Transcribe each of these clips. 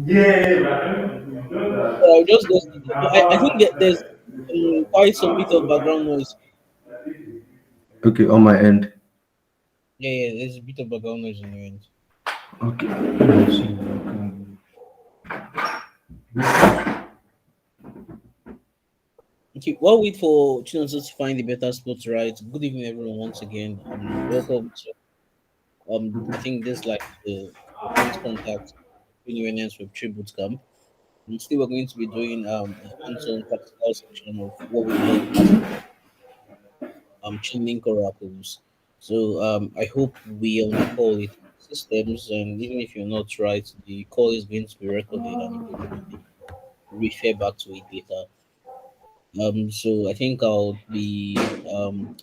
Yeah, man. You know So that. I'll just go see it. But I think that there's quite some bit of background noise. Okay, on my end. Yeah, yeah, there's a bit of background noise in your end. Okay. Let's see if I can- Okay, while we wait for Chinonso to find the better spot to write, good evening, everyone, once again. Welcome to, I think this is like the first contact between UNS with Tribute Camp. And today we're going to be doing a hands-on practical section of what we've learned last Chainlink Oracles. So I hope we on the call it systems, and even if you're not right, the call is going to be recorded and you could maybe refer back to it later. So I think I'll be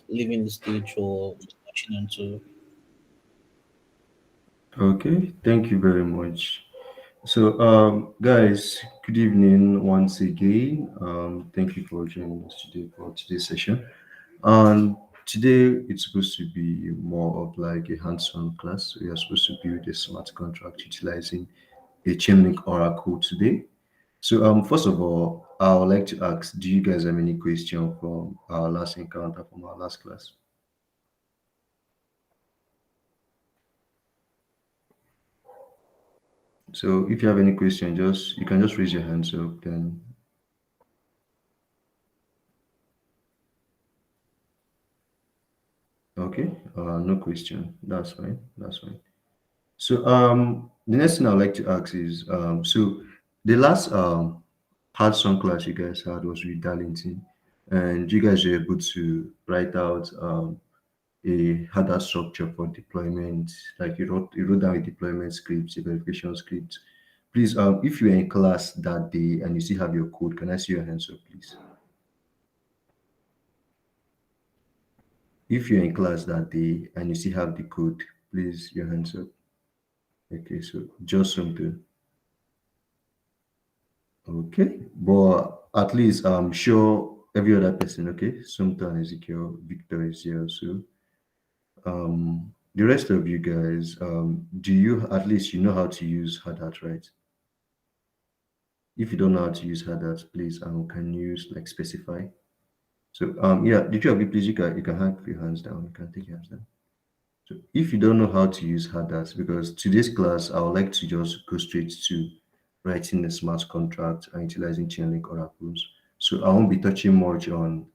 leaving the stage for Mr. Chinonso. Okay, thank you very much. So, guys, good evening once again. Thank you for joining us today for today's session. And today it's supposed to be more of like a hands-on class. We are supposed to build a smart contract utilizing a Chainlink Oracle today. So, first of all, I would like to ask: do you guys have any question from our last encounter from our last class? So, if you have any question, just you can just raise your hands up. Then, okay, no question. That's fine. That's fine. So, the next thing I'd like to ask is, so the last hands-on class you guys had was with Darlington, and you guys were able to write out a harder structure for deployment. Like you wrote down a deployment script, a verification script. Please, if you're in class that day and you still have your code, can I see your hands up, please? If you're in class that day and you still have the code, please your hands up. Okay, so just something. Okay, but at least I'm sure every other person, okay, Sumta, Ezekiel, Victor is here. So the rest of you guys, do you at least you know how to use Hadat, right? If you don't know how to use Hadat, please can you like specify? So yeah, did you have it, please? You can have your hands down. You can take your hands down. So if you don't know how to use Hadas, because today's class, I would like to just go straight to writing a smart contract and utilizing Chainlink oracles. So I won't be touching much on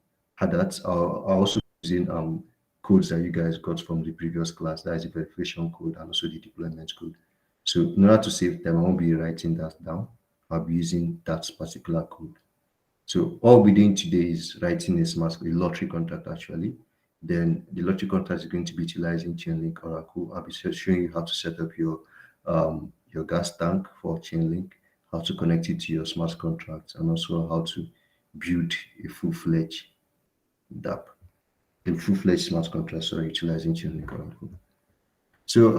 Hadas. I'll also be using codes that you guys got from the previous class. That is the verification code and also the deployment code. So in order to save time, I won't be writing that down. I'll be using that particular code. So all we're doing today is writing a lottery contract actually. Then the lottery contract is going to be utilizing Chainlink Oracle. I'll be showing you how to set up your gas tank for Chainlink, how to connect it to your smart contracts, and also how to build a full-fledged DApp, a full-fledged smart contract, sorry, utilizing Chainlink Oracle. So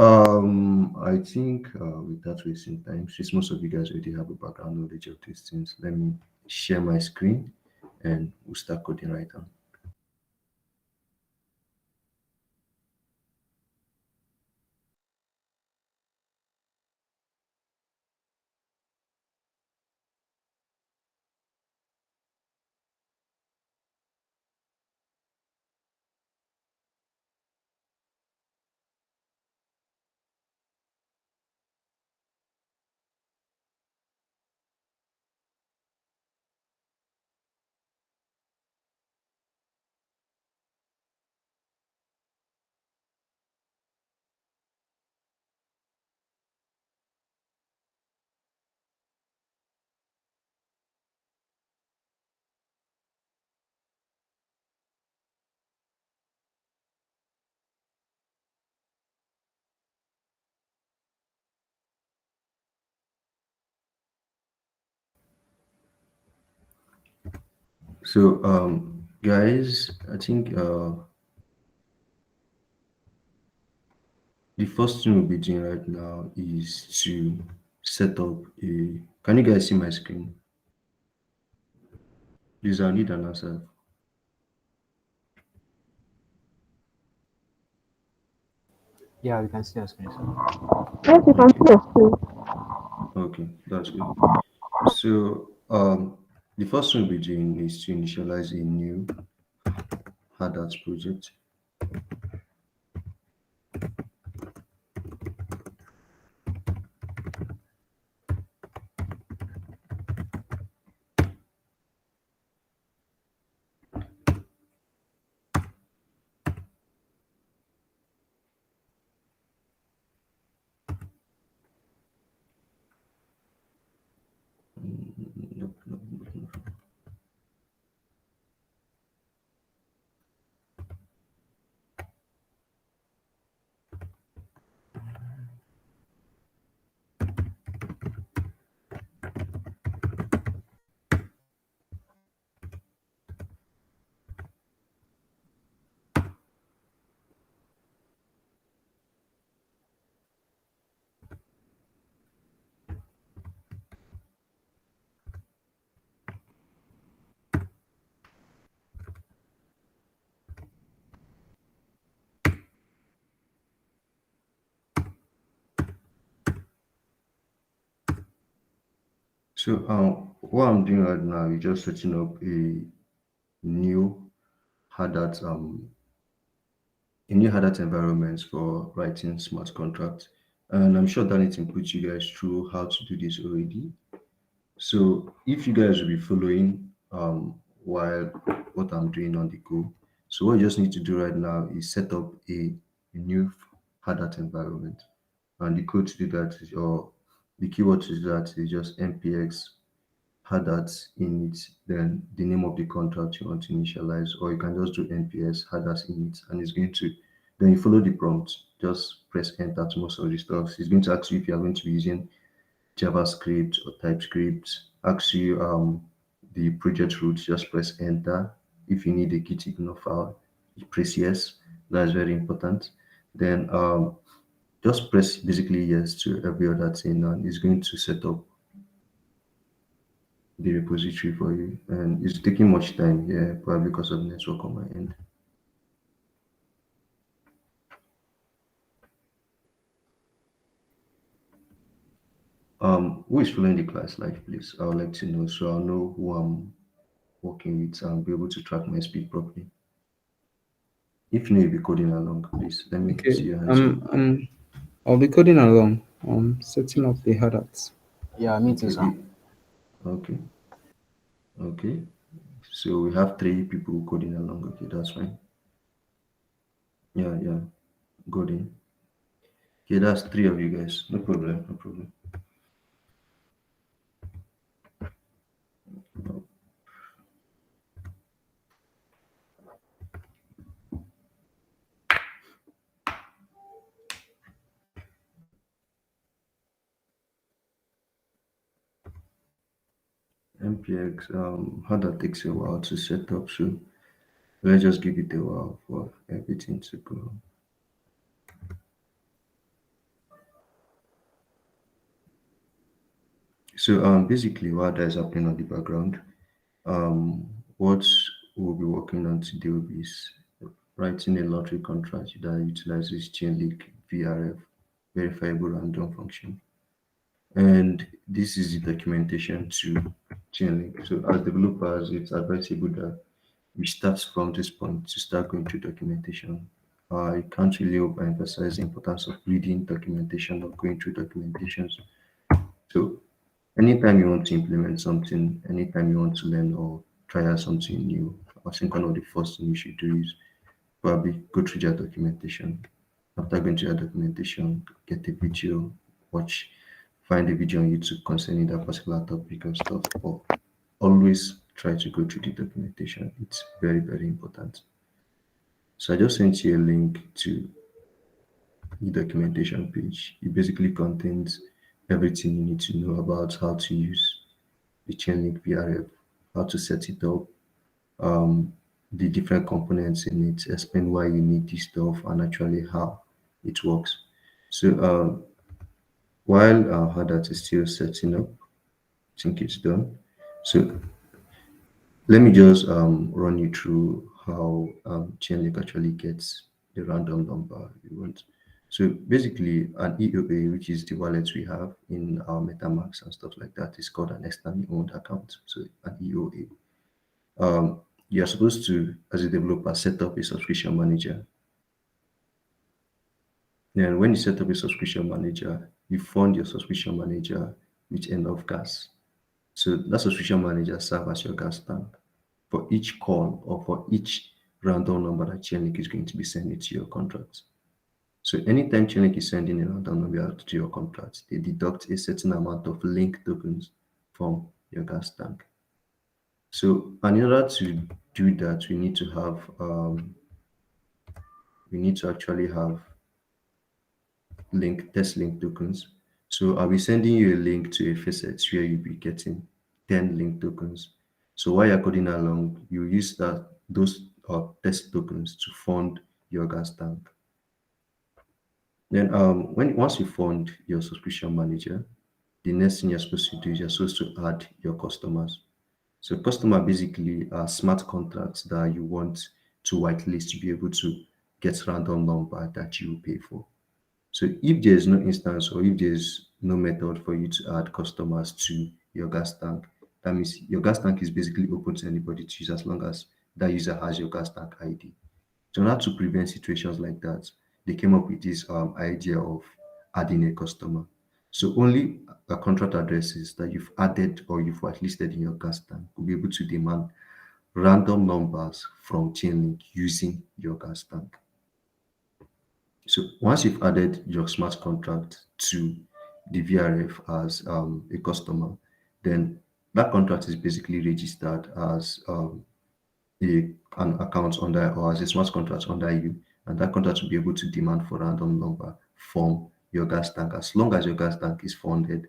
I think with that wasting time, since most of you guys already have a background knowledge of these things, let me share my screen and we'll start coding right now. So guys, I think the first thing we'll be doing right now is to set up a. Can you guys see my screen? Please, I need an answer. Yeah, we can see your screen, sir. Yes, you can see your screen. Okay, that's good. So the first thing we're doing is to initialize a new hard hats project. Nope, nope, nope, nope. So what I'm doing right now is just setting up new hard hat a new hard hat environment for writing smart contracts. And I'm sure Danny put you guys through how to do this already. So if you guys will be following while what I'm doing on the go, so what you just need to do right now is set up a new hard hat environment. And the code to do that is, or the keyword to do that is just npx hard hat init, then the name of the contract you want to initialize, or you can just do nps hard hat init, and it's going to, then you follow the prompt, just press enter to most of the stuff. It's going to ask you if you are going to be using JavaScript or TypeScript, asks you the project root, just press enter. If you need a git ignore file, you press yes. That's very important. Then just press basically yes to every other thing, and it's going to set up the repository for you. And it's taking much time here, probably because of network on my end. Who is following the class live, please? I would like to know so I'll know who I'm working with and be able to track my speed properly. If you know you'll be coding along, please let me Okay, see your hands up. I'll be coding along, setting up the headers. Yeah, me too, Okay, sir. okay, okay. So we have three people coding along. Okay, that's fine. Yeah, yeah, coding. Okay, that's three of you guys. No problem, no problem. MPX, how that takes a while to set up. So let's just give it a while for everything to go. So basically, what that is happening on the background, what we'll be working on today is writing a lottery contract that utilizes Chainlink VRF, verifiable random function. And this is the documentation to Chainlink. So as developers, it's advisable that we start from this point to start going through documentation. I can't really overemphasize the importance of reading documentation or going through documentations. So anytime you want to implement something, anytime you want to learn or try out something new, I think one of the first things you should do is probably go through your documentation. After going through your documentation, get a video, watch, find a video on YouTube concerning that particular topic and stuff. But always try to go through the documentation. It's very, very important. So I just sent you a link to the documentation page. It basically contains everything you need to know about how to use the Chainlink VRF, how to set it up, um, the different components in it, explain why you need this stuff and actually how it works. So while our that is still setting up, I think it's done. So let me just run you through how Chainlink actually gets the random number you want. So basically, an EOA, which is the wallet we have in our MetaMask and stuff like that, is called an externally owned account. So an EOA. You're supposed to, as a developer, set up a subscription manager. Then when you set up a subscription manager, you fund your subscription manager with enough gas. So that subscription manager serves as your gas tank for each call or for each random number that Chainlink is going to be sending to your contract. So anytime Chainlink is sending a random number to your contract, they deduct a certain amount of link tokens from your gas tank. So and in order to do that, we need to actually have test link tokens. So I'll be sending you a link to a facet where you'll be getting 10 link tokens. So while you're coding along, you use those test tokens to fund your gas tank. Then when once you fund your subscription manager, the next thing you're supposed to do is you're supposed to add your customers. So customer basically are smart contracts that you want to whitelist to be able to get random number that you pay for. So if there's no instance or if there's no method for you to add customers to your gas tank, that means your gas tank is basically open to anybody to use as long as that user has your gas tank ID. So now to prevent situations like that, they came up with this idea of adding a customer. So only contract addresses that you've added or you've whitelisted in your gas tank will be able to demand random numbers from Chainlink using your gas tank. So once you've added your smart contract to the VRF as a customer, then that contract is basically registered as an account under or as a smart contract under you, and that contract will be able to demand for random number from your gas tank. As long as your gas tank is funded,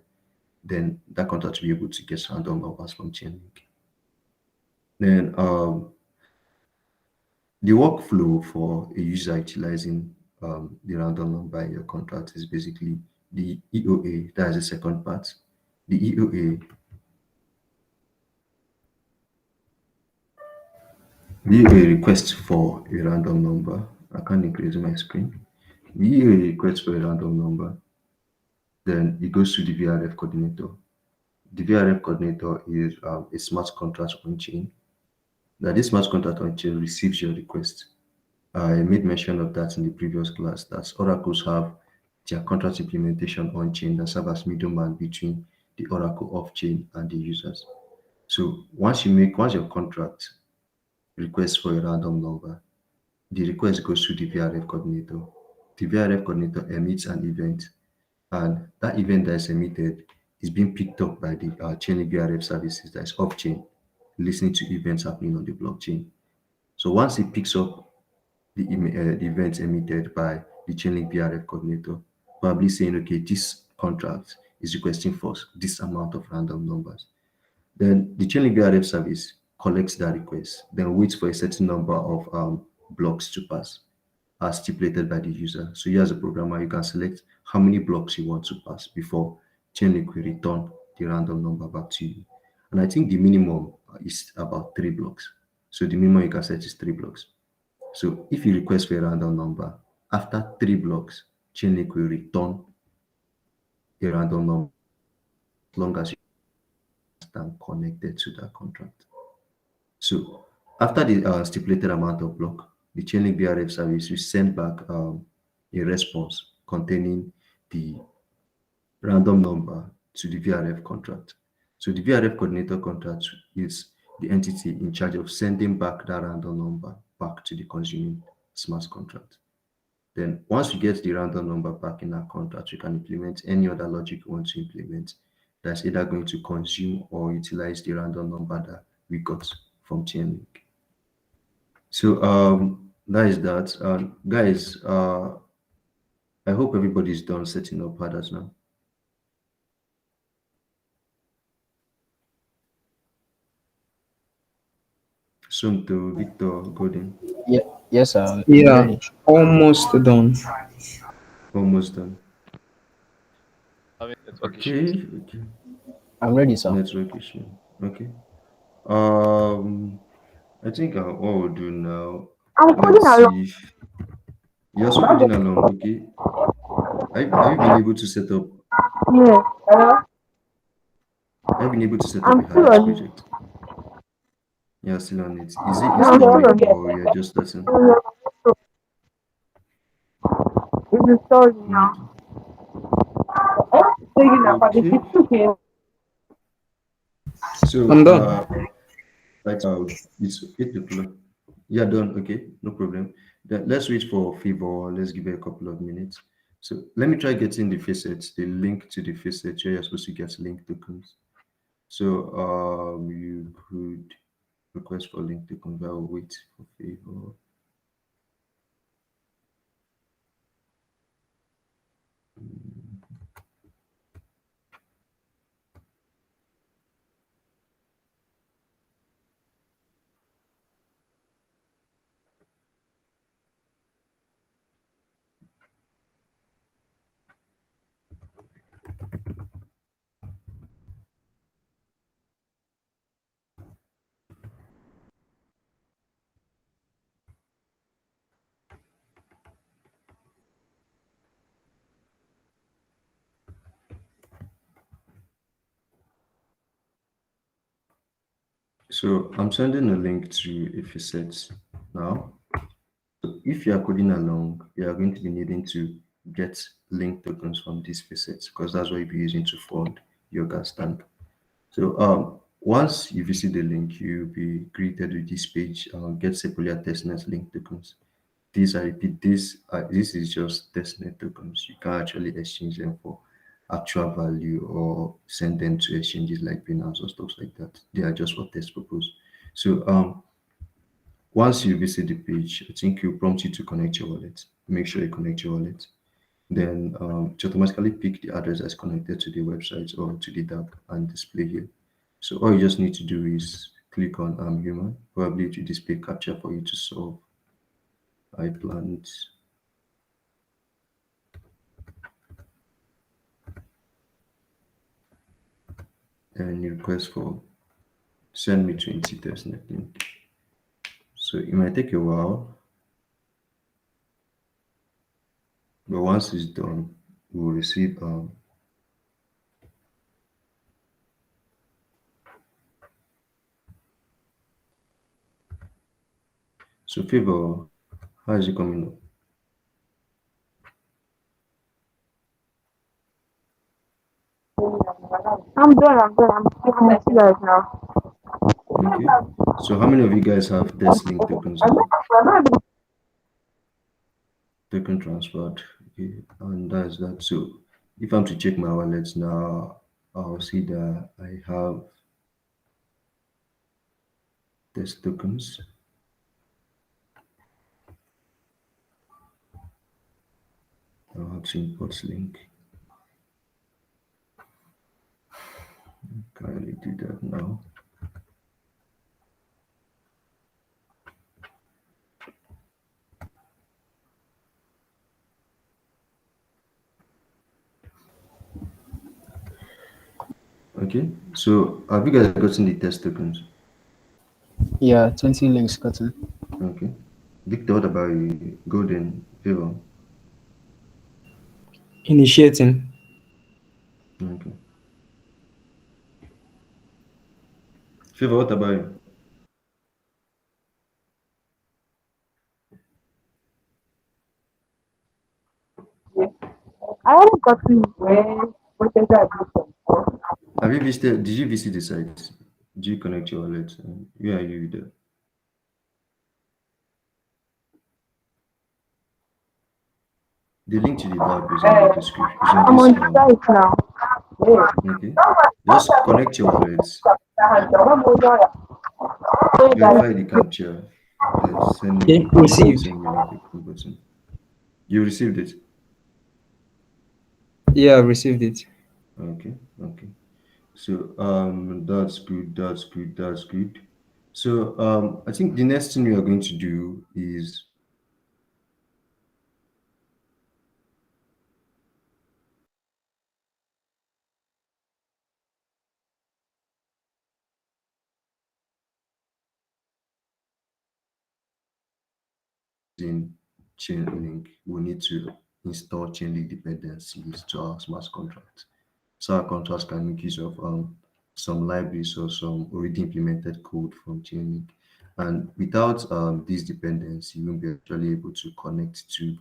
then that contract will be able to get random numbers from Chainlink. Then the workflow for a user utilizing the random number in your contract is basically the EOA, that is the second part. The EOA request for a random number. I can't increase my screen. The EOA request for a random number, then it goes to the VRF coordinator. The VRF coordinator is a smart contract on chain. Now, this smart contract on chain receives your request. I made mention of that in the previous class that oracles have their contract implementation on chain that serve as middleman between the oracle off chain and the users. So once your contract requests for a random number, the request goes to the VRF coordinator. The VRF coordinator emits an event, and that event that is emitted is being picked up by the Chainlink VRF services that is off chain, listening to events happening on the blockchain. So once it picks up the events emitted by the Chainlink VRF coordinator, probably saying, okay, this contract is requesting for this amount of random numbers. Then the Chainlink VRF service collects that request, then waits for a certain number of blocks to pass as stipulated by the user. So you as a programmer, you can select how many blocks you want to pass before Chainlink will return the random number back to you. And I think the minimum is about 3 blocks. So the minimum you can set is 3 blocks. So if you request for a random number, after 3 blocks, Chainlink will return a random number as long as you stand connected to that contract. So after the stipulated amount of block, the Chainlink BRF service will send back a response containing the random number to the VRF contract. So the VRF coordinator contract is the entity in charge of sending back that random number back to the consuming smart contract. Then once we get the random number back in our contract, we can implement any other logic we want to implement that's either going to consume or utilize the random number that we got from Chainlink. So that is that. Guys, I hope everybody's done setting up others now. Sunto, Victor, Golden, Yeah, yes, I'm Yeah, ready. almost done. almost done. Having network issues. Okay, okay. I'm ready, sir. Network issue. Okay. Um, I think what we'll do now. I'm coding Let's along. see if you're also coding along. Okay. Have you been able to set up? Yes. Hello? Have you been able to set up I'm a still Hadass on it. project? Yeah, still on it. Is it No, I'm still installing on or you're just starting? it. It's installing now. Okay. Taking up for the Okay. 15. I'm So done. like it's 8 o'clock. Yeah, done. Okay, no problem. Then let's wait for Favor. Let's give it a couple of minutes. So let me try getting the facets, the link to the facet where you're supposed to get link tokens. So you could request for link tokens. I will wait for Favor. So I'm sending a link to a facet now. If you are coding along, you are going to be needing to get link tokens from these facets because that's what you'll be using to fund your gas tank. So once you visit the link, you'll be greeted with this page, get Sepolia testnet link tokens. These I repeat, this is just testnet tokens. You can't actually exchange them for actual value or send them to exchanges like Binance or stuff like that. They are just for test purpose. So once you visit the page, I think will prompt you to connect your wallet. Make sure you connect your wallet. Then it automatically pick the address that's connected to the website or to the DApp and display here. So all you just need to do is click on I'm human. Probably it will display capture for you to solve. I planned and you request for send me 20 testnet link. So it might take a while, but once it's done, we will receive so favor, how is it coming up? I'm done. I'm done. I'm speaking to you guys now. Okay. So how many of you guys have test link tokens I'm now? not Token transferred. Okay. And that's that. So if I'm to check my wallet now, I'll see that I have test tokens. I'll have to import link. Kindly do that now. Okay. So have you guys gotten the test tokens? Yeah, 20 links gotten. Okay. Victor, what about you? Golden Favor. Initiating. Okay. Favor, what about you? I haven't gotten where Have you visited? Did you visit the site? Did you connect your wallet? Where are you there? The link to the DApp is in the description. Is in I'm this on the site now. okay. Just connect your wallet, Yeah. verify the captcha, then send me Okay, the link. received. Send me like a cool button. You received it. Yeah, I've received it. Okay, okay. So that's good, that's good, that's good. So I think the next thing we are going to do is in Chainlink. We need to install Chainlink dependencies to our smart contracts. So our contracts can make use of some libraries or some already implemented code from Chainlink. And without these dependencies, you won't be actually able to connect to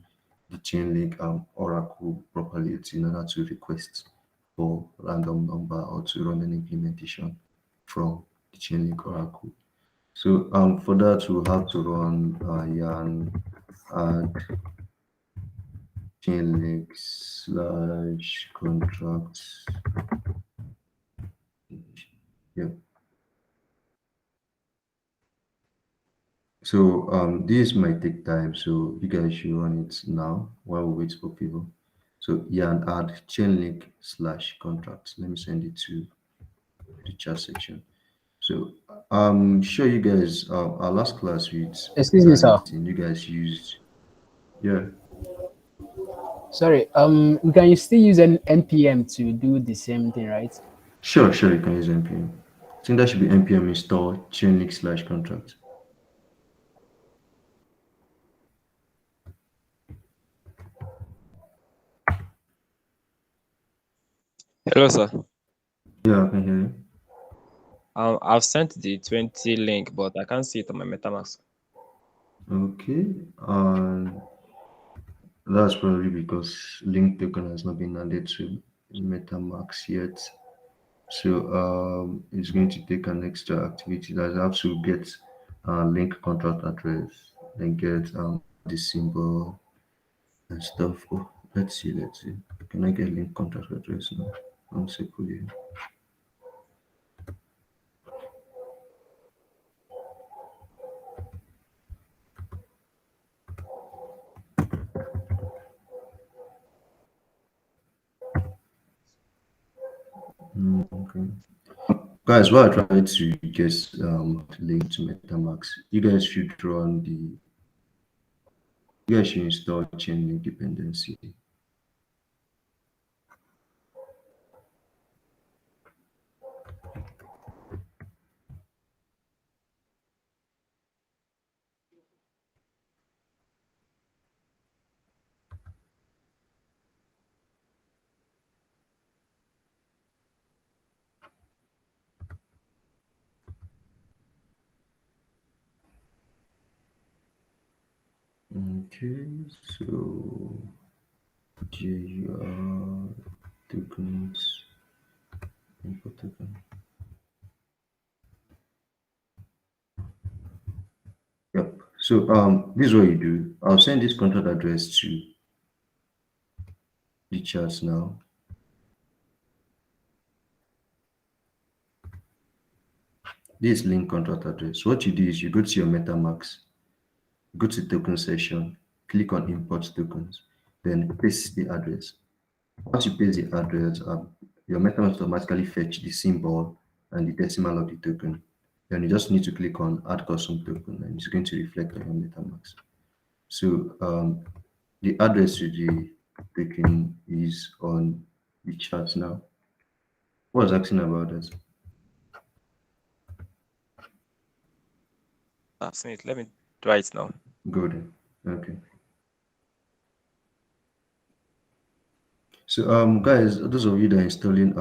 the Chainlink Oracle properly in order to request for random number or to run an implementation from the Chainlink Oracle. So for that, we'll have to run yarn add Chainlink slash contracts. Yeah. So this might take time, so you guys should run it now while we wait for people. So yeah, and add Chainlink slash contracts. Let me send it to the chat section. So I'm sure you guys our last class with Excuse me, this sir. thing you guys used. Yeah, Sorry. We can still use an npm to do the same thing, right? sure, you can use npm. I think that should be npm install Chainlink slash contract. Hello, sir. Yeah, I can hear you. I've sent the 20 link, but I can't see it on my MetaMask. Okay, and that's probably because link token has not been added to MetaMask yet. So it's going to take an extra activity that I have to get link contract address, then get the symbol and stuff. Oh, let's see. Can I get link contract address now? One second here. Okay. Guys, while I try to get link to MetaMask, you guys should install Chainlink dependency. Okay, so JUR tokens, import token. Yep. So this is what you do. I'll send this contract address to the chat now. This link contract address. What you do is you go to your MetaMask, go to token session, click on import tokens, then paste the address. Once you paste the address, your MetaMask automatically fetch the symbol and the decimal of the token. Then you just need to click on add custom token and it's going to reflect on your MetaMask. So the address to the token is on the chart now. What was asking about that? I've seen it. Let me try it now. Good. Okay. So guys, those of you that are installing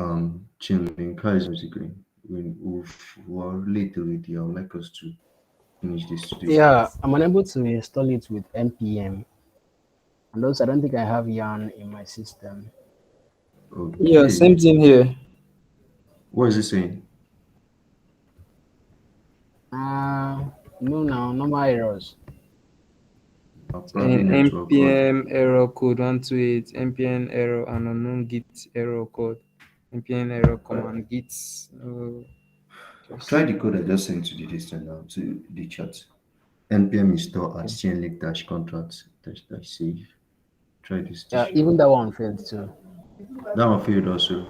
Chainlink, how is it going? We're late already. I would like us to finish this today. Yeah, I'm unable to install it with npm, and also I don't think I have yarn in my system. Yeah, Okay. same thing here. What is it saying? No, now normal errors. Probably And network or npm error code 128, npm error and unknown git error code, npm error command git. try Just the code I just sent to the distance now to the chat. NPM install at okay. Chainlink dash contracts dash save. Try this. This Yeah, should even work. that one failed too. That one failed also.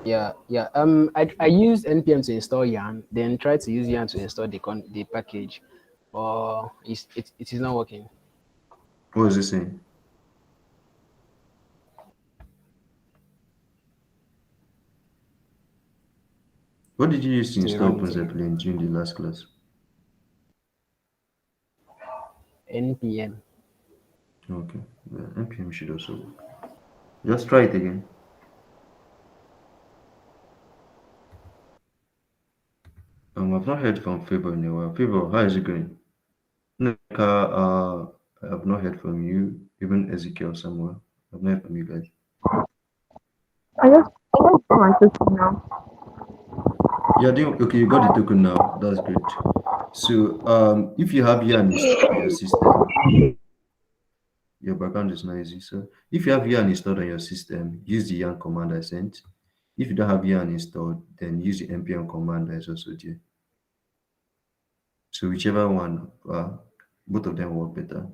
Yeah. I used npm to install yarn, then tried to use yarn to install the package, but it is not working. What was it saying? What did you use to To install run it again. OpenZeppelin during the last class? npm. Okay, the npm should also work. Just try it again. I've not heard from Favor in a while. Favor, how is it going? Neka, I've not heard from you. Even Ezekiel Samuel, I've not heard from you guys. I just got my token now. Yeah, doing okay. You got the token now. That's great. So, if you have yarn installed on your system, your background is noisy. So, if you have yarn installed on your system, use the yarn command I sent. If you don't have yarn installed, then use the npm command that is also there. So, whichever one, both of them work better.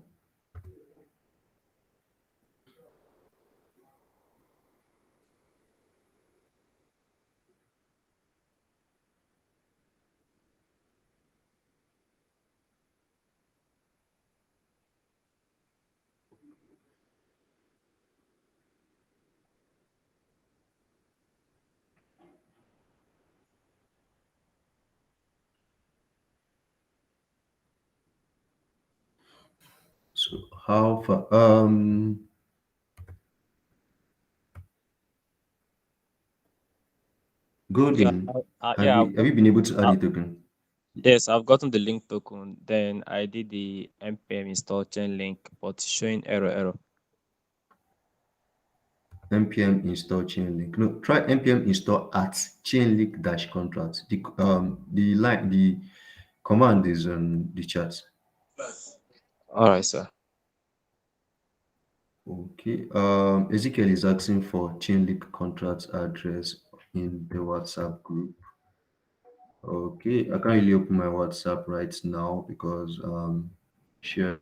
So, how far? Yeah, Golden, yeah, I've have you gotten been able to add uh, the token? yes, I've gotten the link token. Then I did the npm install Chainlink, but showing error. npm install chainlink. No, try npm install at chainlink dash contract. The command is on the chat. All right, sir. Okay. Ezekiel is asking for chainlink contract address in the WhatsApp group. Okay, I can't really open my WhatsApp right now because sure.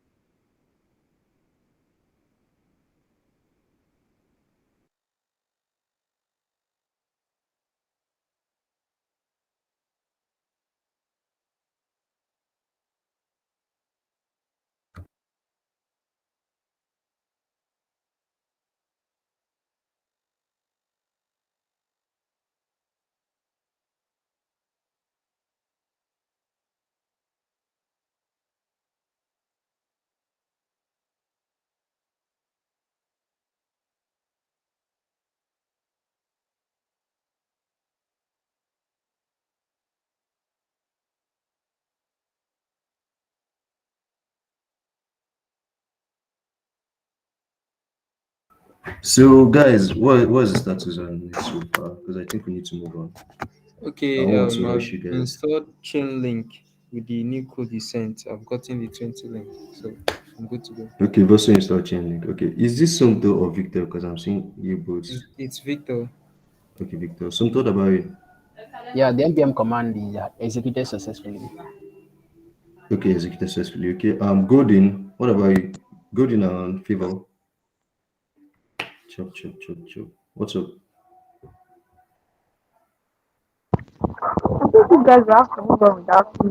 So guys, what is the status on this so far? Because I think we need to move on. I Okay, don't want to I've rush you guys. installed Chainlink with the new code you sent. I've gotten the 20 link, so I'm good to go. Okay, you've also installed Chainlink. Okay, is this Sumto or Victor? Because I'm seeing you both. It's Victor. Okay, Victor. Sumto, what about you? Yeah, the npm command is executed successfully. Okay, executed successfully. Okay, Golden, what about you? Golden and Favor. Chop, chop, chop, chop. What's up? I think you guys will have to move on without me.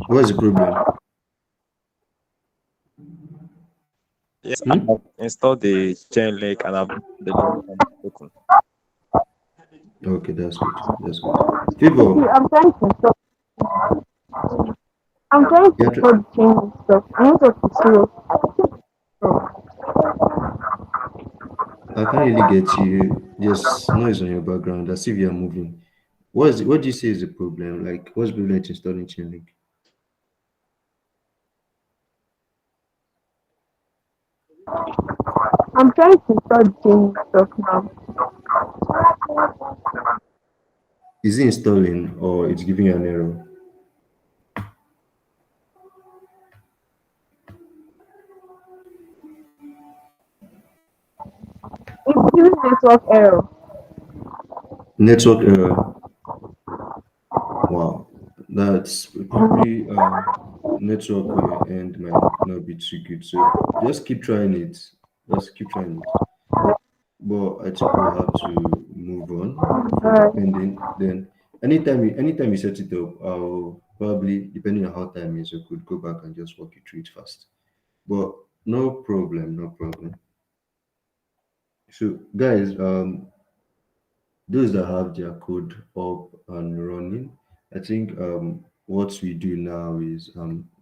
What's the problem? Yes, I Hmm? have installed the Chainlink and I've the link and the token. Okay, that's good. That's good. Favor, See, I'm trying to yeah, install the change stuff. I know what to serious. I can't really get you. There's noise on your background as if you're moving. What do you say is the problem? Like, what's the problem with installing Chainlink? I'm trying to install the change stuff now. Is it installing or it's giving you an error? It's giving network error. Network error. Wow, that's probably network on your end might not be too good. So just keep trying it. Just keep trying it. But I think we'll have to move on for the Alright. pending. Then anytime you set it up, I'll probably depending on how time is, I could go back and just walk you through it fast. But no problem, no problem. So guys, those that have their code up and running, I think what we do now is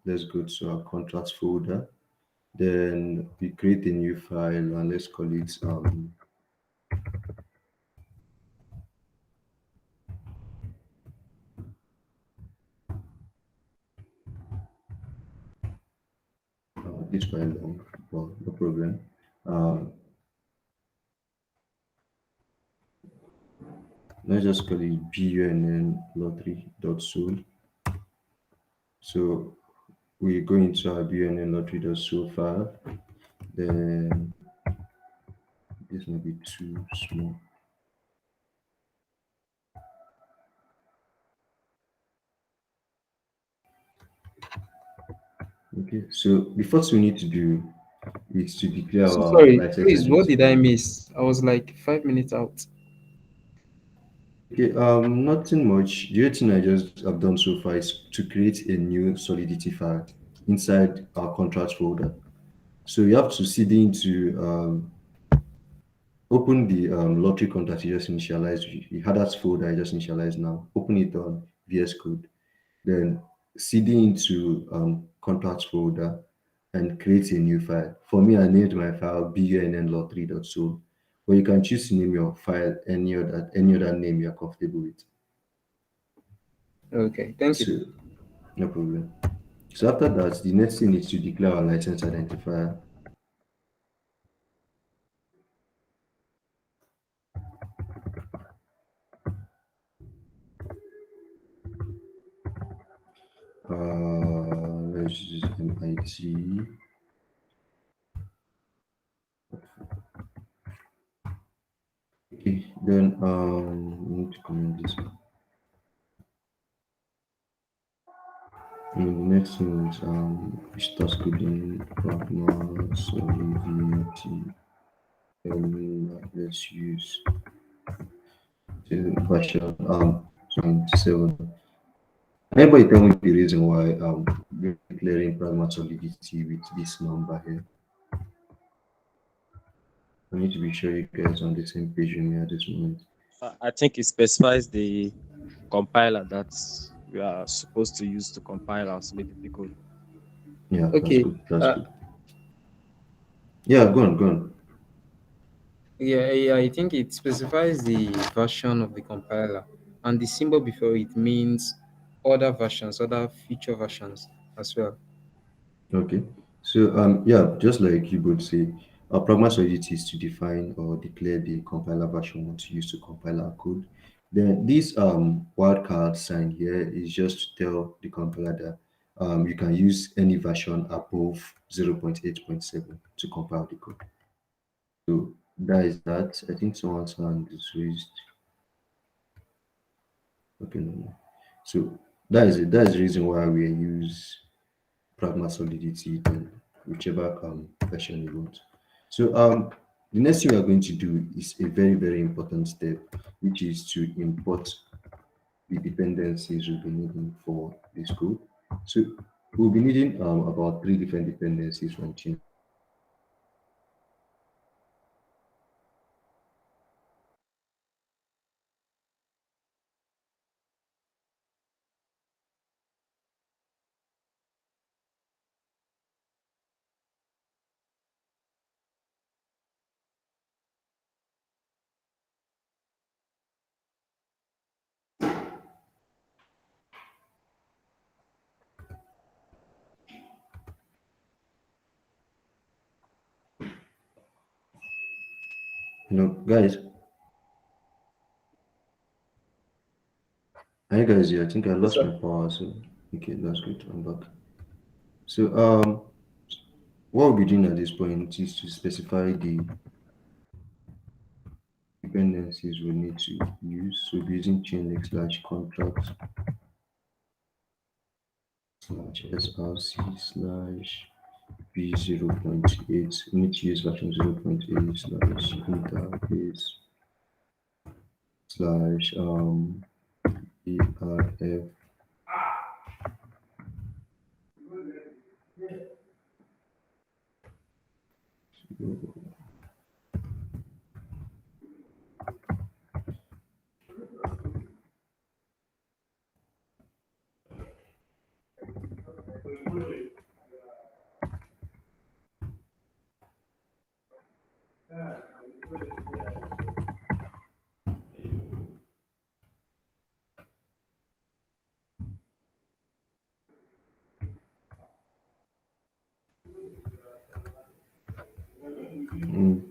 let's go to our contracts folder. Then we create a new file and let's call it this file long, well, no problem. Uh, let's just call it bunn lottery.sol. So we go into our bunn lottery.sol file. Then this may be too small. Okay, so the first we need to do is to declare So our sorry, license please, what did I identifier. miss? I was like 5 minutes out. Okay, nothing much. The only thing I just have done so far is to create a new Solidity file inside our contract folder. So you have to cd into open the lottery contract you just initialized. You had that folder I just initialized now. Open it on VS Code. Then cd into contract folder and create a new file. For me, I named my file bunnlottery.so, but you can choose to name your file any other name you're comfortable with. Okay, thank you. So no problem. So after that, the next thing is to declare our license identifier. Let's use MIT. Okay, then we need to comment this. And the next thing is we start coding pragma solidity. Let's use the version 27. Anybody tell me the reason why we're declaring pragma solidity with this number here? I need to be sure you guys are on the same page with me at this moment. I think it specifies the compiler that we are supposed to use to compile our Solidity code. Yeah, that's Okay, good. That's good. Yeah, go on, go on. yeah, I think it specifies the version of the compiler, and the symbol before it means other versions, other future versions as well. Okay. So yeah, just like you would say, our pragma solidity is to define or declare the compiler version we want to use to compile our code. Then this wildcard sign here is just to tell the compiler that you can use any version above 0.8.7 to compile the code. So that is that. I think someone's hand is raised. Okay, no, no. So that is it. That is the reason why we use pragma solidity, then whichever version you want. So the next thing we are going to do is a very, very important step, which is to import the dependencies we'll be needing for this code. So we'll be needing about 3 different dependencies from Chain. Guys, hi guys, yeah, I think I Yes, lost my sir. power, so okay, that's good. I'm back. So what we'll be doing at this point is to specify the dependencies we need to use. So we'll be using chainlink slash contract slash src slash b 0.8. We need to use version 0.8 slash interface slash erf.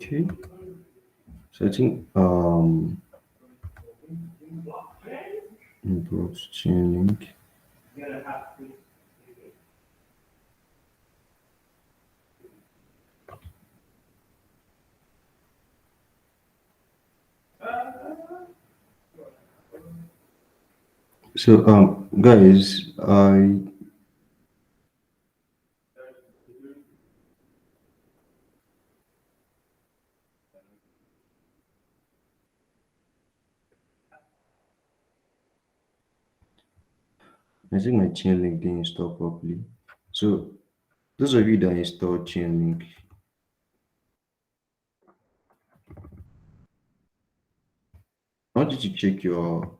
Okay. So I think import Chainlink. So guys, I think my Chainlink didn't install properly. So those of you that installed Chainlink, I want you to check your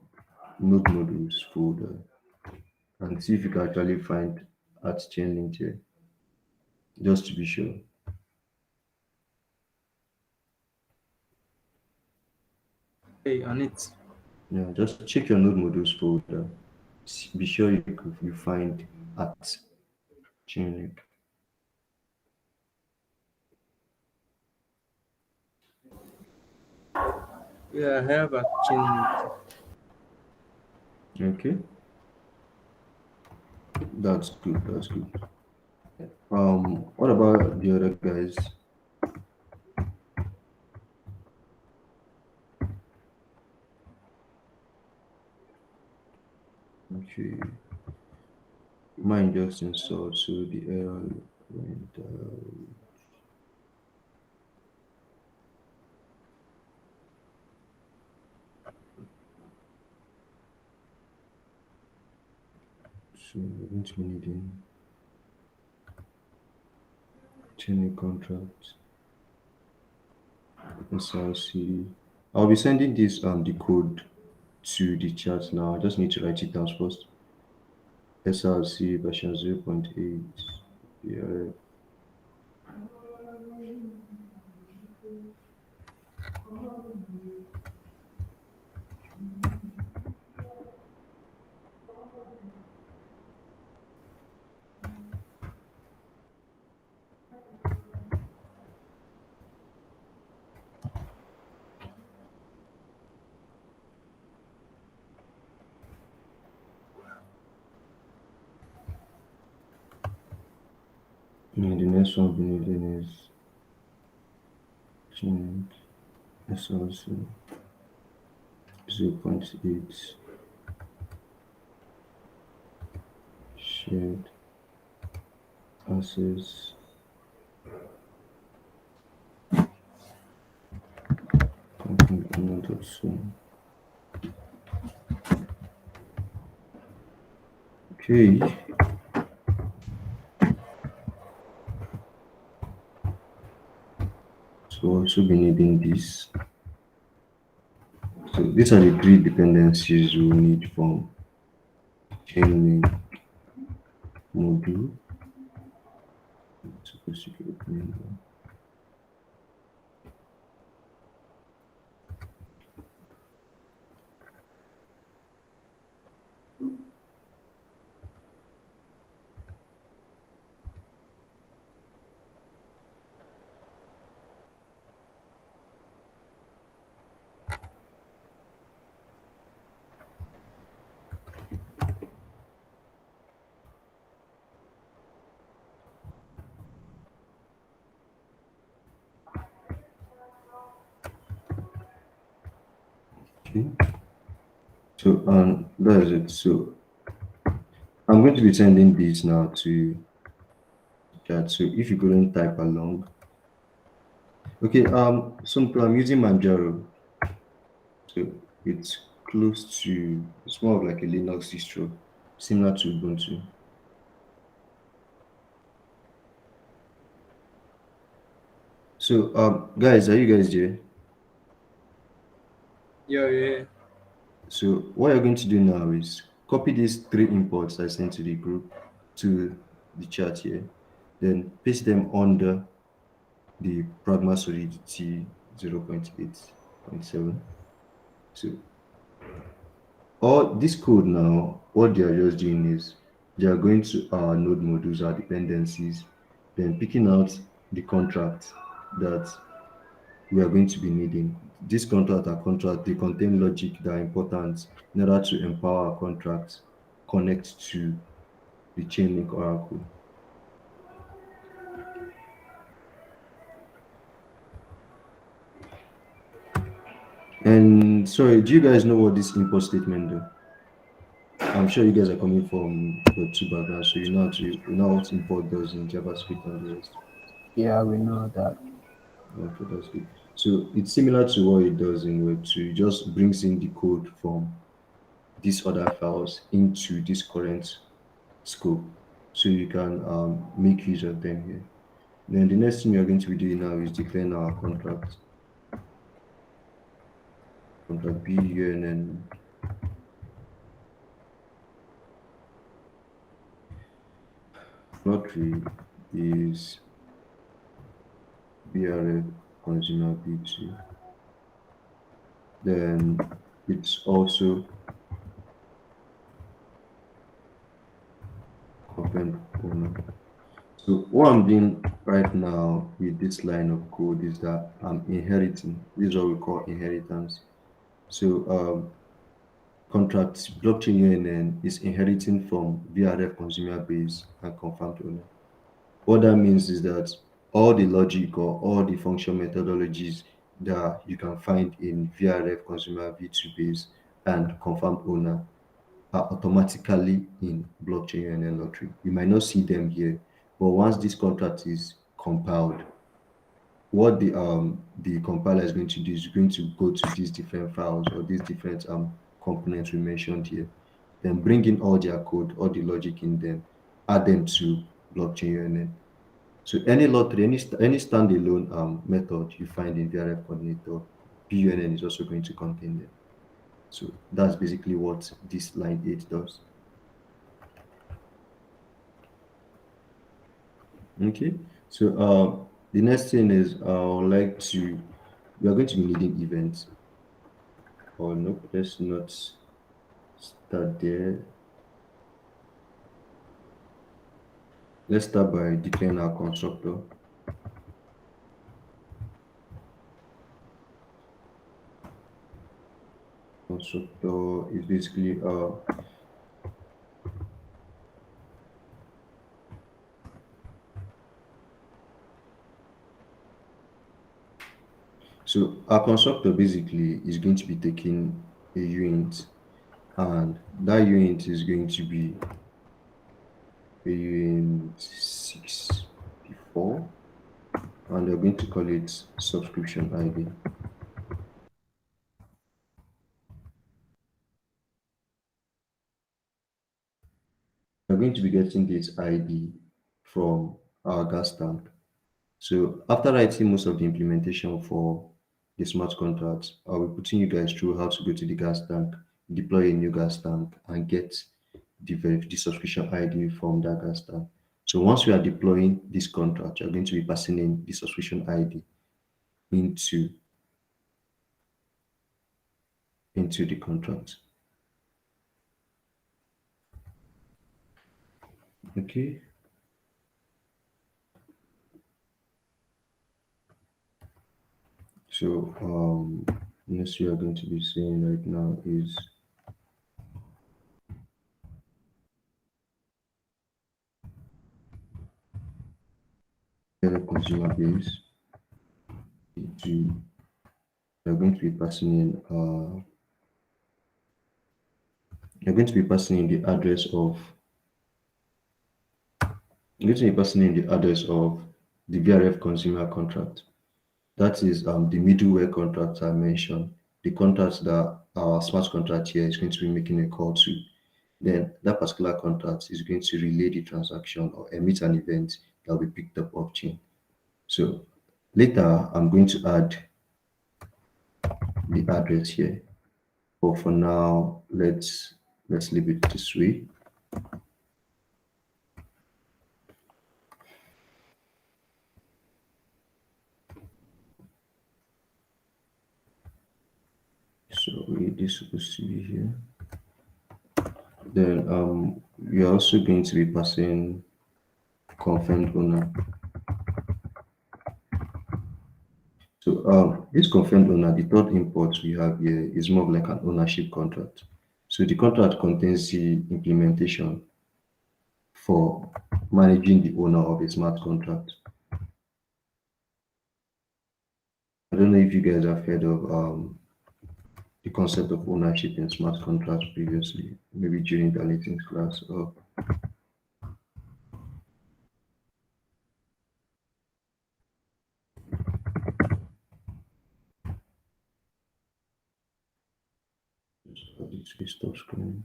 node modules folder and see if you can actually find at Chainlink here, just to be sure. Hey, on it. Yeah, just check your node modules folder. Be sure you find at Chainlink. Yeah, I have a Chainlink. Okay, that's good. That's good. What about the other guys? Okay, mine just installed, so the error went. So we're going to be needing Chainlink contract, SRC. I'll be sending this the code to the chat now. I just need to write it down first. SRC version 0.8. Yeah, and the next one we'll be needing is Chainlink SRC 0.8 shared access soon. Okay, so we'll also be needing this. So these are the three dependencies we will need from Chainlink module. It's supposed to be opening now. Okay, so that's it. So I'm going to be sending these now to chat. So if you couldn't type along, okay. So I'm using Manjaro. So it's close to. It's more of like a Linux distro, similar to Ubuntu. So guys, are you guys there? Yeah, yeah. So what you're going to do now is copy these three imports I sent to the group to the chat here, then paste them under the Pragma Solidity 0.8.7. So all this code now, what they are just doing is they are going to our node modules, our dependencies, then picking out the contract that we are going to be needing. These contract are contract, they contain logic that are important in order to empower our contracts connect to the Chainlink Oracle. And sorry, do you guys know what this import statement do? I'm sure you guys are coming from the two backgrounds, so you know what import does in JavaScript and the rest. Yeah, we know that. Okay, that's good. So it's similar to what it does in Web 2. It just brings in the code from these other files into this current scope, so you can make use of them here. Then the next thing we are going to be doing now is declaring our contract BUNN lottery is BRF consumer B2. Then it's also content owner. So what I'm doing right now with this line of code is that I'm inheriting. This is what we call inheritance. So contracts blockchain UNN is inheriting from VRF consumer base and confirmed owner. What that means is that all the logic or all the function methodologies that you can find in VRF consumer V2 base and confirmed owner are automatically in blockchain UNN lottery. You might not see them here, but once this contract is compiled, what the compiler is going to do is going to go to these different files or these different components we mentioned here, then bring in all their code, all the logic in them, add them to blockchain UNN. So any lottery, any standalone method you find in VRF coordinator, BUNN is also going to contain them. So that's basically what this line 8 does. Okay. So the next thing is I would like to we are going to be needing events. Oh no, let's not start there. Let's start by declaring our constructor. Constructor is basically so our constructor basically is going to be taking a unit, and that unit is going to be a unit 64, and we're going to call it subscription ID. We're going to be getting this ID from our gas tank. So after writing most of the implementation for the smart contracts, I'll be putting you guys through how to go to the gas tank, deploy a new gas tank, and get the subscription ID from that gas tank. So once we are deploying this contract, you're going to be passing in the subscription ID into the contract. Okay. So next we are going to be seeing right now is the consumer base. You're going to be passing in you're going to be passing in the address of you're going to be passing in the address of the VRF consumer contract. That is the middleware contract I mentioned, the contract that our smart contract here is going to be making a call to. Then that particular contract is going to relay the transaction or emit an event that will be picked up off chain. So later I'm going to add the address here. But for now, let's leave it this way. So this is supposed to be here. Then we are also going to be passing confirmed owner. So this confirmed owner, the third import we have here is more of like an ownership contract. So the contract contains the implementation for managing the owner of a smart contract. I don't know if you guys have heard of the concept of ownership in smart contracts previously, maybe during the latest class. Or just stop screen.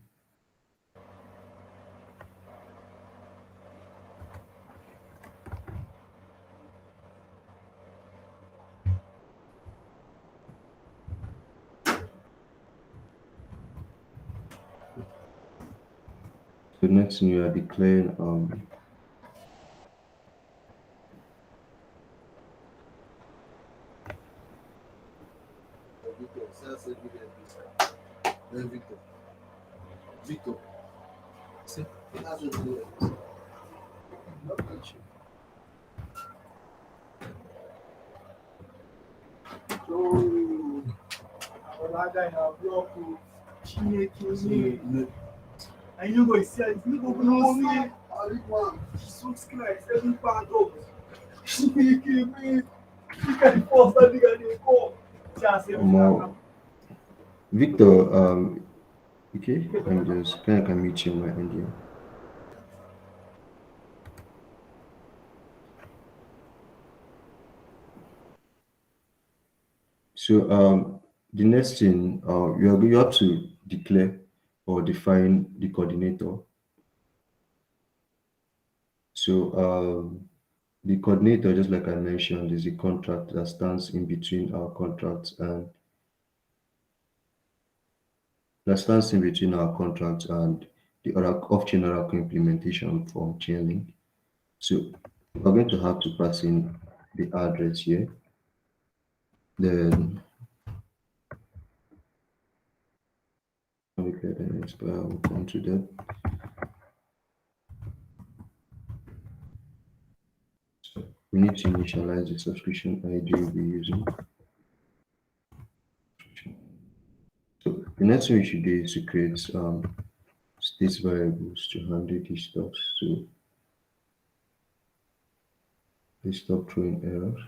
So next thing you are declaring more Victor, okay, I'm just kind of can meet you in my end here. So the next thing, you have to declare or define the coordinator. So the coordinator, just like I mentioned, is a contract that stands in between our contracts and the off-chain Oracle implementation from Chainlink. So we're going to have to pass in the address here. Then okay, then we'll come to that. So we need to initialize the subscription ID we'll be using. So the next thing we should do is to create state variables to handle these stuff. So they stop throwing errors.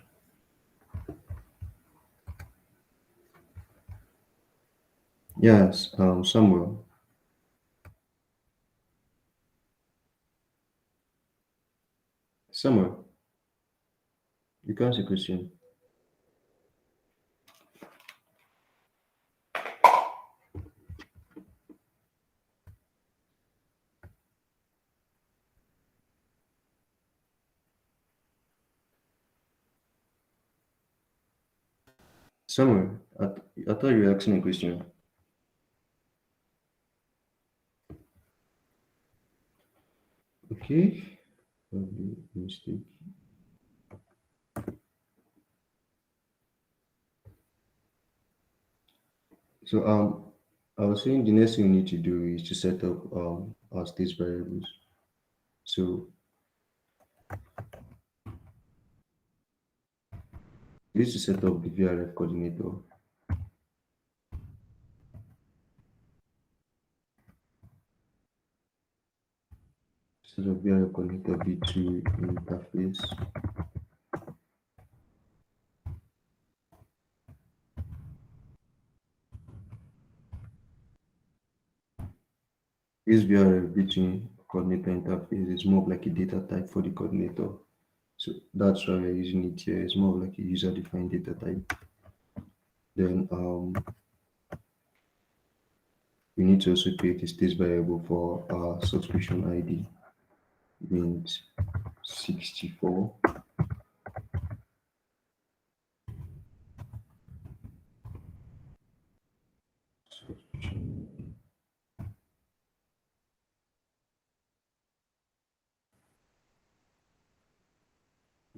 Yes, Samuel. Samuel, you can ask a question. Samuel, I thought you were asking a question. Okay, probably a mistake. So I was saying the next thing we need to do is to set up our state variables. So we need to set up the VRF coordinator. Set up VRF coordinator V2 interface. This VRF between coordinator interface is more of like a data type for the coordinator. So that's why we're using it here. It's more of like a user-defined data type. Then we need to also create a state variable for our subscription ID, means 64.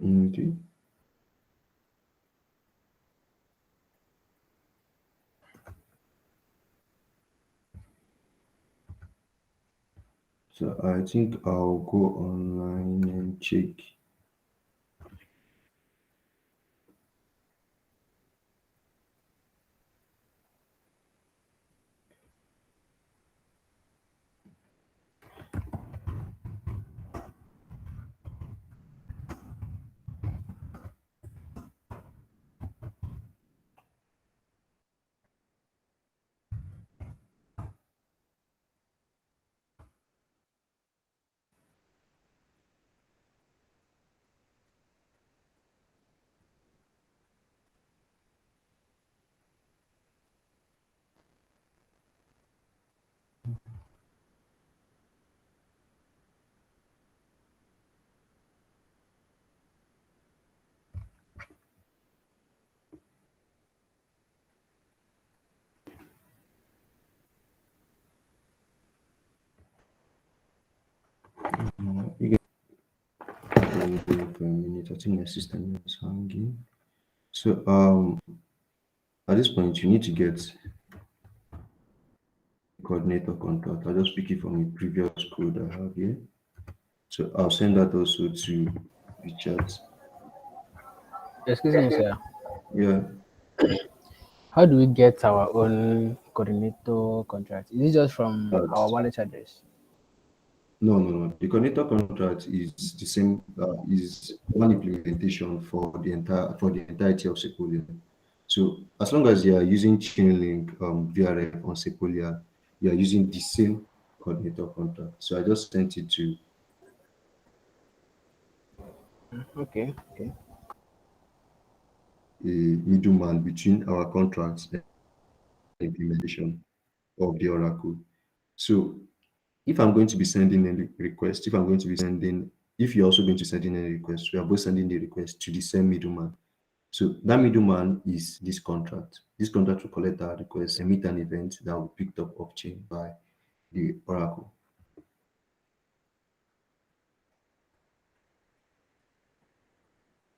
Okay. So I think I'll go online and check. me for a minute. I think my system is hanging. So at this point you need to get coordinator contract. I'll just pick it from the previous code I have here. So I'll send that also to the chat. Excuse me, sir. Yeah. How do we get our own coordinator contract? Is it just from our That's wallet address? no. The connector contract is the same. Is one implementation for the entirety of Sepolia. So as long as you are using Chainlink VRF on Sepolia, you are using the same coordinator contract. So I just sent it to Okay, okay. a middleman between our contracts and implementation of the Oracle. So if I'm going to be sending a request, if I'm going to be sending, if you're also going to send in a request, we are both sending the request to the same middleman. So that middleman is this contract. This contract will collect our request, emit an event that will be picked up off chain by the Oracle.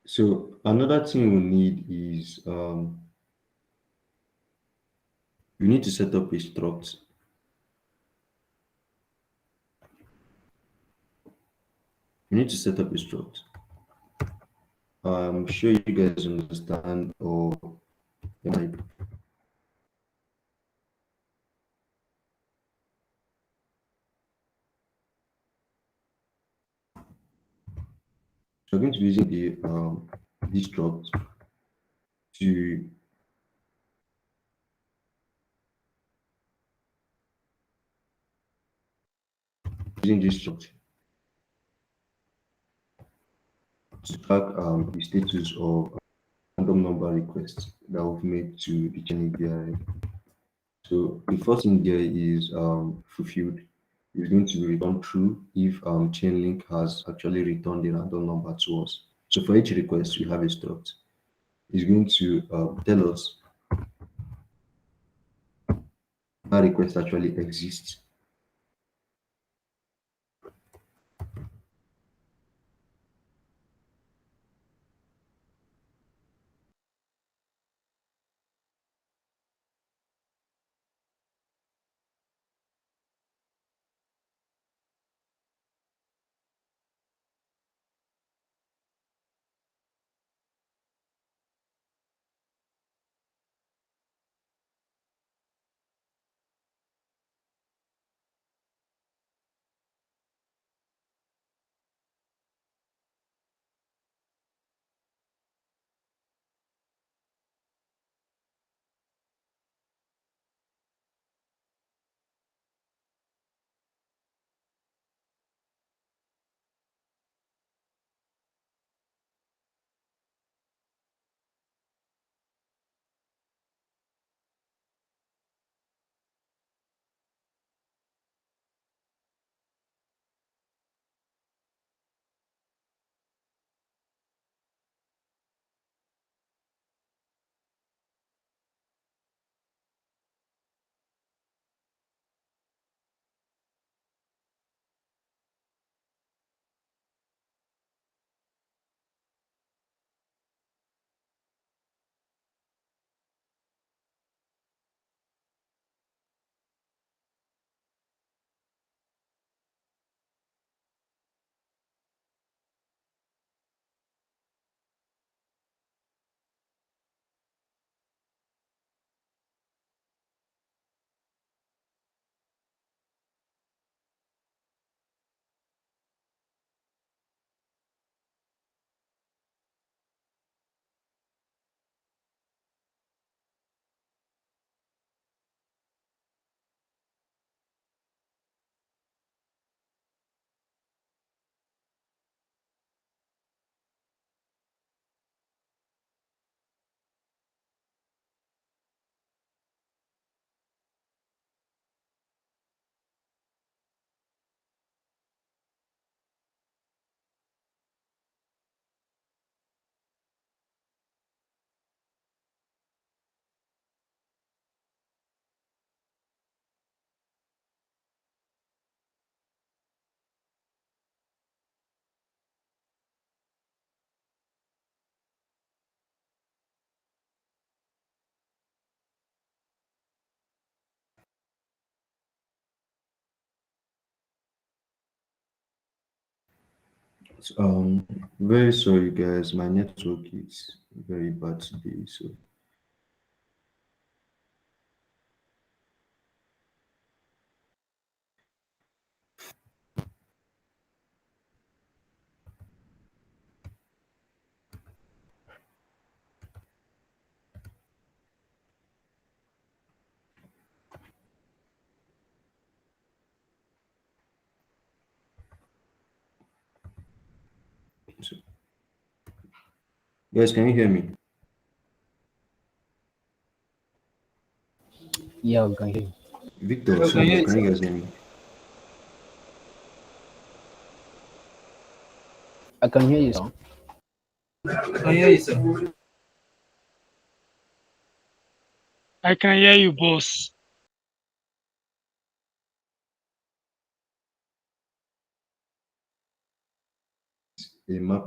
So another thing we need is you need to set up a struct. You need to set up a struct. I'm sure you guys understand or you might so I'm going to be using the this struct to using this struct to track the status of random number requests that we've made to the Chainlink BRI. So the first thing there is fulfilled. It's going to return true if Chainlink has actually returned the random number to us. So for each request, we have a struct. It's going to tell us that request actually exists. Very sorry, guys. My network is very bad today. So, guys, can you hear me? Yeah, we can hear you. Victor, Okay, Sunil, yes, can you guys hear me? I can hear you, sir. I hear you, sir. I can hear you, boss. A map.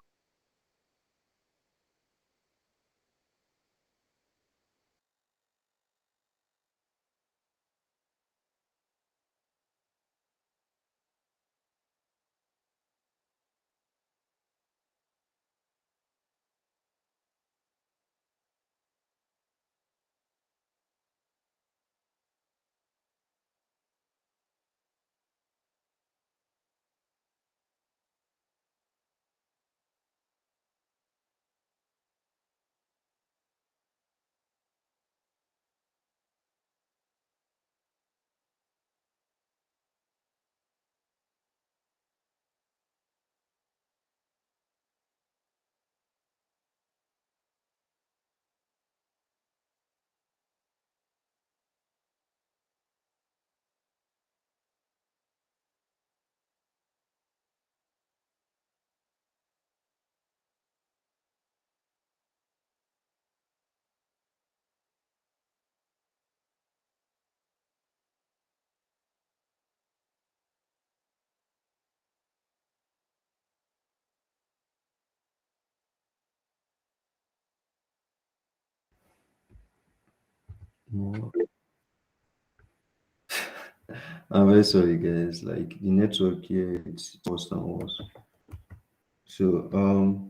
No. I'm very sorry, guys. Like the network here, it's worse than worse. So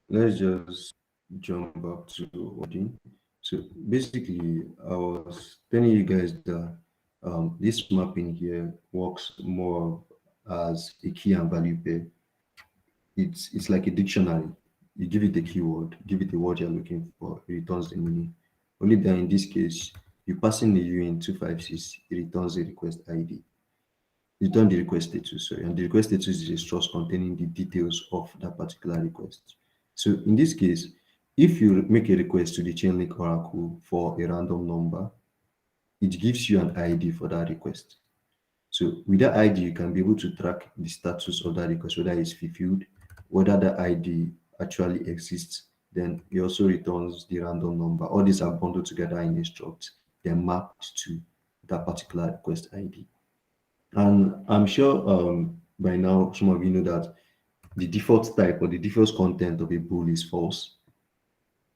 let's just jump back to wording. So basically, I was telling you guys that this mapping here works more as a key and value pair. It's like a dictionary. You give it the keyword, give it the word you're looking for, it returns the meaning. Only that in this case, you pass in the UN 256, it returns a request ID. Return the request status, sorry, and the request status is a source containing the details of that particular request. So in this case, if you make a request to the Chainlink Oracle for a random number, it gives you an ID for that request. So with that ID, you can be able to track the status of that request, whether it's fulfilled, whether the ID actually exists. Then it also returns the random number. All these are bundled together in a struct, then mapped to that particular request ID. And I'm sure by now some of you know that the default type or the default content of a bool is false.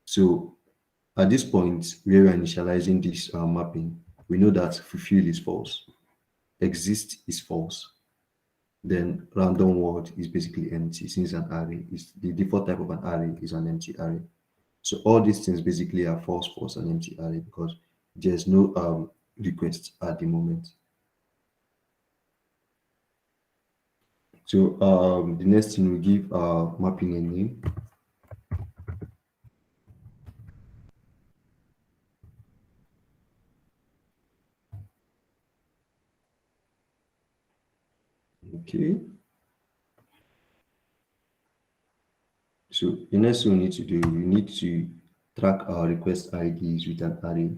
So at this point, where we're initializing this mapping, we know that fulfill is false, exist is false, then random word is basically empty since an array is the default type of an array is an empty array. So all these things basically are false, false, and empty array because there's no request at the moment. So the next thing we give mapping a name. Okay. So the next thing we need to do, we need to track our request IDs with an array.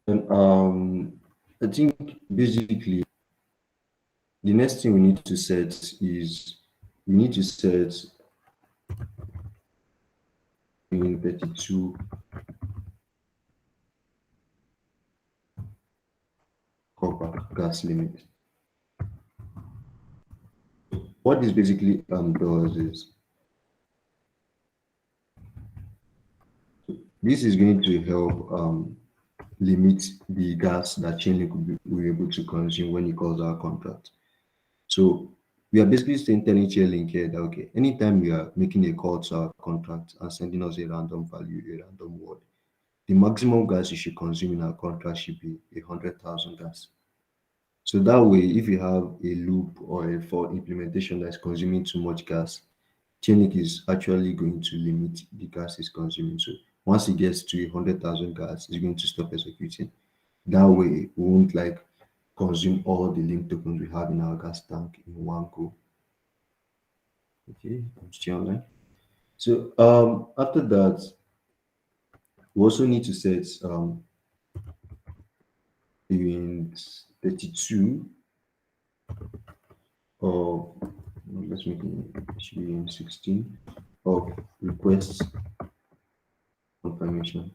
And I think basically the next thing we need to set is you need to set in 32 copper gas limit. What this basically does is this is going to help limit the gas that Chainlink will be able to consume when it calls our contract. So we are basically saying telling Chainlink here that okay, anytime we are making a call to our contract and sending us a random value, a random word, the maximum gas you should consume in our contract should be 100,000 gas. So that way, if you have a loop or a for implementation that's consuming too much gas, Chainlink is actually going to limit the gas it's consuming. So once it gets to 100,000 gas, it's going to stop executing. That way, we won't like consume all the link tokens we have in our gas tank in one go. Okay, I'm still online. So after that, we also need to set in 32 of let's make it should be in 16 of requests confirmation.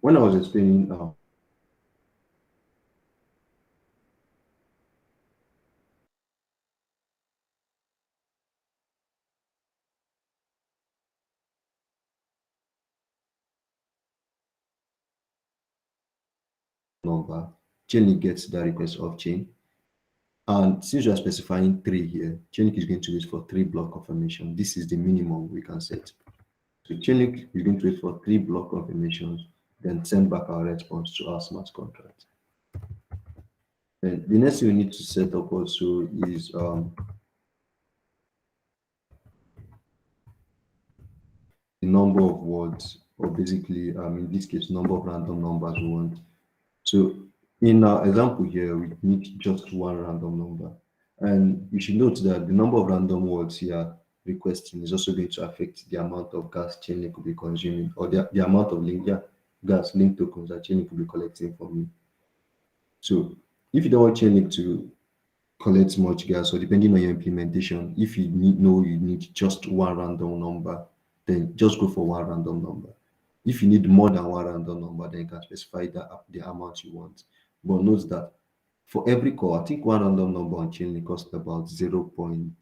When I was explaining number, Chainlink gets that request off chain. And since you are specifying three here, Chainlink is going to wait for 3 block confirmation. This is the minimum we can set. So Chainlink is going to wait for 3 block confirmations, then send back our response to our smart contract. Then the next thing we need to set up also is the number of words, or basically, in this case, number of random numbers we want. So in our example here, we need just one random number. And you should note that the number of random words here requesting is also going to affect the amount of gas Chainlink could be consuming, or the amount of gas link tokens that Chainlink could be collecting from you. So if you don't want Chainlink to collect much gas, or depending on your implementation, if you need just one random number, then just go for one random number. If you need more than one random number, then you can specify the amount you want. But note that for every call, I think one random number on Chainlink costs about around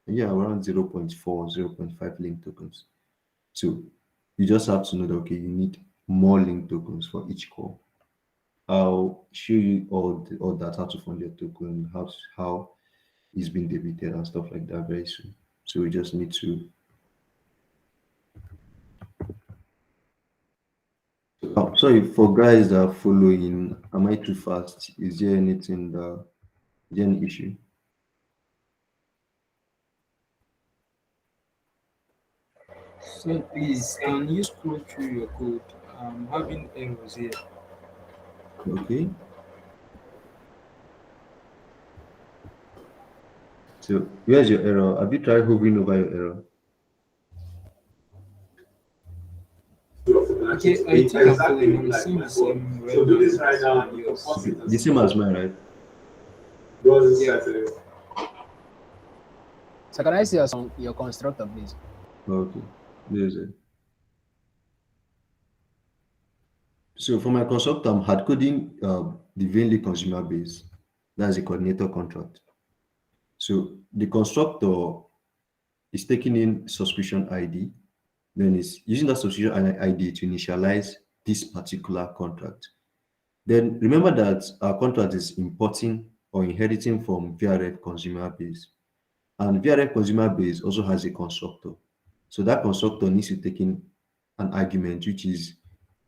0.4, 0.5 link tokens. So you just have to know that okay, you need more link tokens for each call. I'll show you all that, how to fund your token, how it's been debited and stuff like that very soon. So we just need to. Sorry for guys that are following. Am I too fast? Is there anything that? Is there any issue? So please, can you scroll through your code? I'm having errors here. Okay. So where's your error? Have you tried hovering over your error? Okay, I think I'm following. I'm seeing the same red line as yours. Okay. The same as mine, right? Yeah. So can I see your constructor, please? Okay. There's it. So for my constructor, I'm hard coding the Vainly consumer base. That's a coordinator contract. So the constructor is taking in subscription ID, then it's using that subscription ID to initialize this particular contract. Then remember that our contract is importing or inheriting from VRF consumer base. And VRF consumer base also has a constructor. So that constructor needs to take in an argument, which is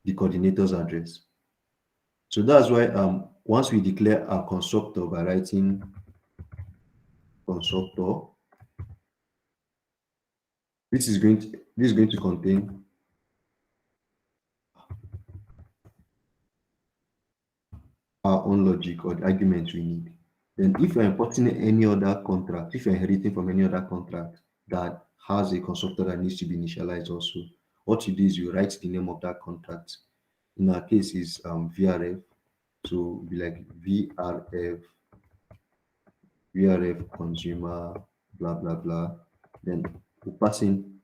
the coordinator's address. So that's why once we declare our constructor by writing constructor, this is going to contain our own logic or the arguments we need. Then if you're importing any other contract, if you're inheriting from any other contract that has a constructor that needs to be initialized also, what you do is you write the name of that contract in our case is VRF. So be like VRF consumer, blah blah blah. Then we pass in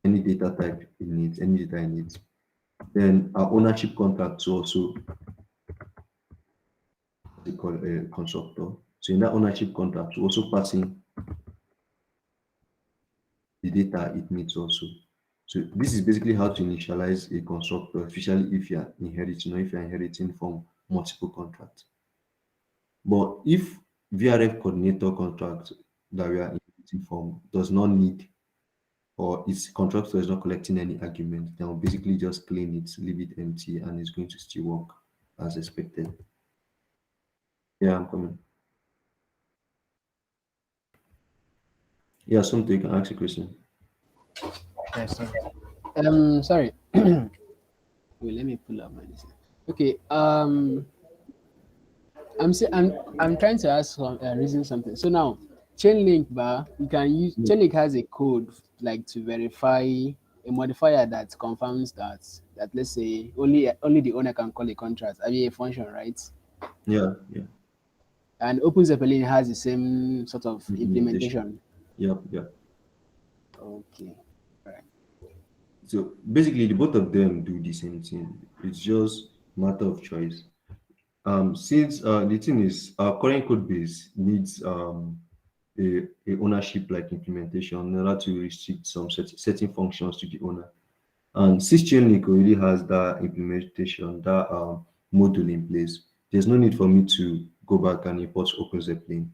any data type it needs, any data it needs. Then our ownership contract to also they call a constructor. So in that ownership contract, we also pass in the data it needs also. So this is basically how to initialize a constructor, especially if you are inheriting or if you are inheriting from multiple contracts. But if VRF coordinator contract that we are inheriting from does not need or its contractor is not collecting any argument, then we'll basically just clean it, leave it empty, and it's going to still work as expected. Yeah, I'm coming. Yeah, something you can ask a question. Yes, sorry. Sorry. Wait, let me pull up my list. Okay. I'm trying to ask reason something. So now, Chainlink bar, you can use Chainlink has a code like to verify a modifier that confirms that let's say only the owner can call a contract. I mean a function, right? Yeah, yeah. And Open Zeppelin has the same sort of Implementation. implementation. Yep, yep. Okay. Right. So basically, the both of them do the same thing. It's just matter of choice. Since the thing is, our current code base needs a ownership like implementation in order to restrict some certain functions to the owner. And since Chainlink already has that implementation, that module in place, there's no need for me to go back and import OpenZeppelin.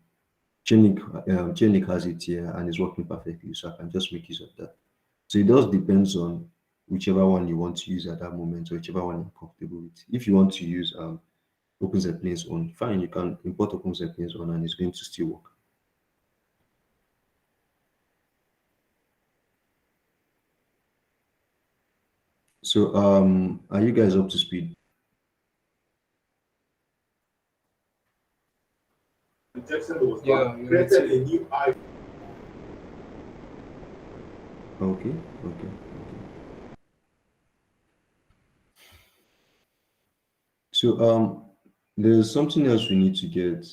Chainlink has it here and it's working perfectly, so I can just make use of that. So it does depends on whichever one you want to use at that moment or whichever one you're comfortable with. If you want to use OpenZeppelin's own, fine, you can import OpenZeppelin's own and it's going to still work. So are you guys up to speed? Yeah, me too. Okay, okay. So there's something else we need to get,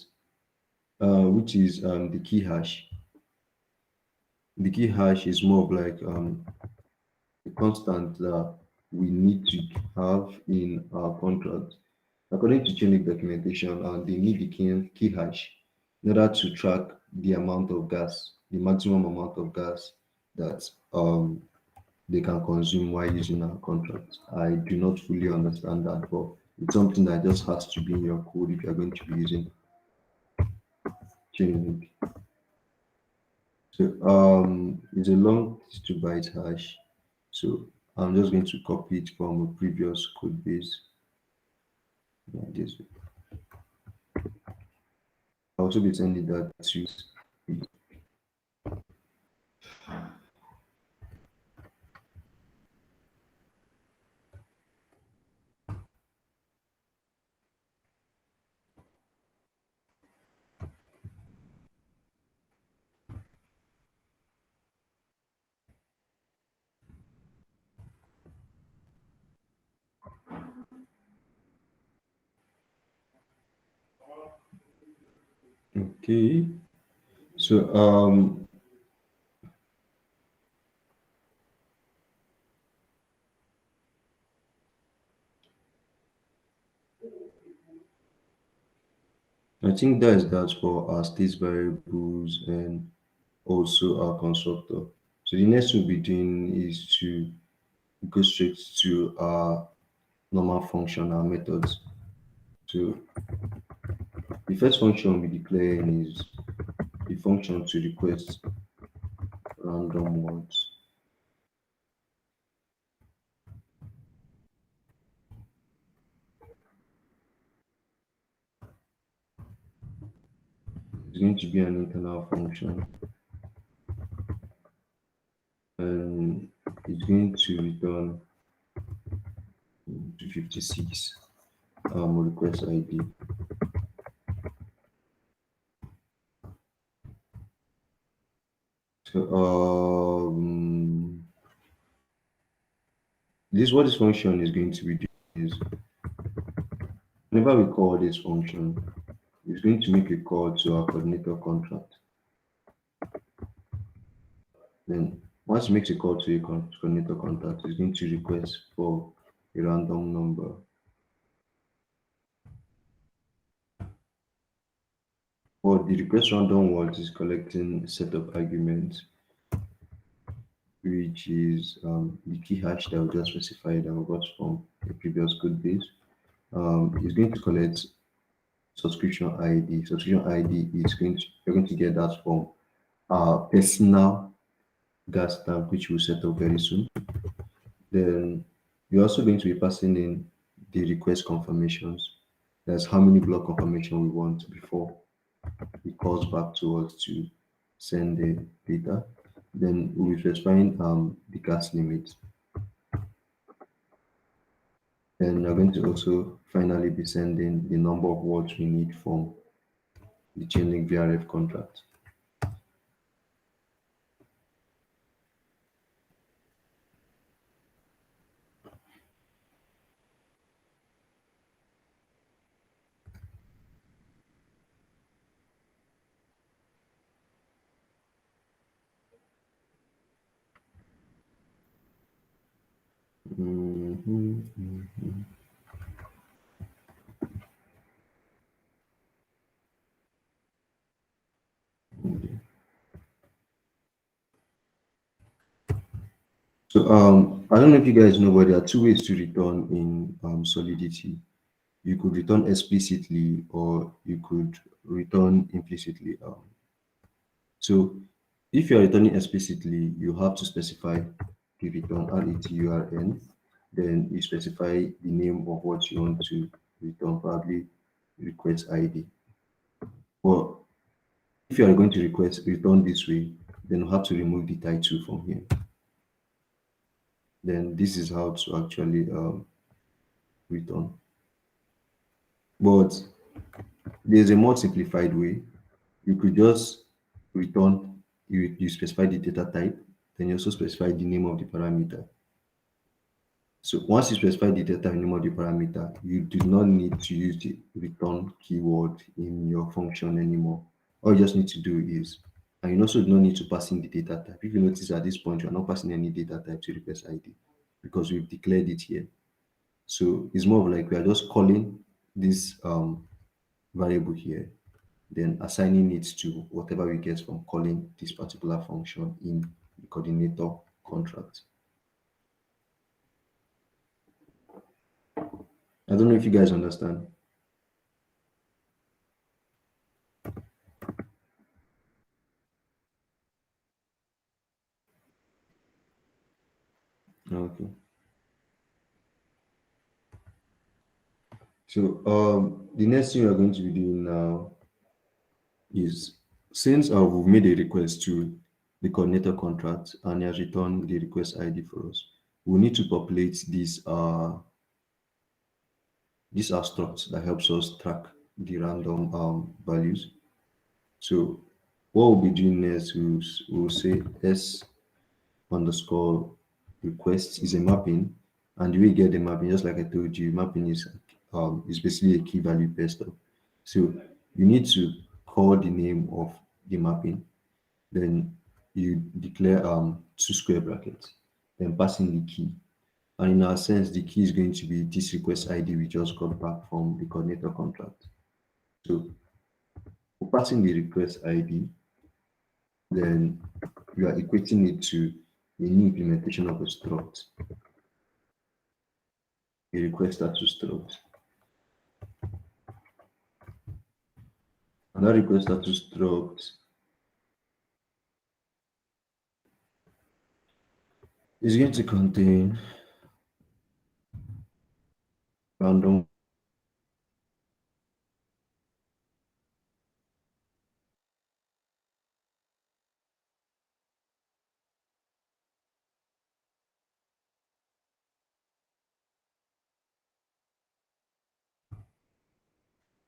which is the key hash. The key hash is more of like a constant that we need to have in our contract. According to Chainlink documentation, they need the key hash in order to track the amount of gas, the maximum amount of gas that they can consume while using our contract. I do not fully understand that, but it's something that just has to be in your code if you're going to be using Chainlink. So it's a long 2 byte hash. So I'm just going to copy it from a previous code base. Like this. I'll also be sending that to. Okay. So I think that's that for our state variables and also our constructor. So the next we'll be doing is to go straight to our normal function, our methods. So the first function we'll be declaring is the function to request random words. It's going to be an internal function and it's going to return 256 request ID. So this what this function is going to be doing is whenever we call this function, it's going to make a call to our coordinator contract. Then once it makes a call to a coordinator contract, it's going to request for a random number. But the request random word is collecting a set of arguments, which is the key hash that we just specified that we got from the previous code base. It's going to collect subscription ID. Subscription ID is going to you're going to get that from our personal gas tank, which we'll set up very soon. Then you're also going to be passing in the request confirmations. That's how many block confirmation we want before it calls back to us to send the data. Then we'll be specifying the gas limit. Then we're going to also finally be sending the number of words we need from the Chainlink VRF contract. Mhm. So I don't know if you guys know, but there are two ways to return in Solidity. You could return explicitly or you could return implicitly. So if you are returning explicitly, you have to specify the return RETURN. Then you specify the name of what you want to return, probably request ID. But if you are going to request return this way, then you have to remove the title from here. Then this is how to actually return. But there's a more simplified way. You could just return, you specify the data type, then you also specify the name of the parameter. So once you specify the data and name of the parameter, you do not need to use the return keyword in your function anymore. All you just need to do is, and you also do not need to pass in the data type. If you notice at this point, you are not passing any data type to request ID because we've declared it here. So it's more of like we are just calling this variable here, then assigning it to whatever we get from calling this particular function in the coordinator contract. I don't know if you guys understand. Okay. So the next thing we are going to be doing now is since we've made a request to the coordinator contract and he has returned the request ID for us, we need to populate these are structs that helps us track the random values. So what we'll be doing next is we'll say s underscore request is a mapping, and the way you get the mapping, just like I told you, mapping is basically a key value pair stop. So you need to call the name of the mapping, then you declare two square brackets, then pass in the key. And in our sense, the key is going to be this request ID we just got back from the coordinator contract. So for passing the request ID, then you are equating it to a new implementation of a struct, a request status struct. And that request status struct is going to contain random.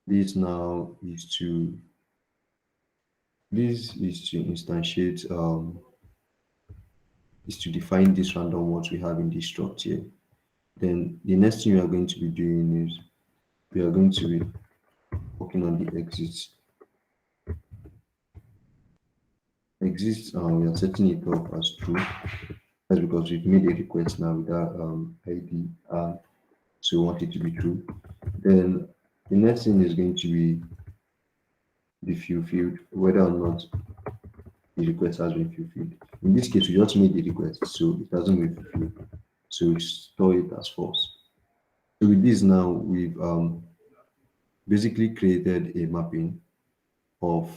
This now is to instantiate is to define these random words we have in this struct here. Then the next thing we are going to be doing is we are going to be working on the exits. Exits, we are setting it up as true. That's because we've made a request now with that ID, so we want it to be true. Then the next thing is going to be the fulfilled, whether or not the request has been fulfilled. In this case, we just made the request, so it hasn't been fulfilled. So we store it as false. So with this now, we've basically created a mapping of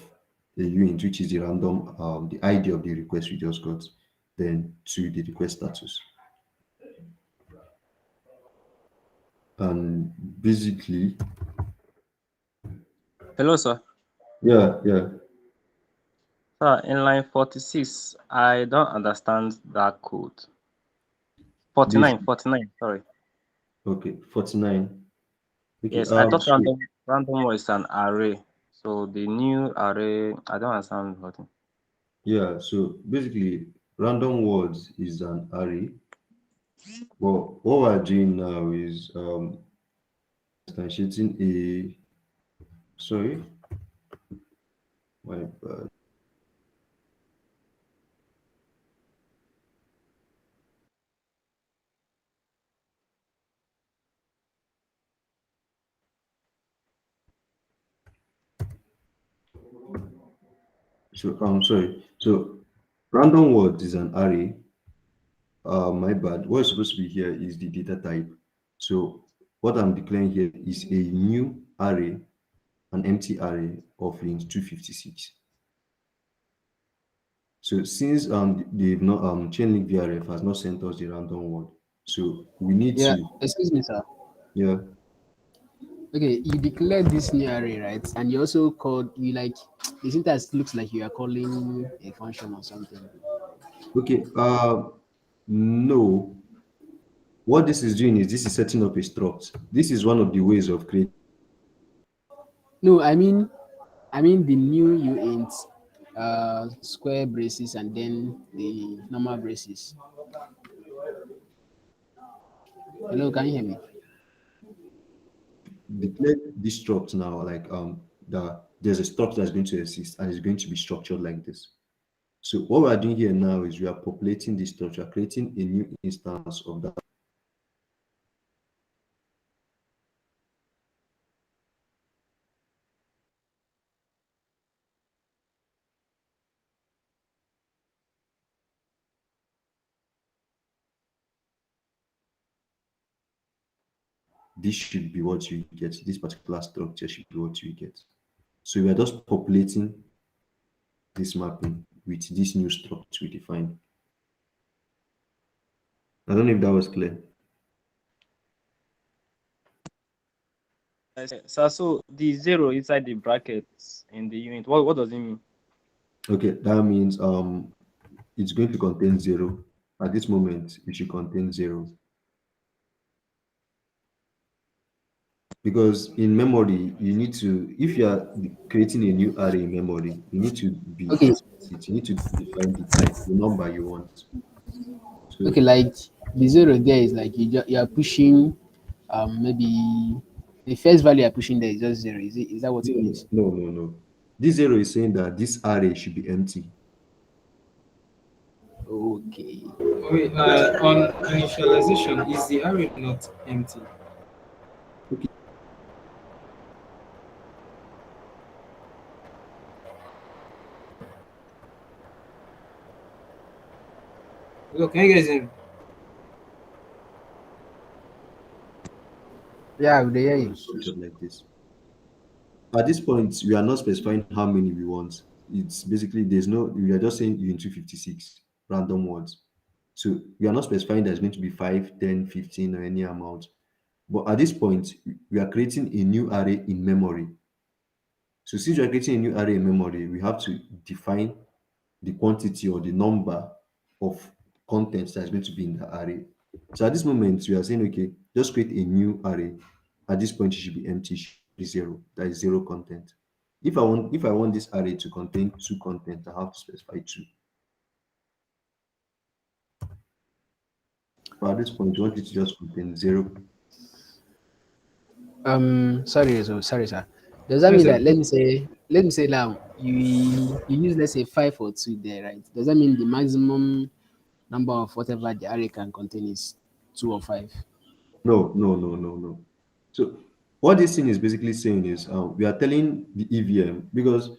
a unit, which is the random, the ID of the request we just got, then to the request status. And basically, Hello, sir. yeah. Sir, in line 46, I don't understand that code. 49, This 49, sorry. okay, 49. Okay, Yes, I thought so random was an array. So the new array, I don't understand what. yeah, so basically, random words is an array. But what we're doing now is instantiating a sorry, my bad. So I'm sorry. So random words is an array. My bad. What's supposed to be here is the data type. So what I'm declaring here is a new array, an empty array of range 256. So since they've not Chainlink VRF has not sent us the random word, so we need Yeah, to excuse me, sir. yeah. Okay, you declared this new array, right? And you also called you like the syntax looks like you are calling a function or something. Okay. No. What this is doing is this is setting up a struct. This is one of the ways of creating. No, I mean the new uint, square braces and then the normal braces. Hello, can you hear me? Declare this struct now, like there's a struct that's going to exist and it's going to be structured like this. So what we are doing here now is we are populating this structure, creating a new instance of that. This should be what you get. This particular structure should be what you get. So we are just populating this mapping with this new structure we defined. I don't know if that was clear. Sir, so the zero inside the brackets in the unit, what does it mean? Okay, that means it's going to contain zero. At this moment, it should contain zero. Because in memory, you need to, if you are creating a new array in memory, you need to be Okay, explicit. You need to define the type, the number you want. So okay, like the zero there is like you are pushing, maybe the first value you're pushing there is just zero. Is that what it no, means? no, no, no. This zero is saying that this array should be empty. Okay. Wait, on initialization, is the array not empty? Okay, Look, can you guys hear me? Yeah, they hear you. structured like this. At this point, we are not specifying how many we want. It's basically there's no, we are just saying in 256 random words. So we are not specifying there's going to be 5, 10, 15, or any amount. But at this point, we are creating a new array in memory. So since we are creating a new array in memory, we have to define the quantity or the number of contents that's going to be in the array. So at this moment, we are saying, okay, just create a new array. At this point, it should be empty, it should be zero. That is zero content. If I want this array to contain two content, I have to specify two. But at this point, you want it to just contain zero. Sorry, sorry, sir. Does that Yes, mean sir. that let me say now you use, let's say, 5 or 2 there, right? Does that mean the maximum number of whatever the array can contain is 2 or 5? No, no, no, no, no. So what this thing is basically saying is we are telling the EVM because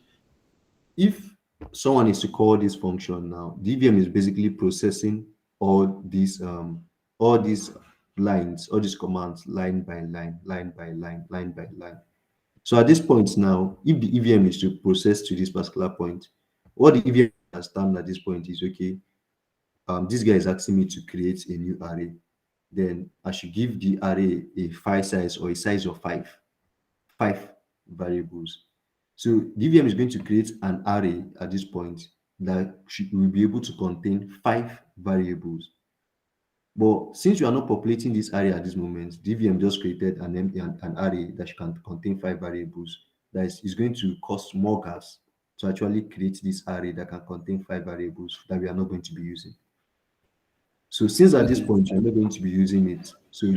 if someone is to call this function now, the EVM is basically processing all these lines, all these commands line by line, line by line, line by line. So at this point now, if the EVM is to process to this particular point, what the EVM understand at this point is okay, this guy is asking me to create a new array. Then I should give the array a file size or a size of five variables. So DVM is going to create an array at this point that will be able to contain 5 variables. But since you are not populating this array at this moment, DVM just created an array that can contain 5 variables. That is going to cost more gas to actually create this array that can contain 5 variables that we are not going to be using. So since at this Okay. point you're not going to be using it, so you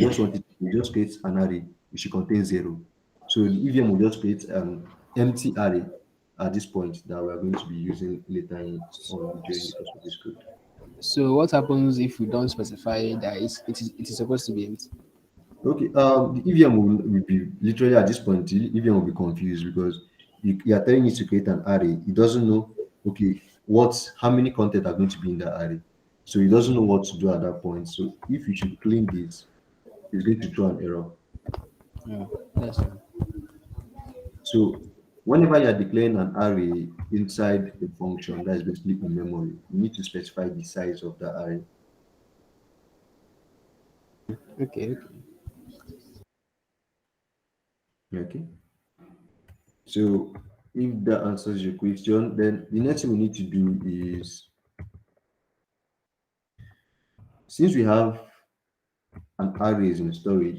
just create an array which should contain zero. So the EVM will just create an empty array at this point that we are going to be using later on during the course of this code. So what happens if we don't specify that it is supposed to be empty? Okay, the EVM will be literally at this point, the EVM will be confused because you are telling it to create an array. It doesn't know, okay, how many content are going to be in that array. So it doesn't know what to do at that point. So if you should clean this, it's going to throw an error. Yeah, that's fine. So whenever you are declaring an array inside a function that is basically in memory, you need to specify the size of the array. Okay. Okay. So if that answers your question, then the next thing we need to do is since we have an array in storage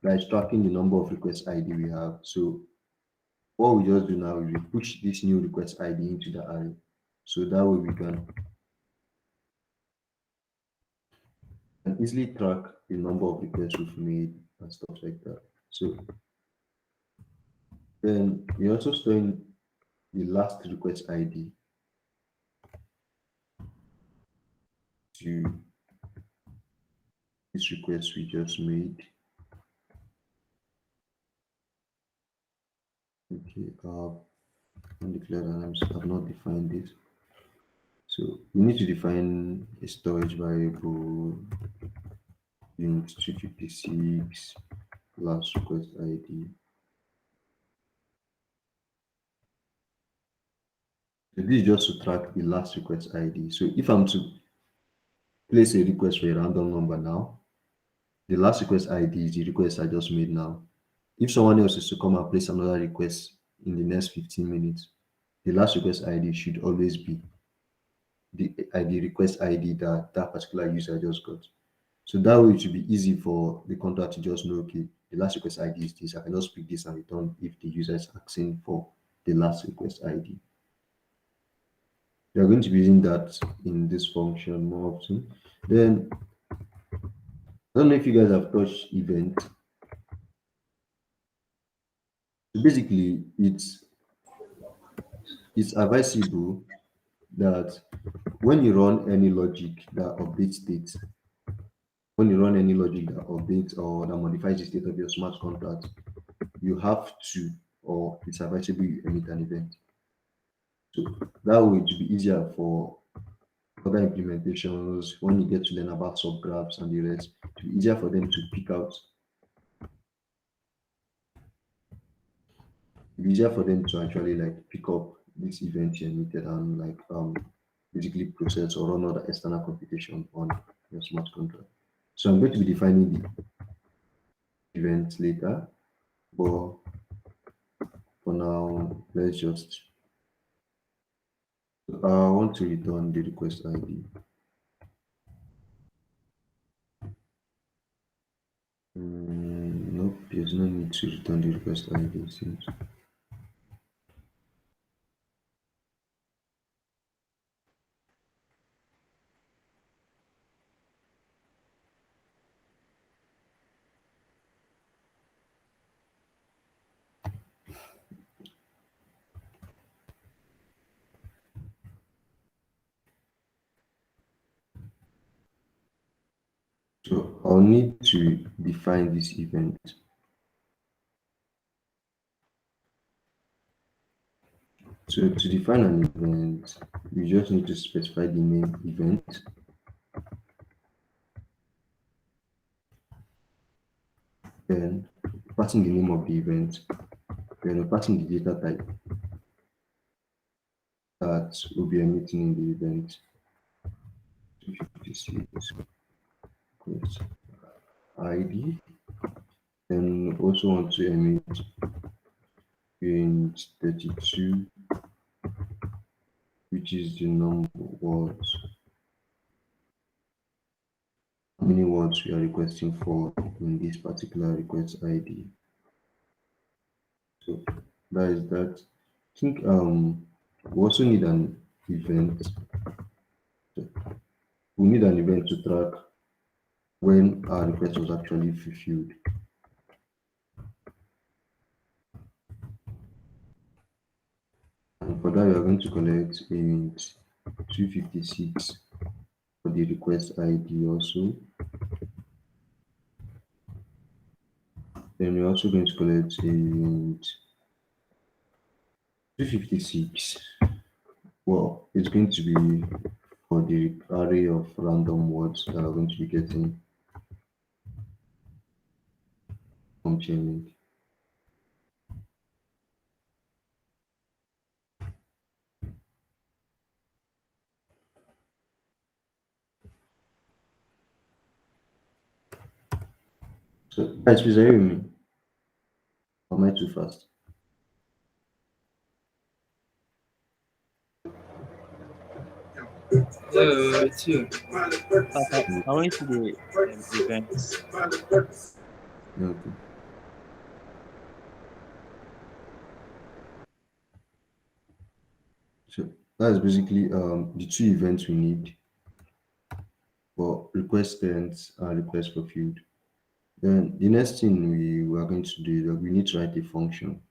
that is tracking the number of request ID we have. So what we just do now is we push this new request ID into the array. So that way we can easily track the number of requests we've made and stuff like that. So then we also storing the last request ID to this request we just made. Okay, undeclared items have not defined this. So we need to define a storage variable int 256 last request ID. So this is just to track the last request ID. So if I'm to place a request for a random number now, the last request ID is the request I just made now. If someone else is to come and place another request in the next 15 minutes, the last request ID should always be the request ID that that particular user just got. So that way it should be easy for the contract to just know, okay, the last request ID is this. I can just pick this and return if the user is asking for the last request ID. We are going to be using that in this function more often. Then I don't know if you guys have touched event. So basically, it's advisable that when you run any logic that updates state, when you run any logic that updates or that modifies the state of your smart contract, you have to, or it's advisable you emit an event. So that way it will be easier for other implementations when you get to learn about subgraphs and the rest. It will be easier for them to pick out. It's easier for them to actually like pick up this event you emitted and like basically process or run other external computation on your smart contract. So I'm going to be defining the event later, but for now, let's just I want to return the request ID. Nope, there's no need to return the request ID since So I'll need to define this event. So to define an event, we just need to specify the name event, then passing the name of the event, then we're passing the data type that will be emitting in the event. 256 quote ID. Then we also want to emit in 32, which is the number of words, how many words we are requesting for in this particular request ID. So that is that. I think we also need an event. So we need an event to track when our request was actually fulfilled. And for that, we are going to collect int 256 for the request ID also. Then we're also going to collect int 256. Well, it's going to be for the array of random words that are going to be getting from Chainlink. So, guys, please are you with me? Or am I too fast? It's you. I went to the events. Yeah, okay. So that's basically the two events we need for request sent and request fulfilled. Then the next thing we are going to do is that we need to write a function.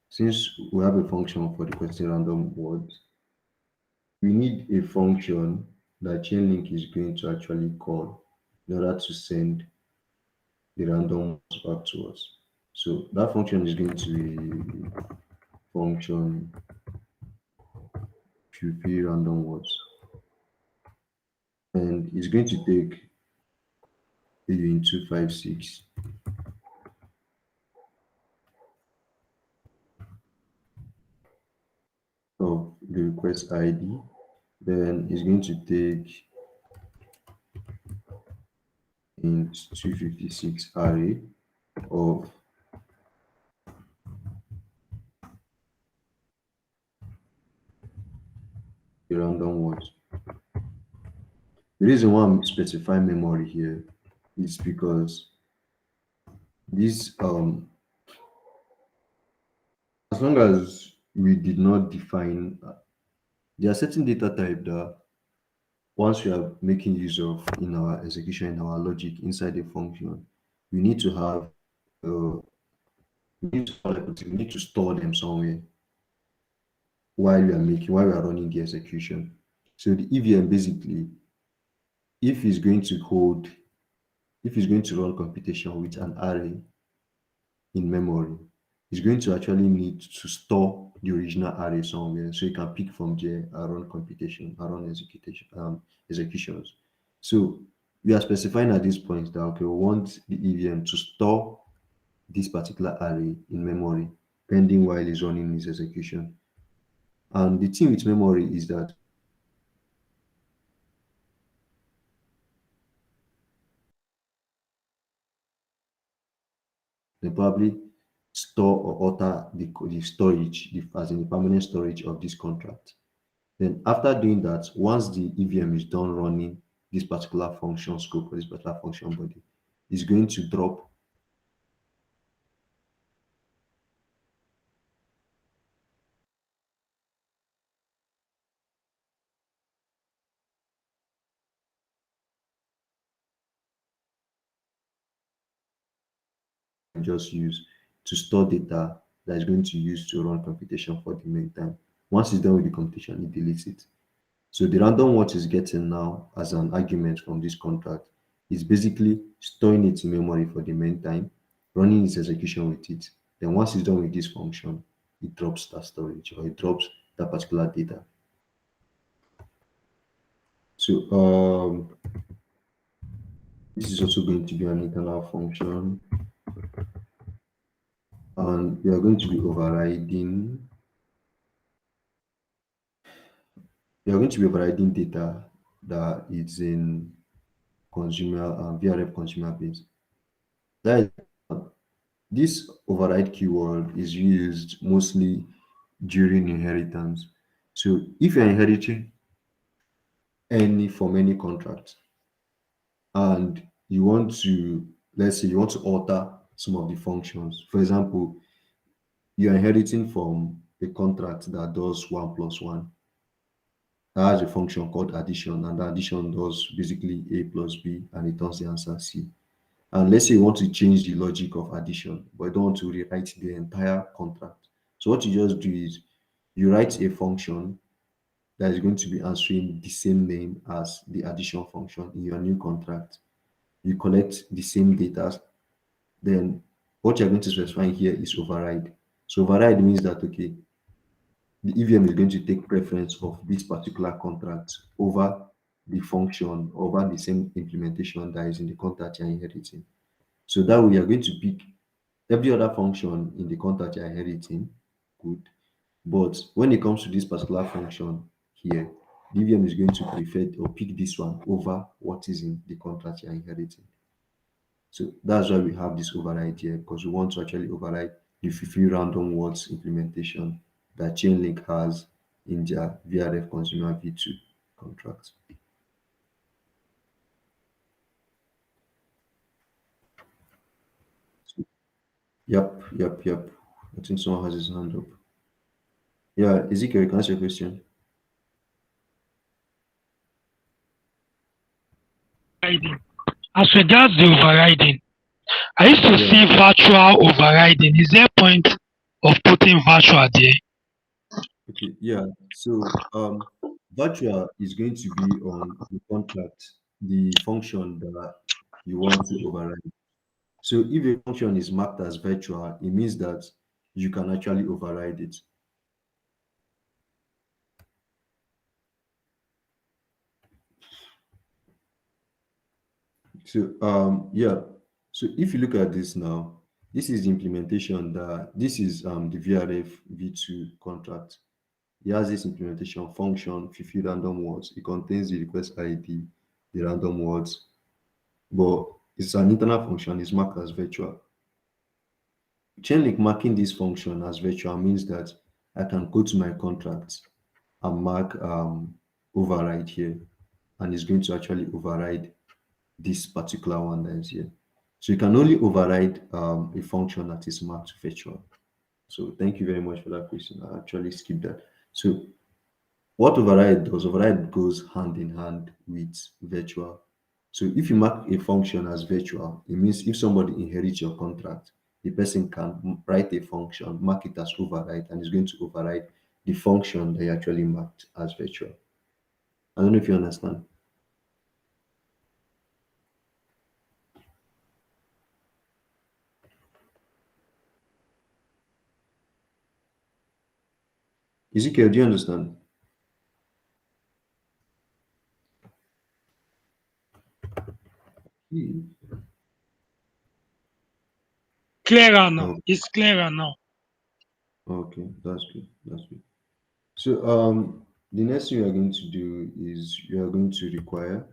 Since we have a function for requesting random words, we need a function that Chainlink is going to actually call in order to send the random words back to us. So that function is going to be function fulfill random words, and it's going to take in 256 of the request ID. Then it's going to take in 256 array of the random words. The reason why I'm specifying memory here is because this as long as we did not define there are certain data type that once we are making use of in our execution in our logic inside a function, we need to have we need to store them somewhere while we are running the execution. So the EVM basically, if it's going to hold, if it's going to run computation with an array in memory, it's going to actually need to store the original array somewhere so you can pick from there and run computation, and run executions. So we are specifying at this point that okay, we want the EVM to store this particular array in memory pending while it's running its execution. And the thing with memory is that they probably store or alter the storage, as in the permanent storage of this contract. Then after doing that, once the EVM is done running this particular function scope or this particular function body, it's going to drop and just use to store data that is going to use to run computation for the meantime. Once it's done with the computation, it deletes it. So the random what is getting now as an argument from this contract It's basically storing it in memory for the main time, running its execution with it. Then once it's done with this function, it drops that storage or it drops that particular data. So this is also going to be an internal function, and we are going to be overriding. We are going to be overriding data that is in consumer VRF consumer base. That is, this override keyword is used mostly during inheritance. So if you're inheriting any from any contract and you want to, let's say you want to alter some of the functions. For example, you're inheriting from a contract that does 1 plus 1. That has a function called addition, and the addition does basically A plus B and it turns the answer C. And let's say you want to change the logic of addition, but you don't want to rewrite the entire contract. So what you just do is you write a function that is going to be answering the same name as the addition function in your new contract. You collect the same data, then what you're going to specify here is override. So override means that okay, the EVM is going to take preference of this particular contract over the function, over the same implementation that is in the contract you're inheriting. So that way you're going to pick every other function in the contract you're inheriting, good. But when it comes to this particular function here, the EVM is going to prefer or pick this one over what is in the contract you're inheriting. So that's why we have this override here, because we want to actually override the fulfill random words implementation that Chainlink has in their VRF consumer V2 contract. Yep. I think someone has his hand up. Yeah, Ezekiel, you can answer your question. Overriding. As regards the overriding, I used to Yeah. see virtual overriding. Is there a point of putting virtual there? Okay. Yeah. So virtual is going to be on the contract, the function that you want to override. So if a function is marked as virtual, it means that you can actually override it. So yeah. So if you look at this now, this is the implementation that this is the VRF V2 contract. It has this implementation function, fulfill random words. It contains the request ID, the random words, but it's an internal function, it's marked as virtual. Chainlink marking this function as virtual means that I can go to my contract and mark override here, and it's going to actually override this particular one that is here. So you can only override a function that is marked virtual. So thank you very much for that question. I actually skipped that. So what override does, override goes hand in hand with virtual. So if you mark a function as virtual, it means if somebody inherits your contract, the person can write a function, mark it as override, and is going to override the function they actually marked as virtual. I don't know if you understand. Ezekiel, do you understand? Hmm. Clearer now. Oh, It's clearer now. okay, that's good. That's good. So the next thing you are going to do is you are going to require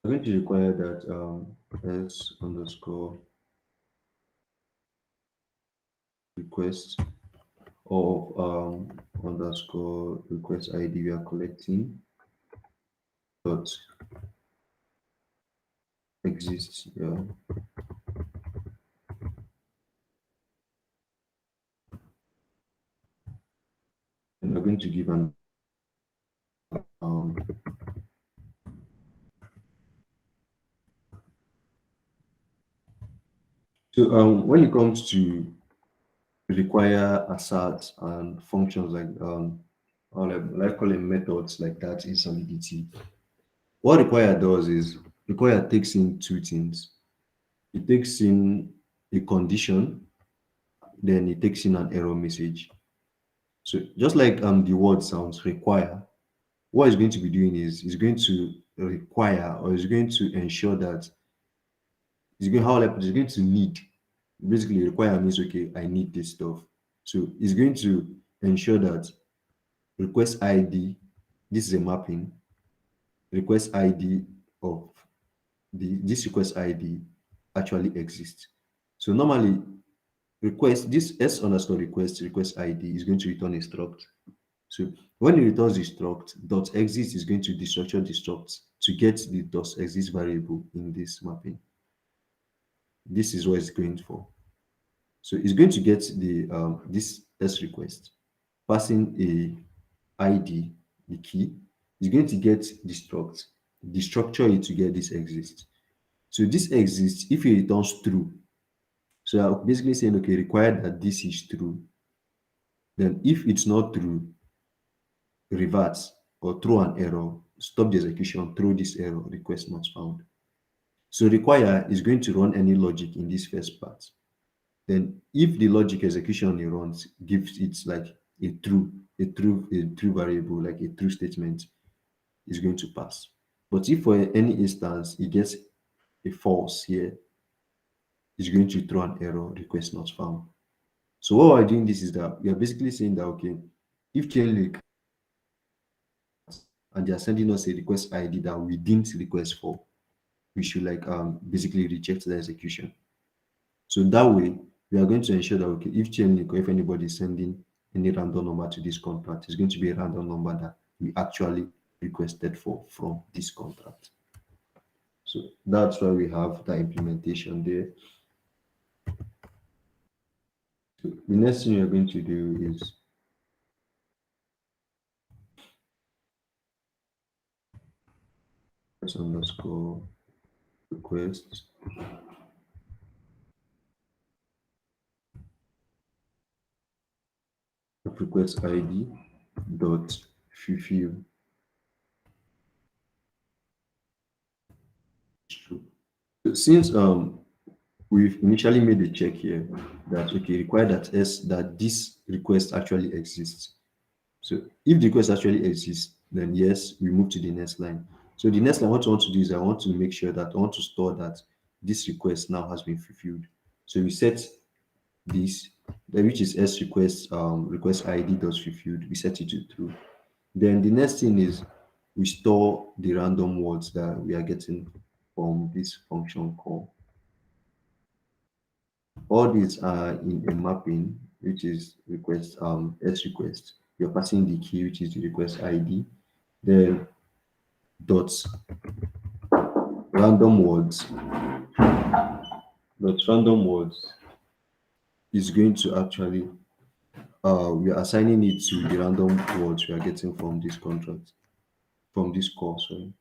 I'm going to require that s underscore request of underscore request ID we are collecting dot exists. Yeah, and we're going to give an um so when it comes to require asserts and functions like or like call it methods like that in Solidity. What require does is require takes in two things. It takes in a condition, then it takes in an error message. So just like the word sounds require, what it's going to be doing is going to require or is going to ensure that it's going how will I put it? It's going to need. Basically require means okay, I need this stuff. So it's going to ensure that request ID, this is a mapping, request ID of this request ID actually exists. So normally request this s underscore request ID is going to return a struct. So when it returns the struct, dot exist is going to destructure the struct to get the dot exist variable in this mapping. This is what it's going for. So it's going to get the this s request, passing a ID, the key, is going to get the struct, destructure it to get this exist. So this exists if it returns true. So I'm basically saying, okay, required that this is true. Then if it's not true, reverse or throw an error, stop the execution, throw this error, request not found. So require is going to run any logic in this first part. Then if the logic execution it runs gives it like a true variable, like a true statement, is going to pass. But if for any instance it gets a false here, it's going to throw an error, request not found. So what we're doing this is that we are basically saying that okay, if Chainlink and they are sending us a request ID that we didn't request for, we should like basically reject the execution. So that way we are going to ensure that okay, if Chainlink or if anybody is sending any random number to this contract, it's going to be a random number that we actually requested for from this contract. So that's why we have the implementation there. So the next thing you're going to do is underscore request request ID dot fulfill true. So since we've initially made a check here that okay, require that s that this request actually exists. So if the request actually exists, then yes, we move to the next line. So the next line, what I want to do is I want to make sure that I want to store that this request now has been fulfilled. So we set this, which is s request request ID dot fulfilled. We set it to true. Then the next thing is we store the random words that we are getting from this function call. All these are in a mapping, which is request s request. You're passing the key, which is the request ID. Then dots random words. Dots random words is going to actually we are assigning it to the random words we are getting from this contract, from this call. Sorry.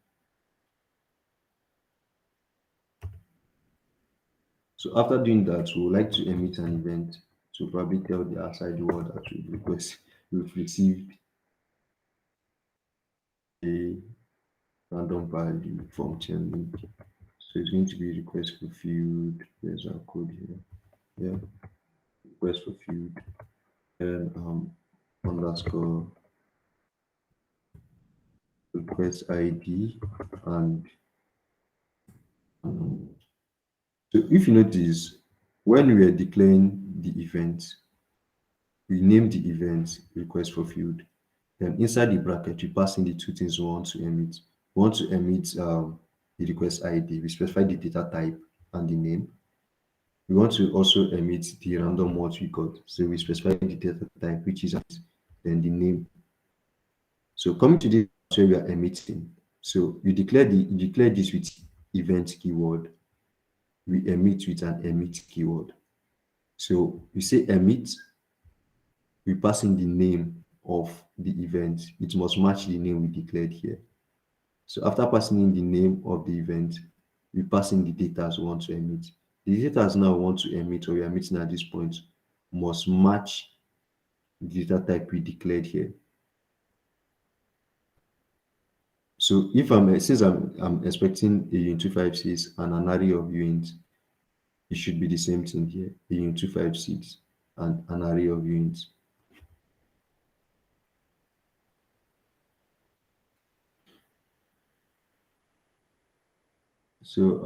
So after doing that, we would like to emit an event to probably tell the outside world that we've received a random value from Chainlink. So it's going to be request fulfilled. There's our code here. Yeah, request fulfilled. And underscore request ID and so if you notice when we are declaring the event, we name the event request fulfilled. Then inside the bracket, we pass in the two things we want to emit. We want to emit the request ID. We specify the data type and the name. We want to also emit the random words we got. So we specify the data type, which is then the name. So coming to this where we are emitting. So you declare this with event keyword. We emit with an emit keyword. So we say emit, we pass in the name of the event. It must match the name we declared here. So after passing in the name of the event, we pass in the data we want to emit. The data now we want to emit or we are emitting at this point must match the data type we declared here. So if I'm since I'm expecting a Uint 256 and an array of Uints, it should be the same thing here. A Uint 256 and an array of Uints. So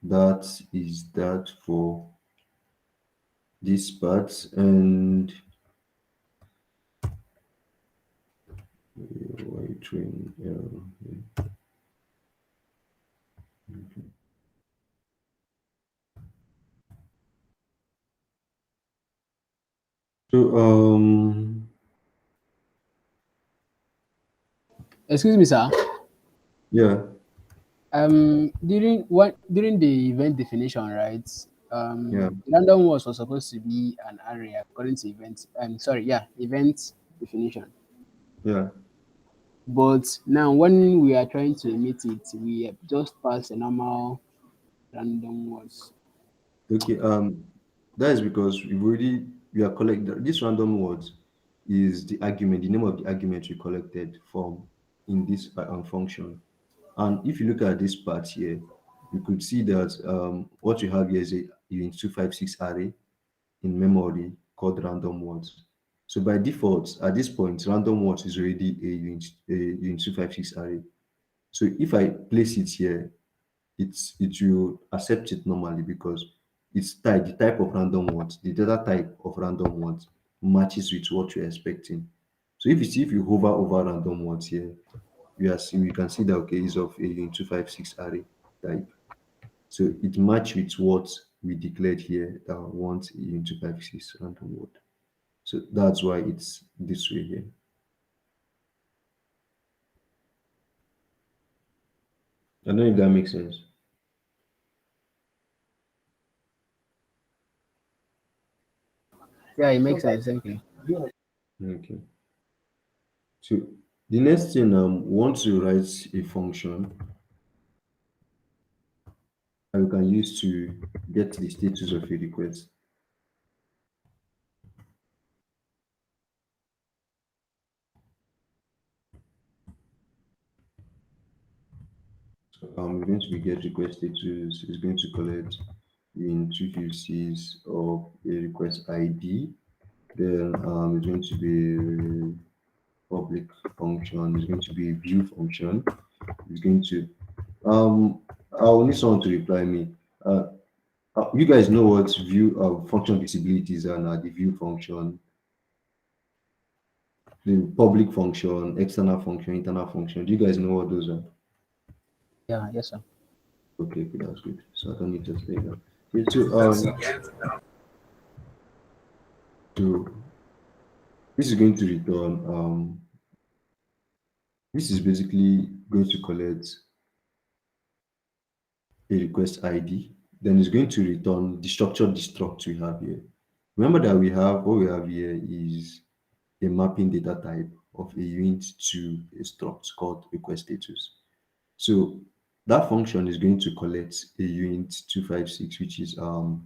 that is that for this part. And why train so Excuse me, sir. yeah, During the event definition, right? yeah, Random was supposed to be an array according to event. Event definition. yeah. But now when we are trying to emit it, we have just pass a normal random words. Okay, that is because we are collecting this random words is the argument, the name of the argument we collected from in this function. And if you look at this part here, you could see that what we have here is a Uint 256 array in memory called random words. So by default, at this point, random words is already a Uint 256 array. So if I place it here, it will accept it normally because the type of random words, the data type of random words matches with what you're expecting. So if you hover over random words here, we can see that okay, it's of a Uint 256 array type. So it match with what we declared here that want a Uint 256 random word. So that's why it's this way here. I don't know if that makes sense. Yeah, it makes sense. Thank you. Okay. So the next thing, once you write a function that we can use to get the status of a request. So we're going to be get request status is going to collect in 256 of a request ID. Then it's going to be a public function. It's going to be a view function. It's going to I'll need someone to reply me. You guys know what view function visibilities are now, the view function, the public function, external function, internal function. Do you guys know what those are? Yeah, yes, sir. Okay, okay, that's good. So I don't need to say that. Okay, so this is going to return this is basically going to collect a request ID. Then it's going to return the structured struct we have here. Remember that what we have here is a mapping data type of a Uint to a struct called request status. So that function is going to collect a Uint 256, which is a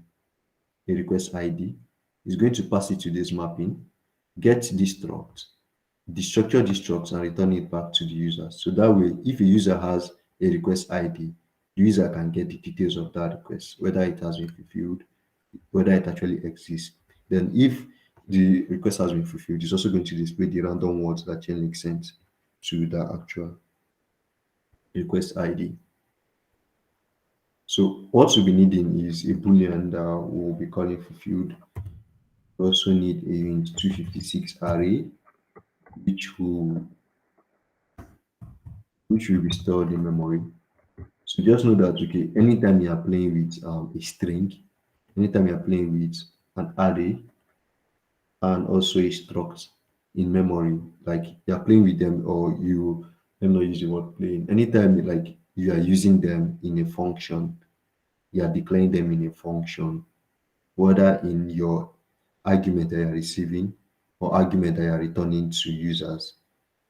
request ID. It's going to pass it to this mapping, get this struct, destructure this struct, and return it back to the user. So that way, if a user has a request ID, the user can get the details of that request, whether it has been fulfilled, whether it actually exists. Then if the request has been fulfilled, it's also going to display the random words that Chainlink sent to the actual request ID. So what we'll be needing is a boolean that we'll be calling fulfilled. We also need a Uint 256 array, which will be stored in memory. So just know that okay, anytime you are playing with a string, anytime you are playing with an array and also a struct in memory, like you are playing with them, or let me not use the word playing. Anytime like you are using them in a function, you are declaring them in a function, whether in your argument that you are receiving or argument that you are returning to users.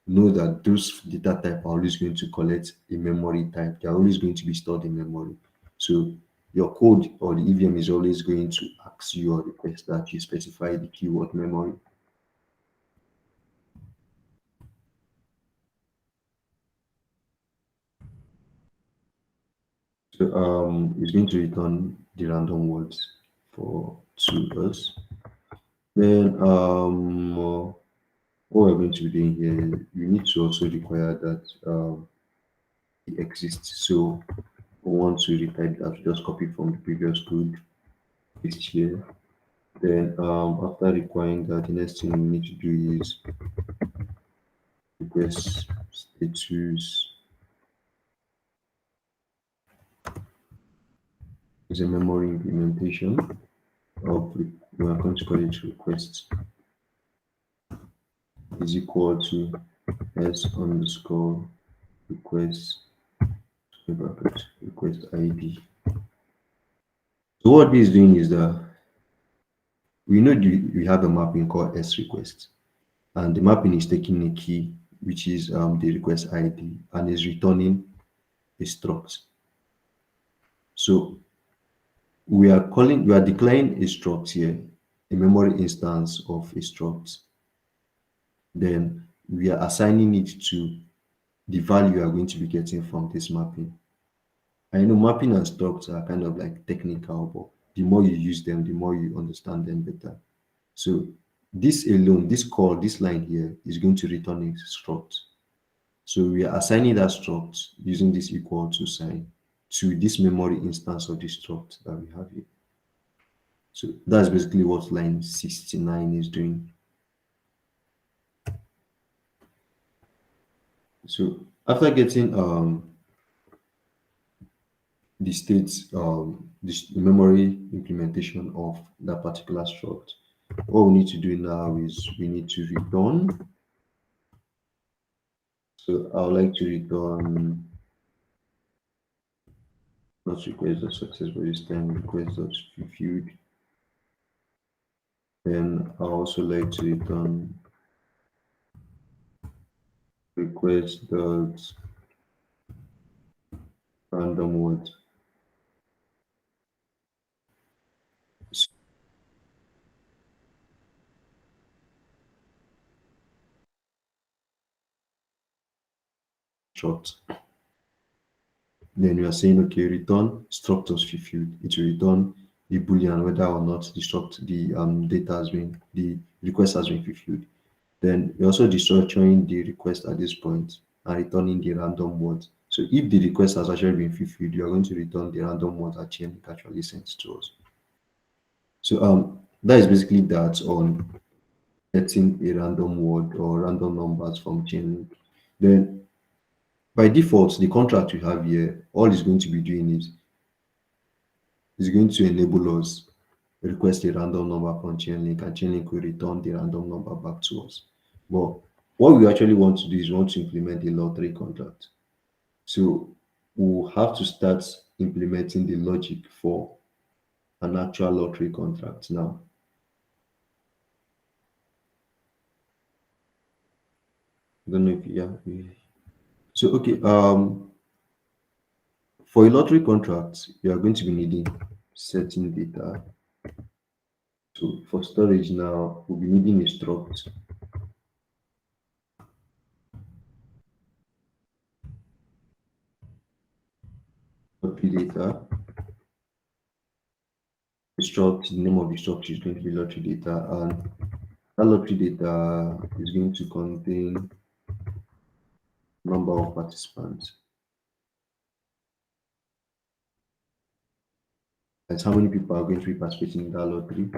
Know that those data type are always going to collect a memory type. They are always going to be stored in memory. So your code or the EVM is always going to asks you or requests that you specify the keyword memory. So it's going to return the random words for to us. Then what we're going to be doing here, you need to also require that it exists. So we want to retype that, just copy from the previous code, paste here. Then after requiring that, the next thing we need to do is request status is a memory implementation of we are going to call it request is equal to s underscore request bracket request ID. So what this is doing is that we have a mapping called s request, and the mapping is taking a key which is the request ID and is returning a struct. So we are declaring a struct here, a memory instance of a struct. Then we are assigning it to the value you are going to be getting from this mapping. I know mapping and structs are kind of like technical, but the more you use them, the more you understand them better. So this alone, this call, this line here is going to return a struct. So we are assigning that struct using this equal to sign to this memory instance of the struct that we have here. So that's basically what line 69 is doing. So after getting the state, the memory implementation of that particular struct, what we need to do now is we need to return. So I would like to return not request dot success, but this time request dot fulfilled. Then I also like to return request dot random word struct. Then we are saying, okay, return structures fulfilled. It will return the boolean whether or not the request has been fulfilled. Then we're also destructuring the request at this point and returning the random word. So if the request has actually been fulfilled, you are going to return the random word that Chainlink actually sent to us. So that is basically that on getting a random word or random numbers from Chainlink. Then by default, the contract we have here, all it's going to be doing is going to enable us request a random number from Chainlink, and Chainlink will return the random number back to us. But what we actually want to do is we want to implement a lottery contract. So we'll have to start implementing the logic for an actual lottery contract now. I don't know if so okay, for a lottery contract, you are going to be needing certain data. So for storage now, we'll be needing a struct lottery data. The struct, the name of the struct is going to be lottery data, and that lottery data is going to contain number of participants. That's how many people are going to be participating in that lottery.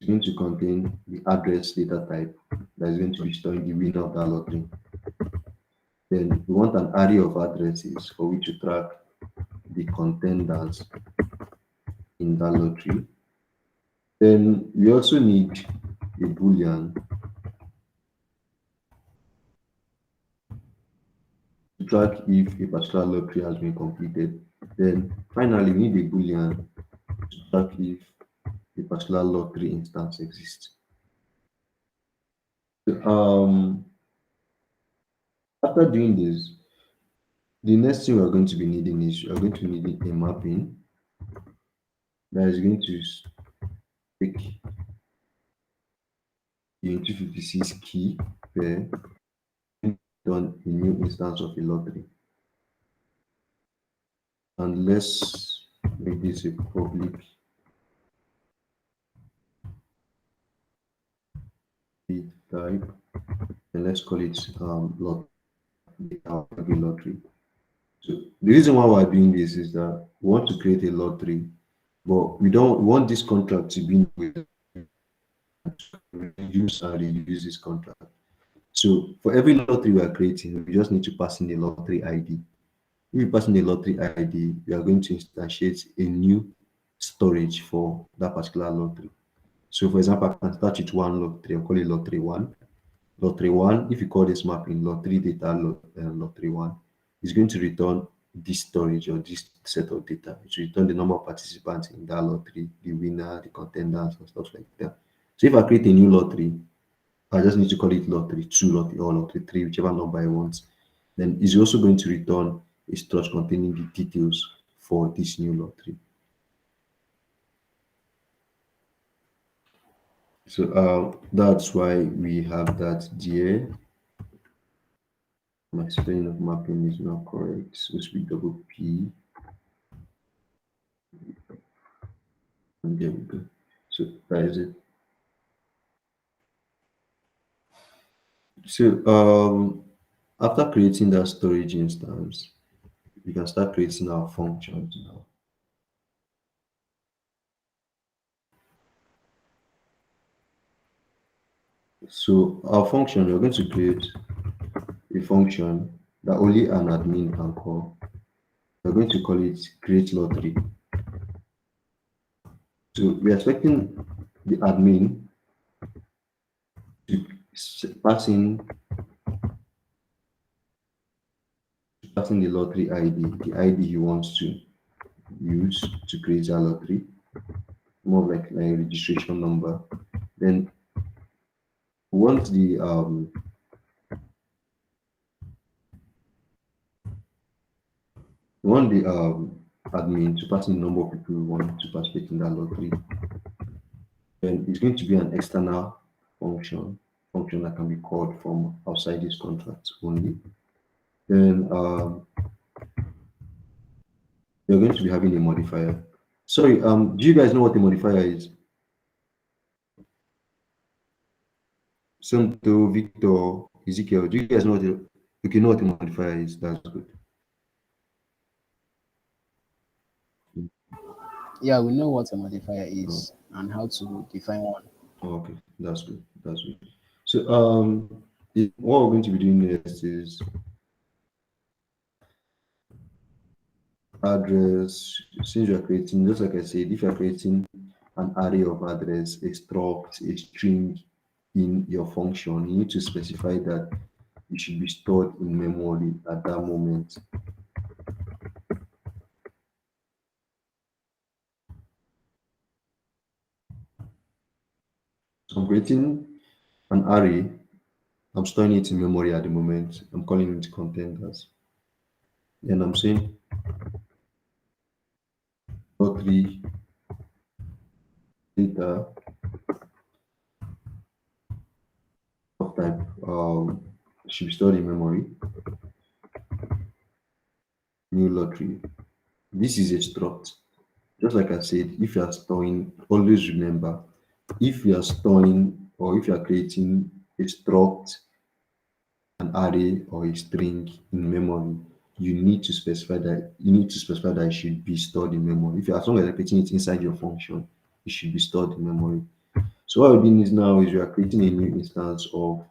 It's going to contain the address data type that is going to be storing the winner of that lottery. Then we want an array of addresses for which to track the contenders in that lottery. Then we also need a boolean to track if a particular lottery has been completed. Then finally, we need a boolean to track if a particular lottery instance exists. So, after doing this, the next thing we're going to be needing is we're going to be needing a mapping that is going to take the 256 key pair on a new instance of a lottery. And let's make this a public key type, and let's call it lottery. So the reason why we're doing this is that we want to create a lottery, but we don't want this contract to be use and reuse this contract. So for every lottery we are creating, we just need to pass in the lottery ID. If you pass in the lottery ID, we are going to instantiate a new storage for that particular lottery. So for example, I can start with one lottery, I'll call it lottery one. Lottery one, if you call this mapping lottery data lottery one, is going to return this storage or this set of data. It will return the number of participants in that lottery, the winner, the contenders, and stuff like that. So if I create a new lottery, I just need to call it lottery 2, lottery or lottery 3, whichever number I want. Then it's also going to return a storage containing the details for this new lottery. So that's why we have that there. My spelling of mapping is not correct. It's supposed to be double P. And there we go. So that is it. So after creating that storage instance, we can start creating our functions now. So our function, we're going to create a function that only an admin can call. We're going to call it create lottery. So we're expecting the admin to pass in the lottery ID, the ID he wants to use to create a lottery, more like a registration number. Then once the admin to pass in the number of people who want to participate in that lottery, then it's going to be an external function that can be called from outside this contract only. Then you're going to be having a modifier. Sorry, do you guys know what a modifier is? Santo, Victor, Ezekiel, do you guys know what know what a modifier is? That's good. Yeah, we know what a modifier is and how to define one. Okay, that's good. That's good. So what we're going to be doing next is address. Since you're creating, just like I said, if you're creating an array of address, a struct, a string in your function, you need to specify that it should be stored in memory at that moment. So I'm creating an array. I'm storing it in memory at the moment. I'm calling it containers. And I'm saying lottery data of type should be stored in memory. New lottery. This is a struct. Just like I said, if you are storing, always remember, if you are storing or if you are creating a struct, an array or a string in memory, you need to specify that it should be stored in memory. If you as long as you're creating it inside your function, it should be stored in memory. So what we're doing is now is we are creating a new instance of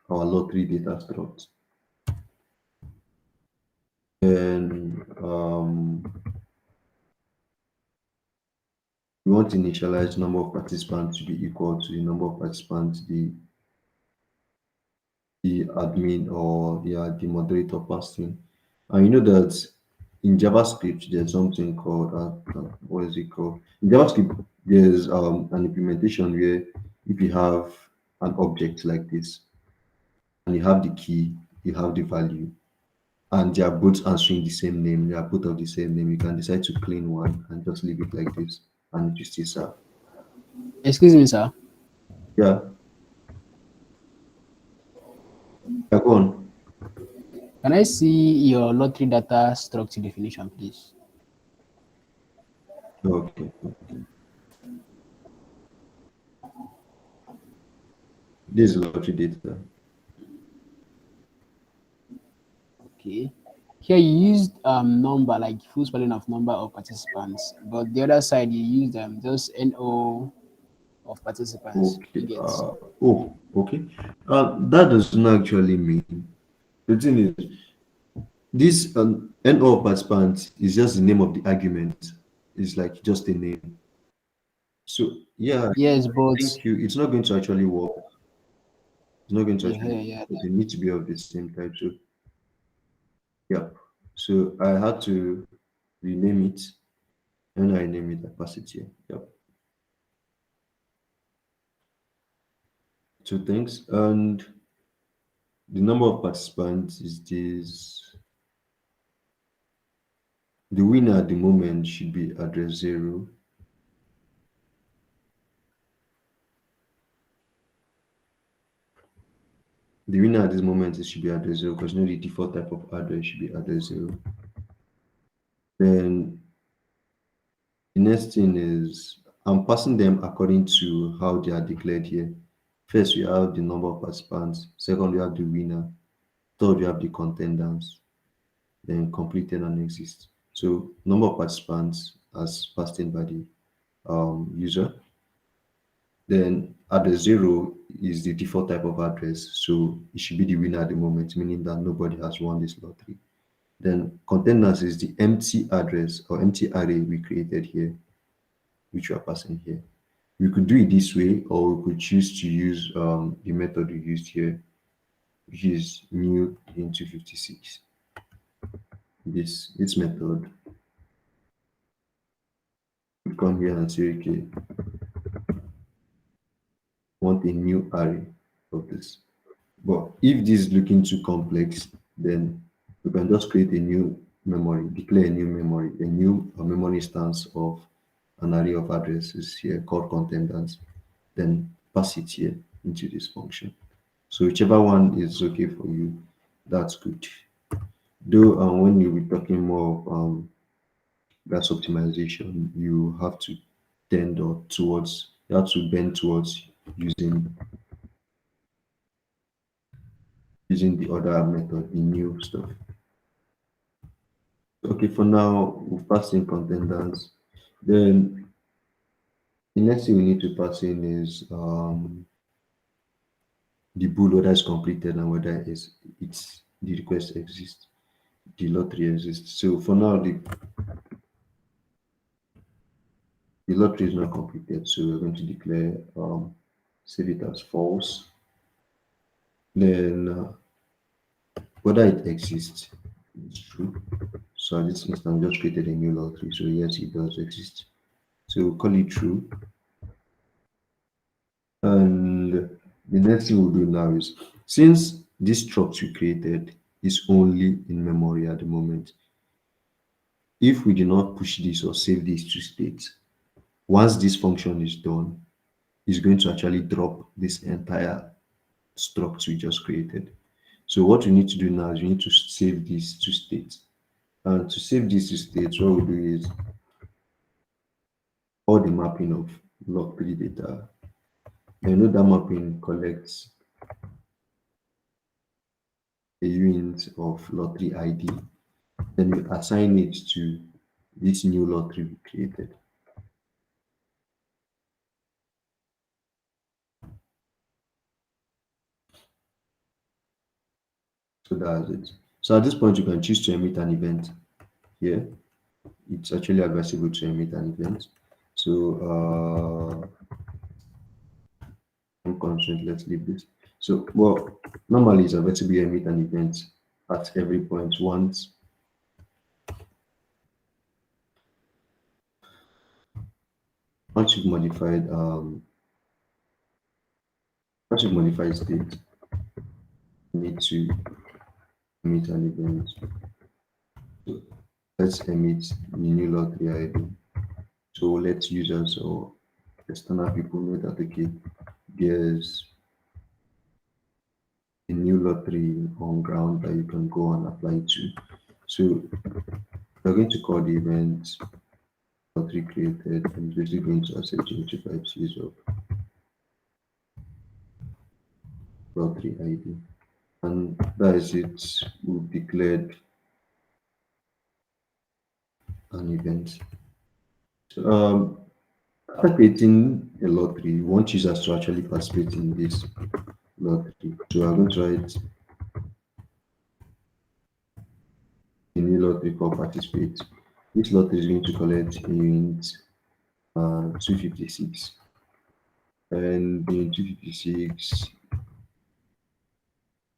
our lottery data struct. And we want to initialize number of participants to be equal to the number of participants the admin or the moderator passed in. And you know that in JavaScript there's something called what is it called? In JavaScript there's an implementation where if you have an object like this and you have the key, you have the value, and they are both answering the same name, they are both of the same name, you can decide to clean one and just leave it like this, and it will still serve. Excuse me, sir. Yeah, yeah, go on. Can I see your lottery data structure definition, please? Okay, this is lottery data. Okay. Here you used number, like full spelling of number of participants, but the other side you used just NO of participants. Okay. You get. Okay. That does not actually mean. The thing is, this NO of participants is just the name of the argument. It's like just a name. So yeah, Yes, but thank you. It's not going to actually work. It's not going to yeah, actually work yeah. because they need to be of the same type. So yeah. So I had to rename it, and I name it, I pass it here. Yep. Two things. And the number of participants is this. The winner at the moment should be address 0. The winner at this moment it should be address 0 because you know the default type of address should be address 0. Then the next thing is I'm passing them according to how they are declared here. First, we have the number of participants. Second, we have the winner. Third, we have the contenders. Then completed and exist. So number of participants as passed in by the user. Then address 0 is the default type of address. So it should be the winner at the moment, meaning that nobody has won this lottery. Then containers is the empty address or empty array we created here, which we are passing here. We could do it this way, or we could choose to use the method we used here, which is new into 56. This method would come here and say, okay, want a new array of this. But if this is looking too complex, then we can just create a new memory, declare a new memory, a new memory instance of an array of addresses here called contenders, then pass it here into this function. So whichever one is okay for you, that's good. Though when you be talking more of gas optimization, you have to tend or towards, you have to bend towards using the other method, the new stuff. Okay, for now, we've passed in contenders. Then the next thing we need to pass in is the bool, whether it's completed and whether it's the request exists, the lottery exists. So for now, the lottery is not completed, so we're going to declare save it as false. Then whether it exists, it's true. So at this instance, just created a new lottery. So yes, it does exist. So we'll call it true. And the next thing we'll do now is, since this struct we created is only in memory at the moment, if we do not push this or save this to state, once this function is done, it's going to actually drop this entire struct we just created. So what we need to do now is we need to save this to state. And to save this to state, what we'll do is all the mapping of log3 data. And you know that mapping collects a unit of lottery ID, then you assign it to this new lottery we created. So that's it. So at this point, you can choose to emit an event here. It's actually advisable to emit an event. So I'm constraint, let's leave this. So well, normally it's advisable to emit an event at every point once you've modified state, you need to emit an event. So let's emit the new lottery ID. So let users or external people know that okay, there's a new lottery on ground that you can go and apply to. So we're going to call the event lottery created and basically going to accept 25 series of lottery ID. And that is it. We've declared an event. So, after creating a lottery, we want users to actually participate in this lottery. So I'm going to write a new lottery called participate. This lottery is going to collect in 256, and in 256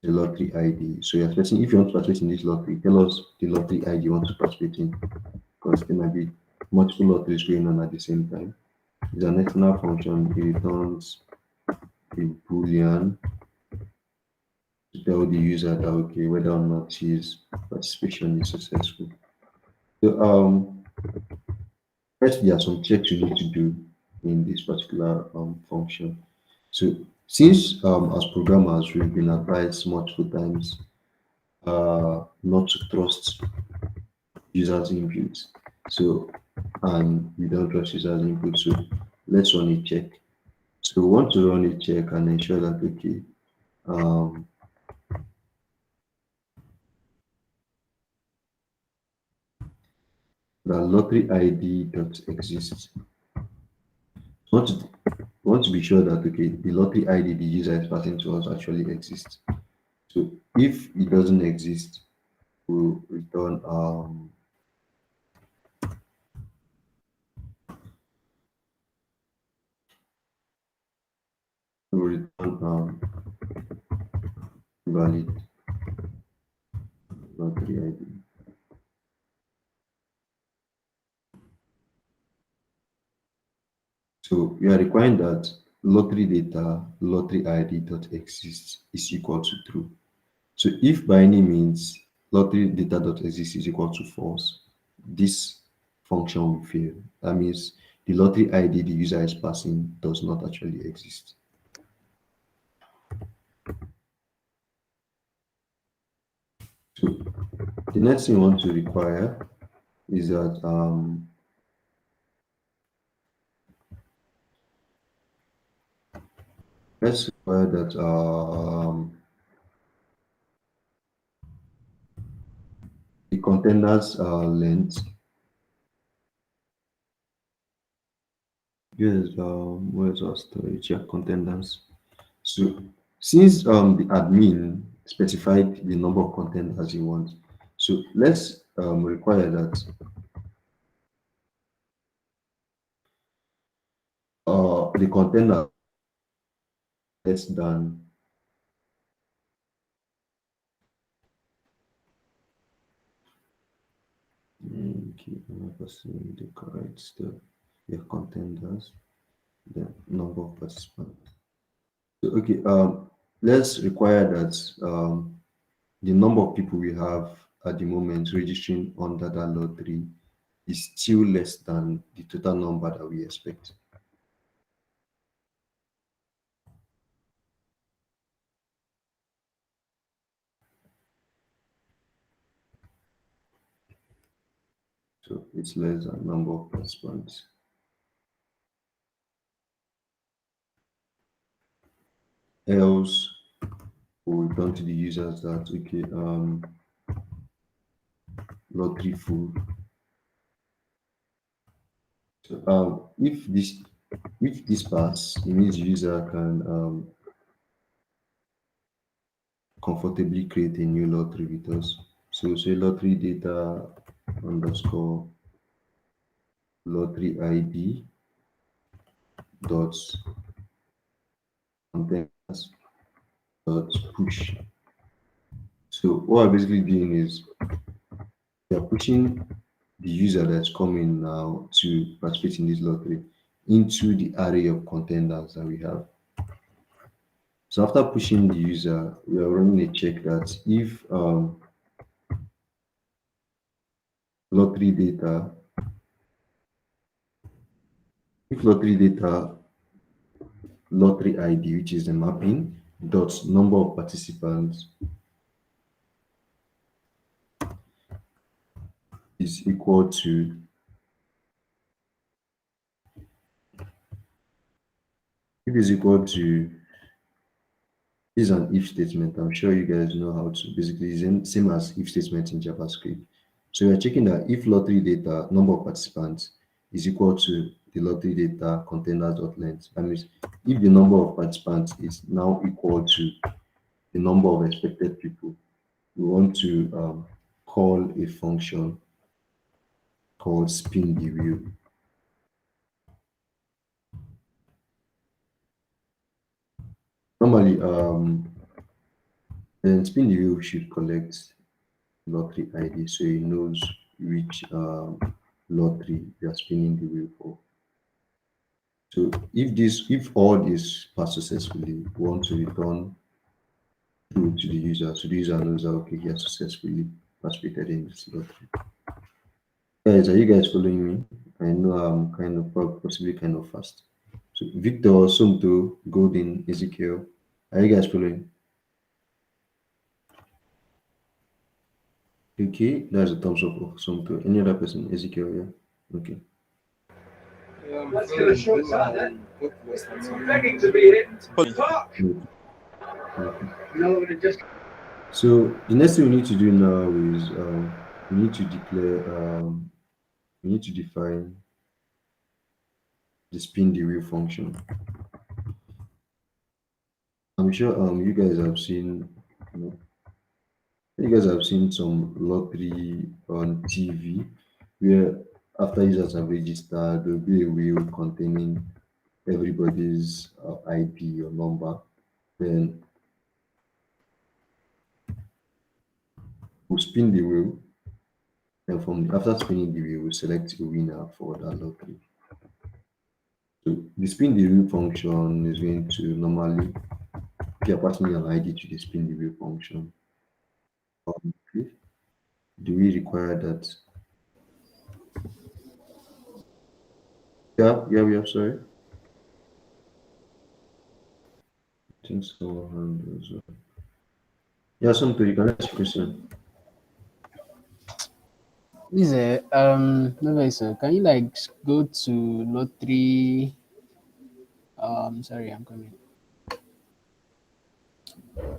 the lottery ID. So you're expecting if you want to participate in this lottery, tell us the lottery ID you want to participate in because there might be multiple lotteries going on at the same time. It's an external function. It returns a boolean to tell the user that okay whether or not his participation is successful. So first there are some checks you need to do in this particular function. So since as programmers we've been advised multiple times not to trust users inputs. So and we don't trust users input. So let's run a check. So we want to run a check and ensure that okay um the lottery ID dot exists. Want to want to be sure that okay the lottery ID the user is passing to us actually exists. So if it doesn't exist, we'll return we'll return valid lottery ID. So we are requiring that lottery data lottery ID dot exists is equal to true. So if by any means lottery data dot exist is equal to false, this function will fail. That means the lottery ID the user is passing does not actually exist. So the next thing we want to require is that let's require that the container's length. Yes, where's our storage? Yeah, containers. So since the admin specified the number of containers you want, so let's require that the container less than okay, I'm not pursuing the correct stuff. Yeah, containers, the number of participants. So okay, let's require that the number of people we have at the moment registering under that lottery is still less than the total number that we expect. So it's less than number of participants. Else we'll return to the users that okay lottery full. So if this pass, it means the user can comfortably create a new lottery with us. So say lottery data underscore lottery ID dot containers dot push. So what I'm basically doing is we are pushing the user that's coming now to participate in this lottery into the array of containers that we have. So after pushing the user, we are running a check that if lottery data, if lottery data lottery ID, which is the mapping, dot number of participants is equal to, if is equal to, this is an if statement. I'm sure you guys know how to basically same as if statement in JavaScript. So we are checking that if lottery data number of participants is equal to the lottery data containers dot length. That means if the number of participants is now equal to the number of expected people, we want to call a function called spin the wheel. Normally, then spin the wheel should collect lottery ID so it knows which lottery you are spinning the wheel for. So if all this pass successfully, we want to return true to the user. So the user knows that okay, he has successfully participated in this lottery. Guys, are you guys following me? I know I'm kind of possibly kind of fast. So Victor, Sumto, Golden, Ezekiel, are you guys following? Okay, that's a thumbs up of Sumto. Any other person? Ezekiel, yeah. Okay. Okay. Okay. So the next thing we need to do now is we need to declare we need to define the spin the wheel function. I'm sure you guys have seen you, know, you guys have seen some lottery on TV where after users have registered there'll be a wheel containing everybody's IP or number. Then we'll spin the wheel, and after spinning the wheel, we'll select a winner for that lottery. So the spin the wheel function is going to normally, if you're passing an ID to the spin the wheel function, okay, do we require that? Yeah, sorry. I think so. Yeah, something you can ask a question. This is no very so. Can you like go to lottery? Sorry, I'm coming.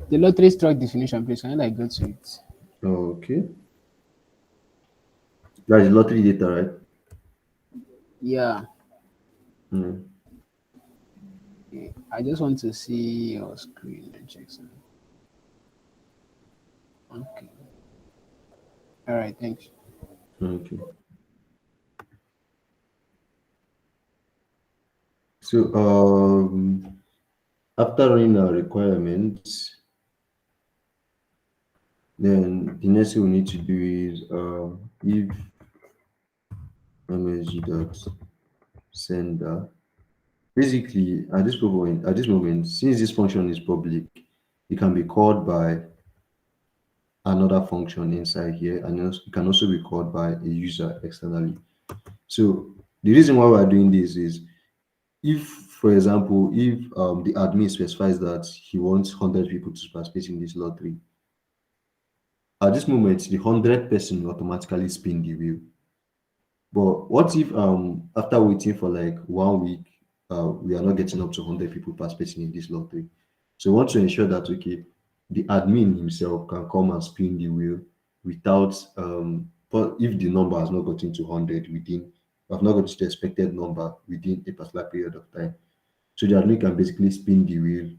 The lottery struct definition, please. Can you like go to it? Okay. That's lottery data, right? Yeah. Hmm. Okay. I just want to see your screen and check something. Okay. All right. Thanks. Okay. So after running our requirements, then the next thing we need to do is if msg dot sender. Basically, at this moment, since this function is public, it can be called by another function inside here, and it can also be called by a user externally. So the reason why we're doing this is if, for example, if the admin specifies that he wants 100 people to participate in this lottery, at this moment, the 100th person will automatically spin the wheel. But what if after waiting for like 1 week, we are not getting up to 100 people participating in this lottery? So we want to ensure that okay, the admin himself can come and spin the wheel without but if the number has not gotten to 100 within, have not gotten to the expected number within a particular period of time. So the admin can basically spin the wheel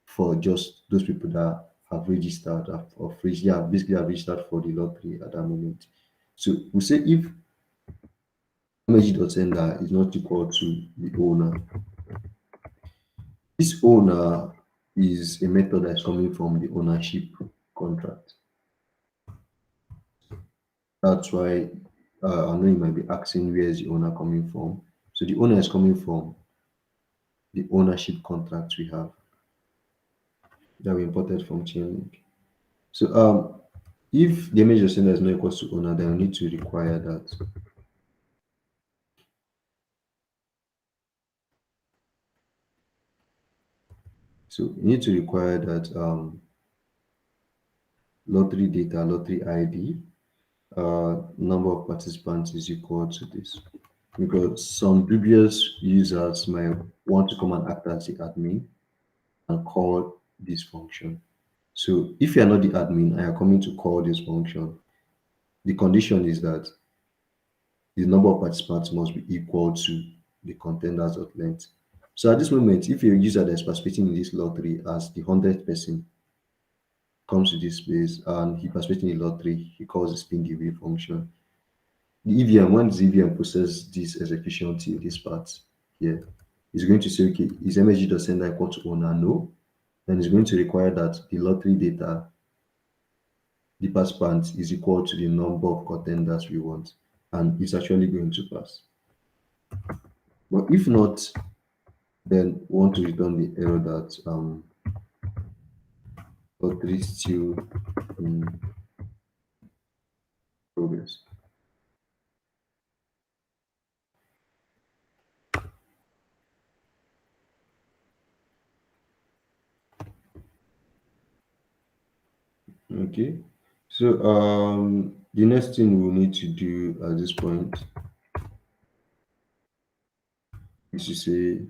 for just those people that have registered basically have registered for the lottery at that moment. So we say if msg.sender is not equal to the owner. This owner is a method that's coming from the ownership contract. That's why I know you might be asking where is the owner coming from. So the owner is coming from the ownership contract we have that we imported from Chainlink. So If the image of sender is not equal to owner, then we need to require that. So we need to require that lottery data, lottery ID, number of participants is equal to this. Because some previous users might want to come and act as the admin and call this function. So if you are not the admin and you are coming to call this function, the condition is that the number of participants must be equal to the contenders of length. So at this moment, if a user that is participating in this lottery as the 100th person comes to this space and he participates in the lottery, he calls the spin the wheel function. The EVM, when the EVM processes this execution till this part here, is going to say, okay, is msg.sender equal to owner? No. Then it's going to require that the lottery data, the participant is equal to the number of contenders we want, and it's actually going to pass. But if not, then we want to return the error that lottery still in progress. Okay. So the next thing we'll need to do at this point is to say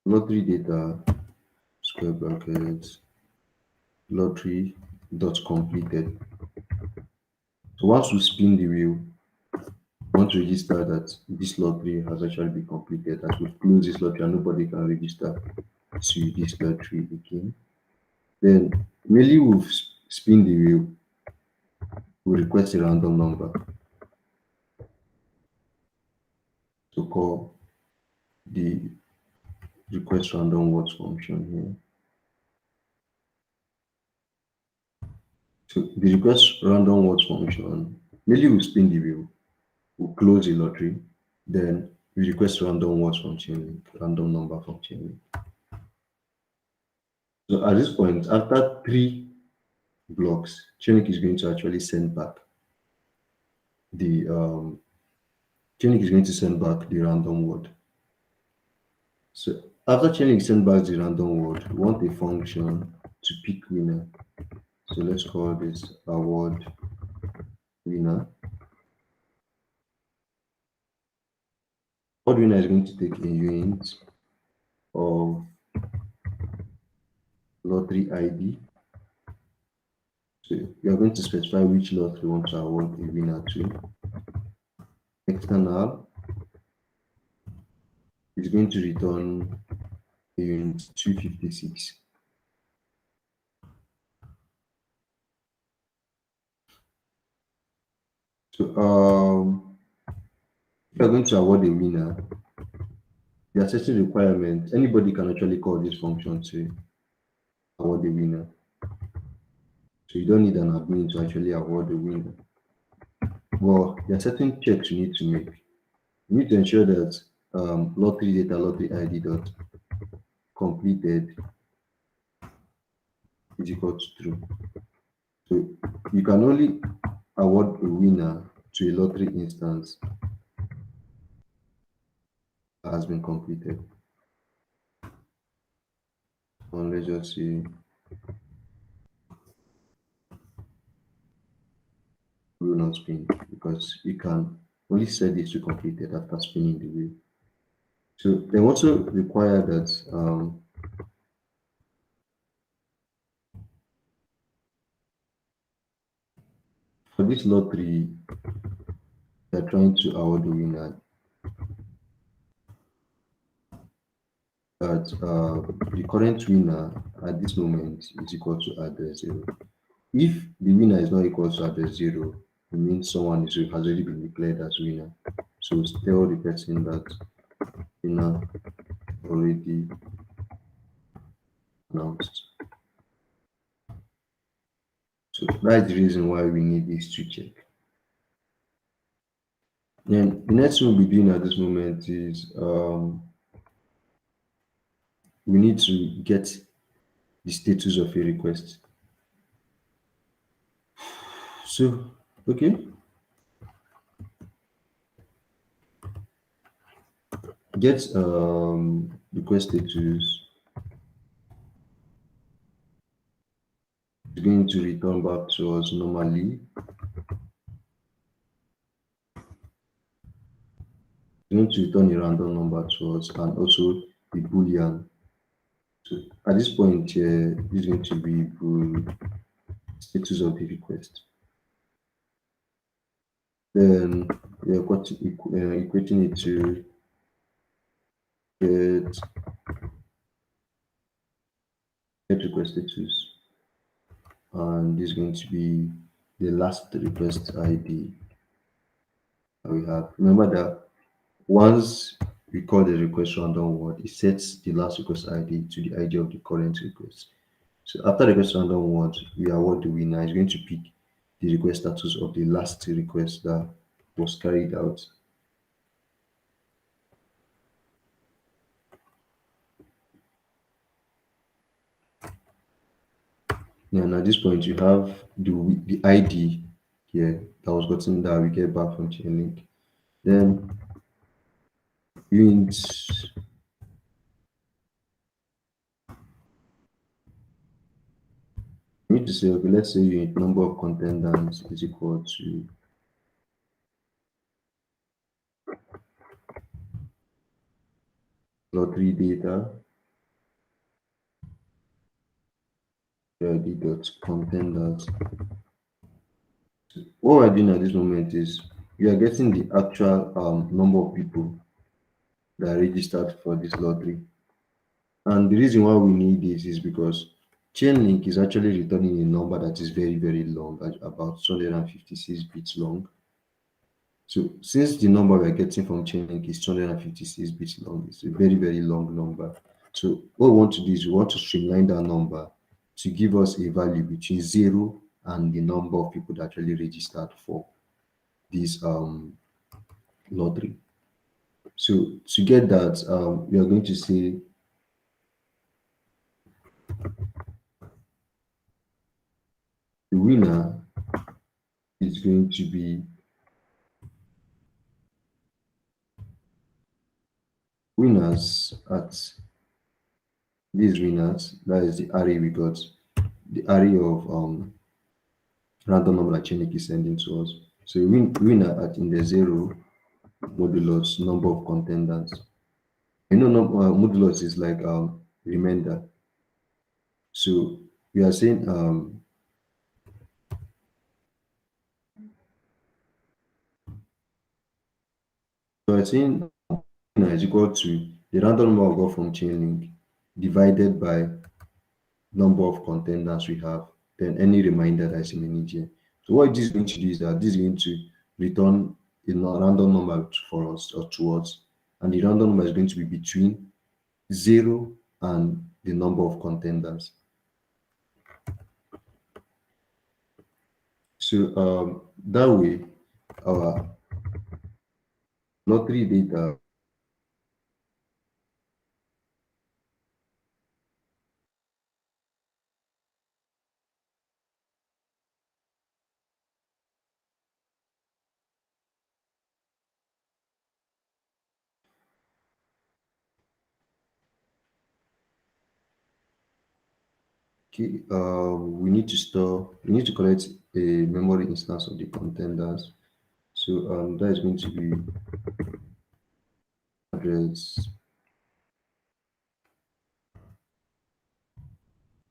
lottery data square brackets lottery dot completed. So once we spin the wheel, we want to register that this lottery has actually been completed. As we close this lottery and nobody can register to this lottery again. Then immediately we've spin the wheel, we request a random number to call the request random words function here. So the request random words function, immediately we spin the wheel, we close the lottery, then we request random words from Chainlink, random number from Chainlink. So at this point, after 3 blocks, Chainlink is going to actually send back the Chainlink is going to send back the random word. So after Chainlink send back the random word, we want a function to pick winner. So let's call this award winner. Award winner is going to take a unit of lottery ID. So you are going to specify which lot you want to award a winner to. External is going to return a unit 256. So if you are going to award a winner, there are certain requirements. Anybody can actually call this function to award a winner. So you don't need an admin to actually award a winner. Well, there are certain checks you need to make. You need to ensure that lottery data, lottery ID dot completed is equal to true. So you can only award a winner to a lottery instance that has been completed. And let's just see. Will not spin because you can only set this to completed after spinning the wheel. So they also require that for this lottery, they're trying to award the winner that the current winner at this moment is equal to address 0. If the winner is not equal to address 0, it means someone has already been declared as winner. So tell the person that winner already announced. So that's the reason why we need this to check. Then the next thing we'll be doing at this moment is we need to get the status of a request. So, okay, get request status is going to return back to us normally. It's going to return a random number to us and also the boolean. So at this point here, it's going to be status of the request. Then we are equating it to get request status, and this is going to be the last request ID that we have. Remember that once we call the request random word, it sets the last request ID to the ID of the current request. So after the request random word, we award the winner. It's going to pick the request status of the last request that was carried out. Yeah, and at this point, you have the ID here that was gotten that we get back from Chainlink. Then unit, you need to say, okay, let's say unit number of contenders is equal to lottery data, ID dot contenders. What we're doing at this moment is we are getting the actual number of people that are registered for this lottery. And the reason why we need this is because Chainlink is actually returning a number that is very, very long, about 256 bits long. So since the number we're getting from Chainlink is 256 bits long, it's a very, very long number. So what we want to do is we want to streamline that number to give us a value between 0 and the number of people that actually registered for this lottery. So to get that, we are going to say the winner is going to be winners at these winners. That is the array we got, the array of random number that Chainlink is sending to us. So winner at index 0 modulus number of contenders. You know, modulus is like remainder. So we are saying winner is equal to the random number we got from Chainlink divided by number of contenders we have, then any reminder that is in the here. So what this is going to do is that this is going to return a random number for us or to us, and the random number is going to be between 0 and the number of contenders. So that way our lottery data we need to collect a memory instance of the contenders. So that is going to be address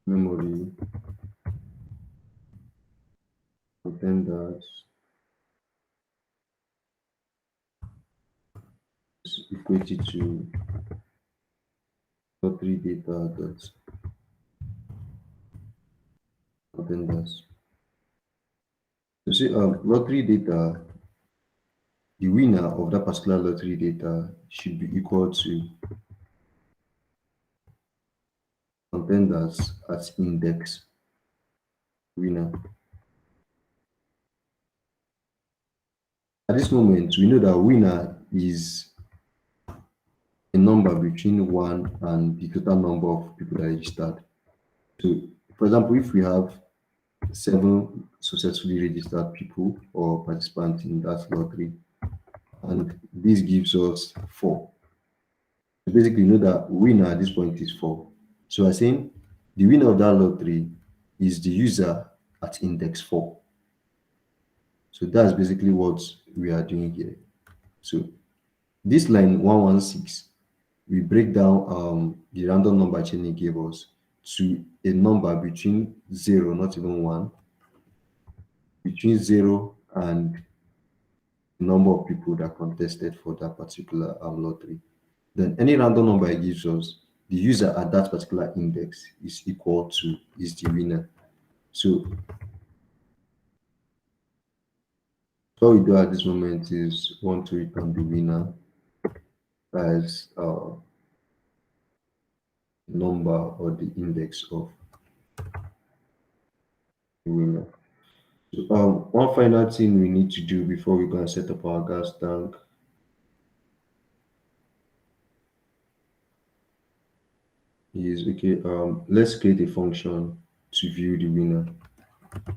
memory contenders is equated to lottery data dot contenders. So see lottery data, the winner of that particular lottery data should be equal to contenders at index winner. At this moment, we know that winner is a number between 1 and the total number of people that registered. So, for example, if we have 7 successfully registered people or participants in that lottery, and this gives us 4. So basically, you know that winner at this point is 4. So I'm saying the winner of that lottery is the user at index 4. So that's basically what we are doing here. So this line 116, we break down the random number Cheney gave us to a number between 0, not even 1, between 0 and the number of people that contested for that particular lottery. Then any random number it gives us, the user at that particular index is equal to is the winner. So what we do at this moment is want to return the winner as number or the index of the winner. So, one final thing we need to do before we go and set up our gas tank is okay. Let's create a function to view the winner.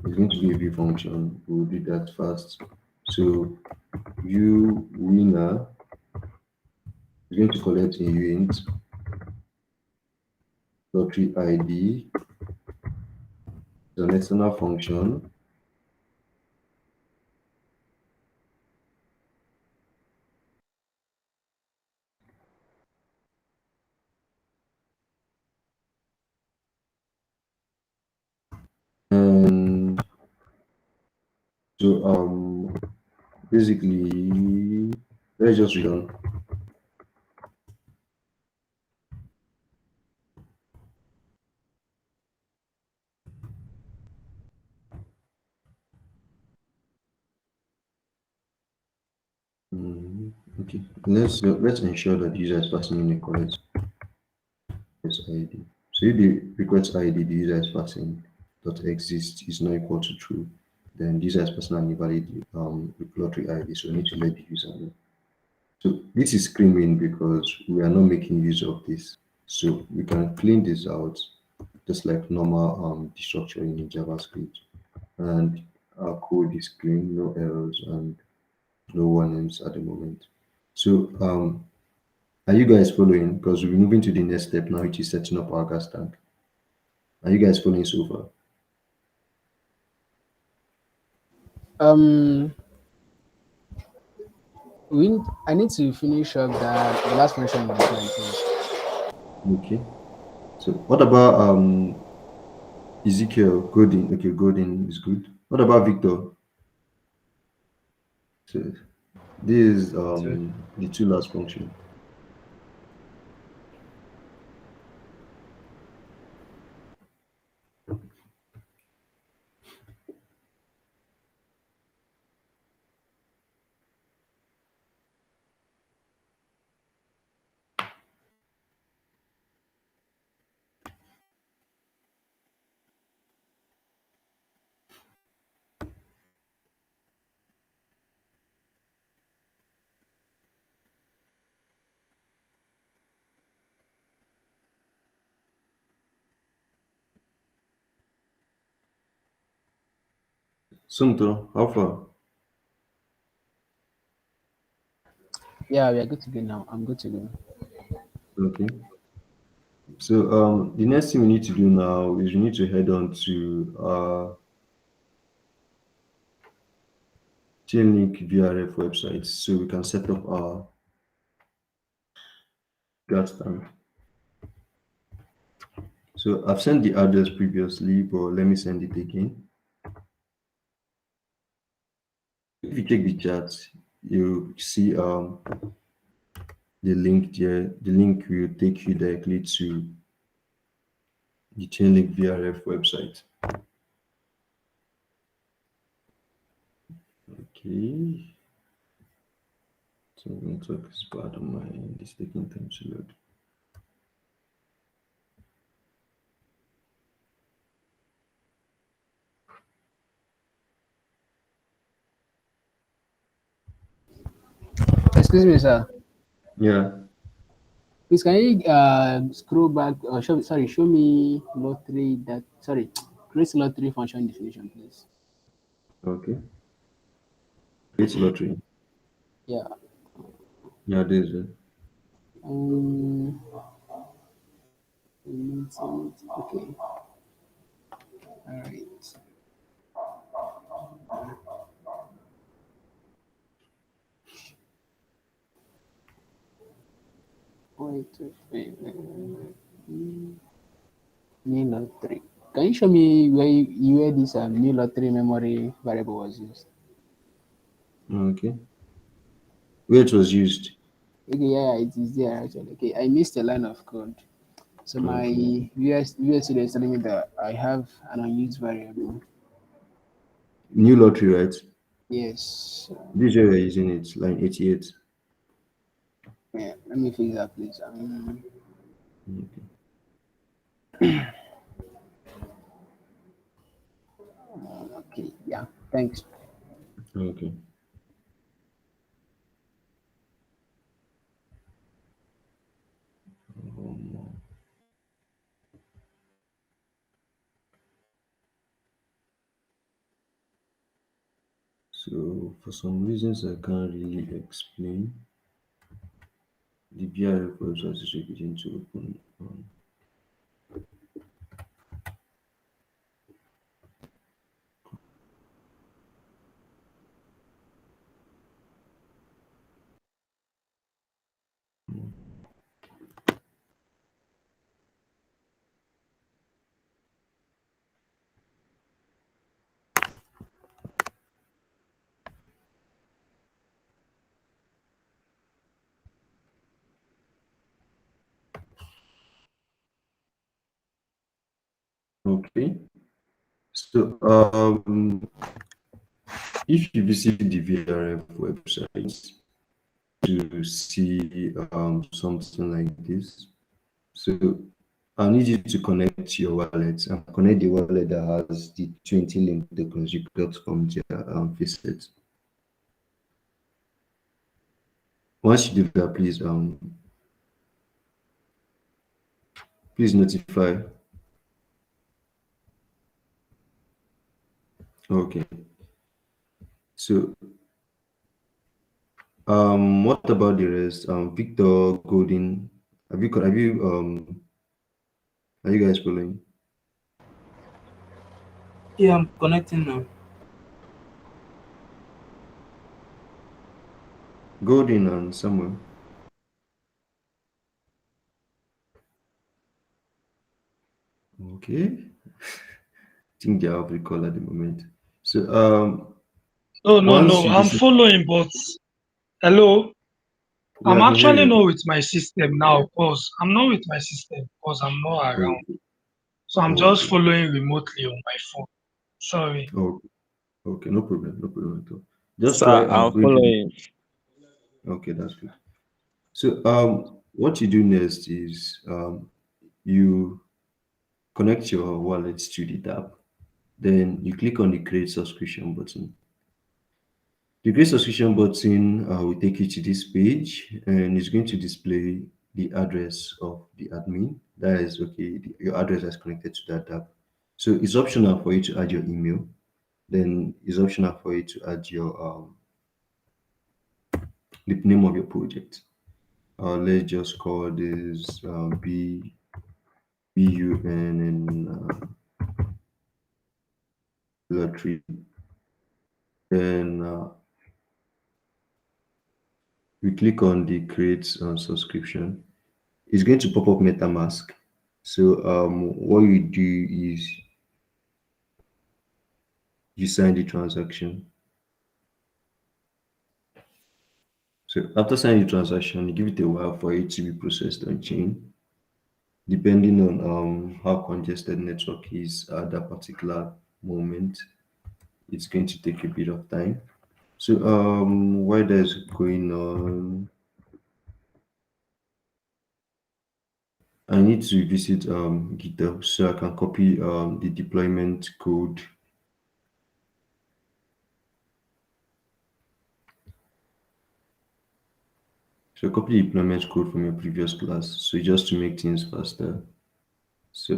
It's going to be a view function. We'll do that first. So view winner is going to collect a int lottery ID. It's an external function. And so basically let's just return. Okay, let's ensure that the user is passing in a correct request ID. So if the request ID the user is passing dot exist is not equal to true, then the user is passing an invalid lottery ID. So we need to let the user know. So this is screaming because we are not making use of this. So we can clean this out just like normal destructuring in JavaScript. And our code is clean, no errors and no warnings at the moment. So are you guys following? Because we're moving to the next step now, which is setting up our gas tank. Are you guys following so far? Um, I need to finish up the last function of the client, please. Okay. So what about Ezekiel Godin? Okay, Godin is good. What about Victor? So this is So the two last function. Sumto, how far? Yeah, we are good to go now. I'm good to go. Okay. So the next thing we need to do now is we need to head on to Chainlink VRF website so we can set up our gas tank. So I've sent the address previously, but let me send it again. If you check the chat, you see the link there. The link will take you directly to the Chainlink VRF website. Okay. So network is bad on my end. It's taking time to load. Excuse me, sir. Yeah. Please, can you scroll back or show me lottery that create lottery function definition, please. Okay. It's lottery. Yeah. Yeah, there's it. Um. Okay. All right. Wait. New lottery. Can you show me where this new lottery memory variable was used? Okay. Where it was used. Okay, yeah, it is there actually. Okay, I missed a line of code. So my Okay. US student is telling me that I have an unused variable. New lottery, right? Yes. This is where we're using it, line 88. Yeah, let me fix that, please. Okay. Okay, yeah, thanks. Okay. Um, so for some reasons I can't really explain. The BRF website is beginning to open. Okay. So if you visit the VRF website to see something like this, so I need you to connect your wallet and connect the wallet that has the 20 link tokens you got from their visit. Once you do that, please notify. Okay. So what about the rest? Victor Golden, are you guys following? Yeah, I'm connecting now. Golden and Samuel. Okay. I think they are off the call at the moment. So No, no, once no. you I'm visit, following, but hello. yeah, I'm I can hear actually you. not with my system now because I'm not with my system because I'm not around. Okay. So I'm just Okay. following remotely on my phone. Sorry. Okay. Okay. No problem. No problem at all. Just try Sir, I'm going to the. following. Okay, that's good. So what you do next is you connect your wallet to the tab. Then you click on the create subscription button. The create subscription button will take you to this page and it's going to display the address of the admin. That is okay, your address is connected to that tab. So it's optional for you to add your email. Then it's optional for you to add your the name of your project. Let's just call this BUN and lottery. Then we click on the create subscription. It's going to pop up MetaMask. So what you do is you sign the transaction. So after signing the transaction, you give it a while for it to be processed on chain, depending on how congested network is at that particular moment. It's going to take a bit of time. So while that's going on, I need to visit GitHub so I can copy the deployment code. So So copy the deployment code from your previous class. So just to make things faster. So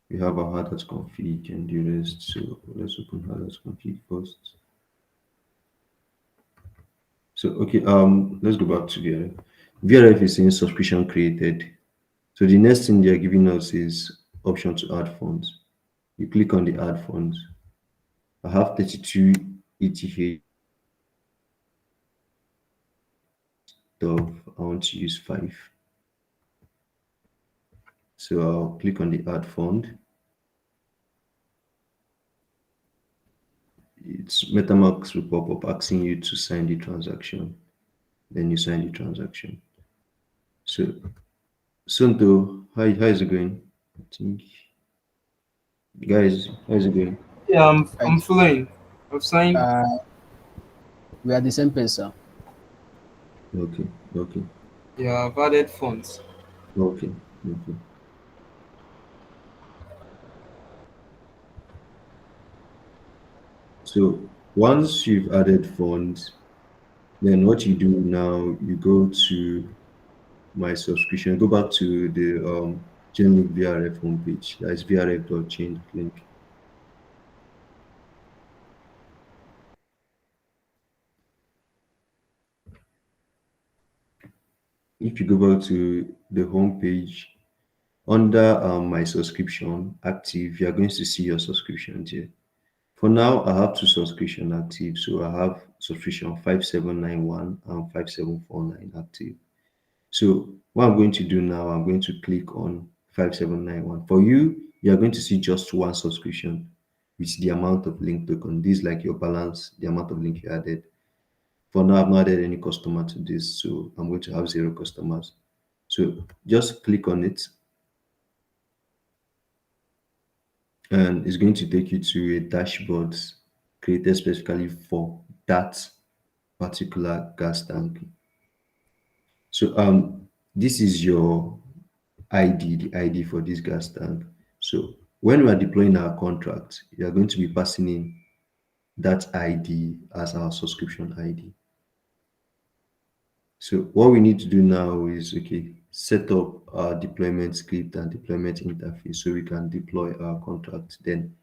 we have our hard hat config and the rest. So let's open hard hat config first. So okay, let's go back to VRF. VRF is saying subscription created. So the next thing they are giving us is option to add funds. You click on the add funds. I have 32 ETH of I want to use 5. So I'll click on the add fund. It's MetaMask will pop up asking you to sign the transaction. Then you sign the transaction. So Sunto, how is it going? I think guys, how is it going? Yeah, I'm Right. flying. I've signed. Uh, we are the same person. Okay, okay, Yeah, I've added funds. okay, okay. So once you've added funds, then what you do now, you go to my subscription, go back to the Chainlink VRF homepage. That is vrf.chainlink. If you go back to the homepage, under my subscription active, you are going to see your subscriptions here. For now, I have two subscription active. So I have subscription 5791 and 5749 active. So what I'm going to do now, I'm going to click on 5791. For you, you are going to see just one subscription with the amount of link token. This is like your balance, the amount of link you added. For now, I've not added any customer to this, so I'm going to have 0 customers. So just click on it, and it's going to take you to a dashboard created specifically for that particular gas tank. So this is your ID, the ID for this gas tank. So when we are deploying our contract, you are going to be passing in that ID as our subscription ID. So what we need to do now is set up our deployment script and deployment interface so we can deploy our contract. Then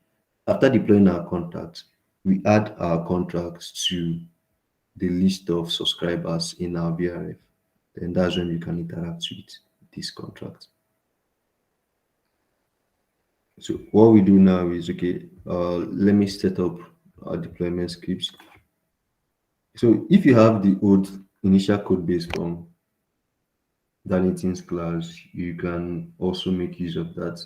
after deploying our contract, we add our contracts to the list of subscribers in our BRF. Then that's when we can interact with this contract. So what we do now is let me set up our deployment scripts. So if you have the old initial code base from Darlington's class, you can also make use of that.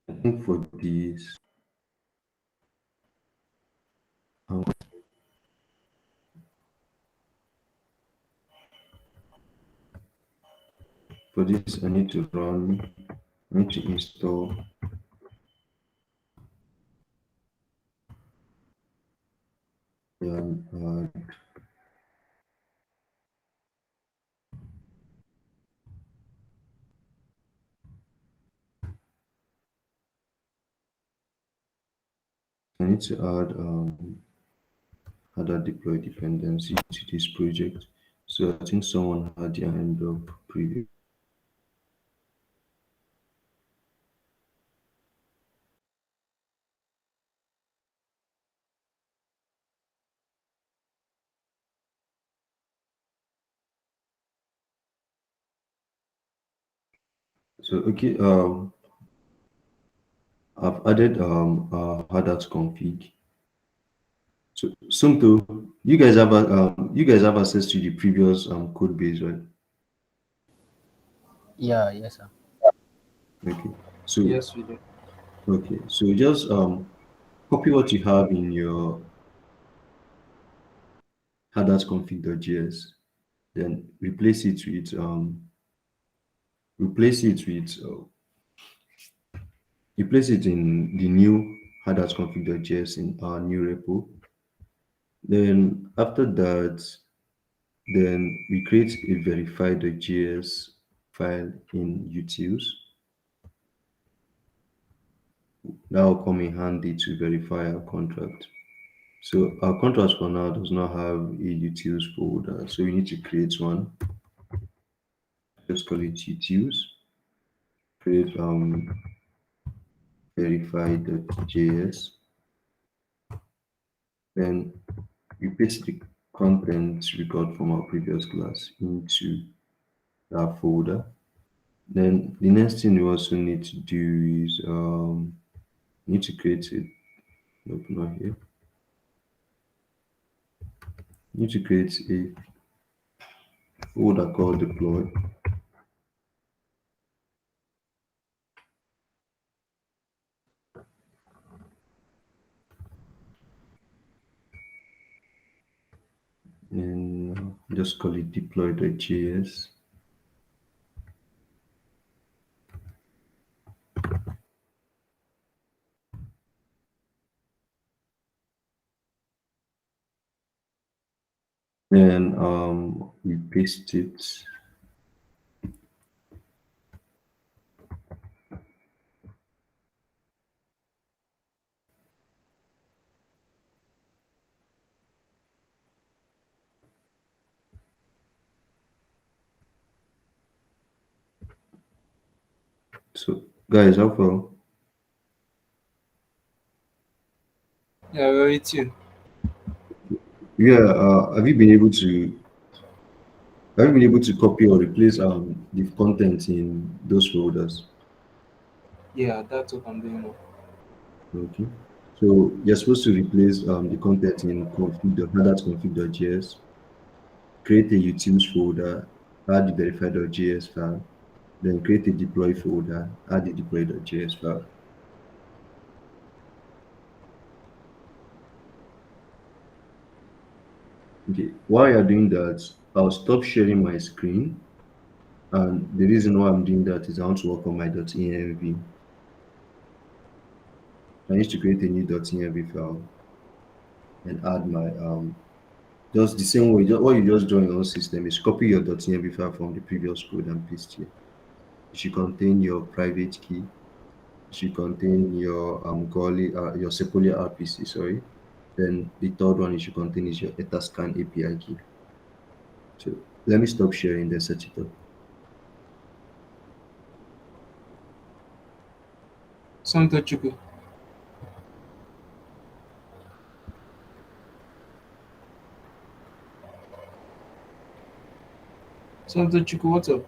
I think for this, um, I need to install um, uh, I need to add a deploy dependency to this project. So I think someone had their hand up previous. So I've added hard hat config. So Sumto, you guys have access to the previous code base, right? Yeah, yes, sir. Okay. So Yes, we do. so just copy what you have in your hard hat config.js, then replace it with replace it in the new hard hat config.js in our new repo. Then after that, Then we create a verify.js file in utils. That will come in handy to verify our contract. So our contract for now does not have a utils folder, so we need to create one. Just call it utils. Create verify.js. Then we paste the content we got from our previous class into that folder. Then the next thing we also need to do is need to create a nope, not here. Need to create a folder called deploy. And just call it deploy.js. Then we paste it. So guys, how far? Yeah, very too. Yeah, have you been able to copy or replace the content in those folders? Yeah, that's what I'm doing now. Okay. So you're supposed to replace the content in config.js, create a utils folder, add the verify.js file, then create a deploy folder, add the deploy.js file. Okay. While you're doing that, I'll stop sharing my screen. And the reason why I'm doing that is I want to work on my .env. I need to create a new .env file and add my just the same way. What you just draw in your own system is copy your .env file from the previous code and paste here. It should contain your private key. It should contain your your Sepolia RPC. Sorry. Then the third one it should contain is your Etherscan API key. So let me stop sharing. Then set it up. Santo Chuku. Santo Chuku, what's up?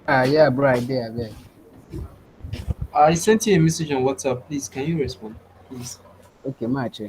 Yeah, bro, I did, I bet. I sent you a message on WhatsApp. Please, can you respond? Please. Okay, match.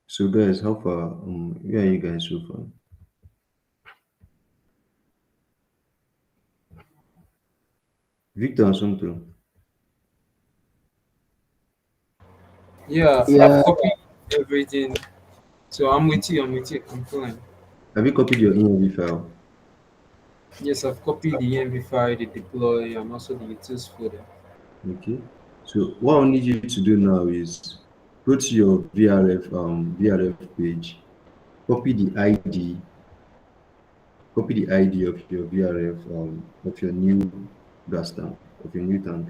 So guys, how far? Where are you guys so far? Victor and Sumto. Yeah, I've Yeah, copied everything. So I'm with you. I'm with you. I'm fine. Have you copied your env file? Yes, I've copied the env file, the deploy, and also the utils folder. Okay. So what I need you to do now is go to your VRF page, copy the ID, copy the ID of your VRF of your new gas tank, of your new tank.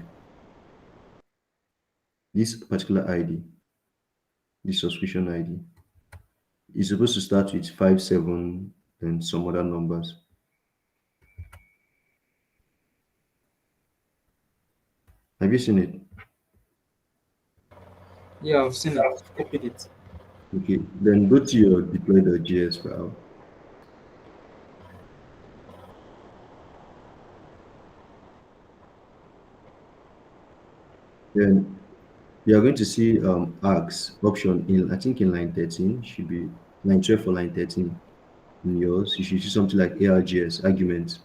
This particular ID, the subscription ID, is supposed to start with 57 and some other numbers. Have you seen it? Yeah, I've seen it. I've copied it. Okay, then go to your deploy.js file. Then you are going to see args option in, I think in line 13, should be line 12 or line 13 in yours. You should see something like args arguments.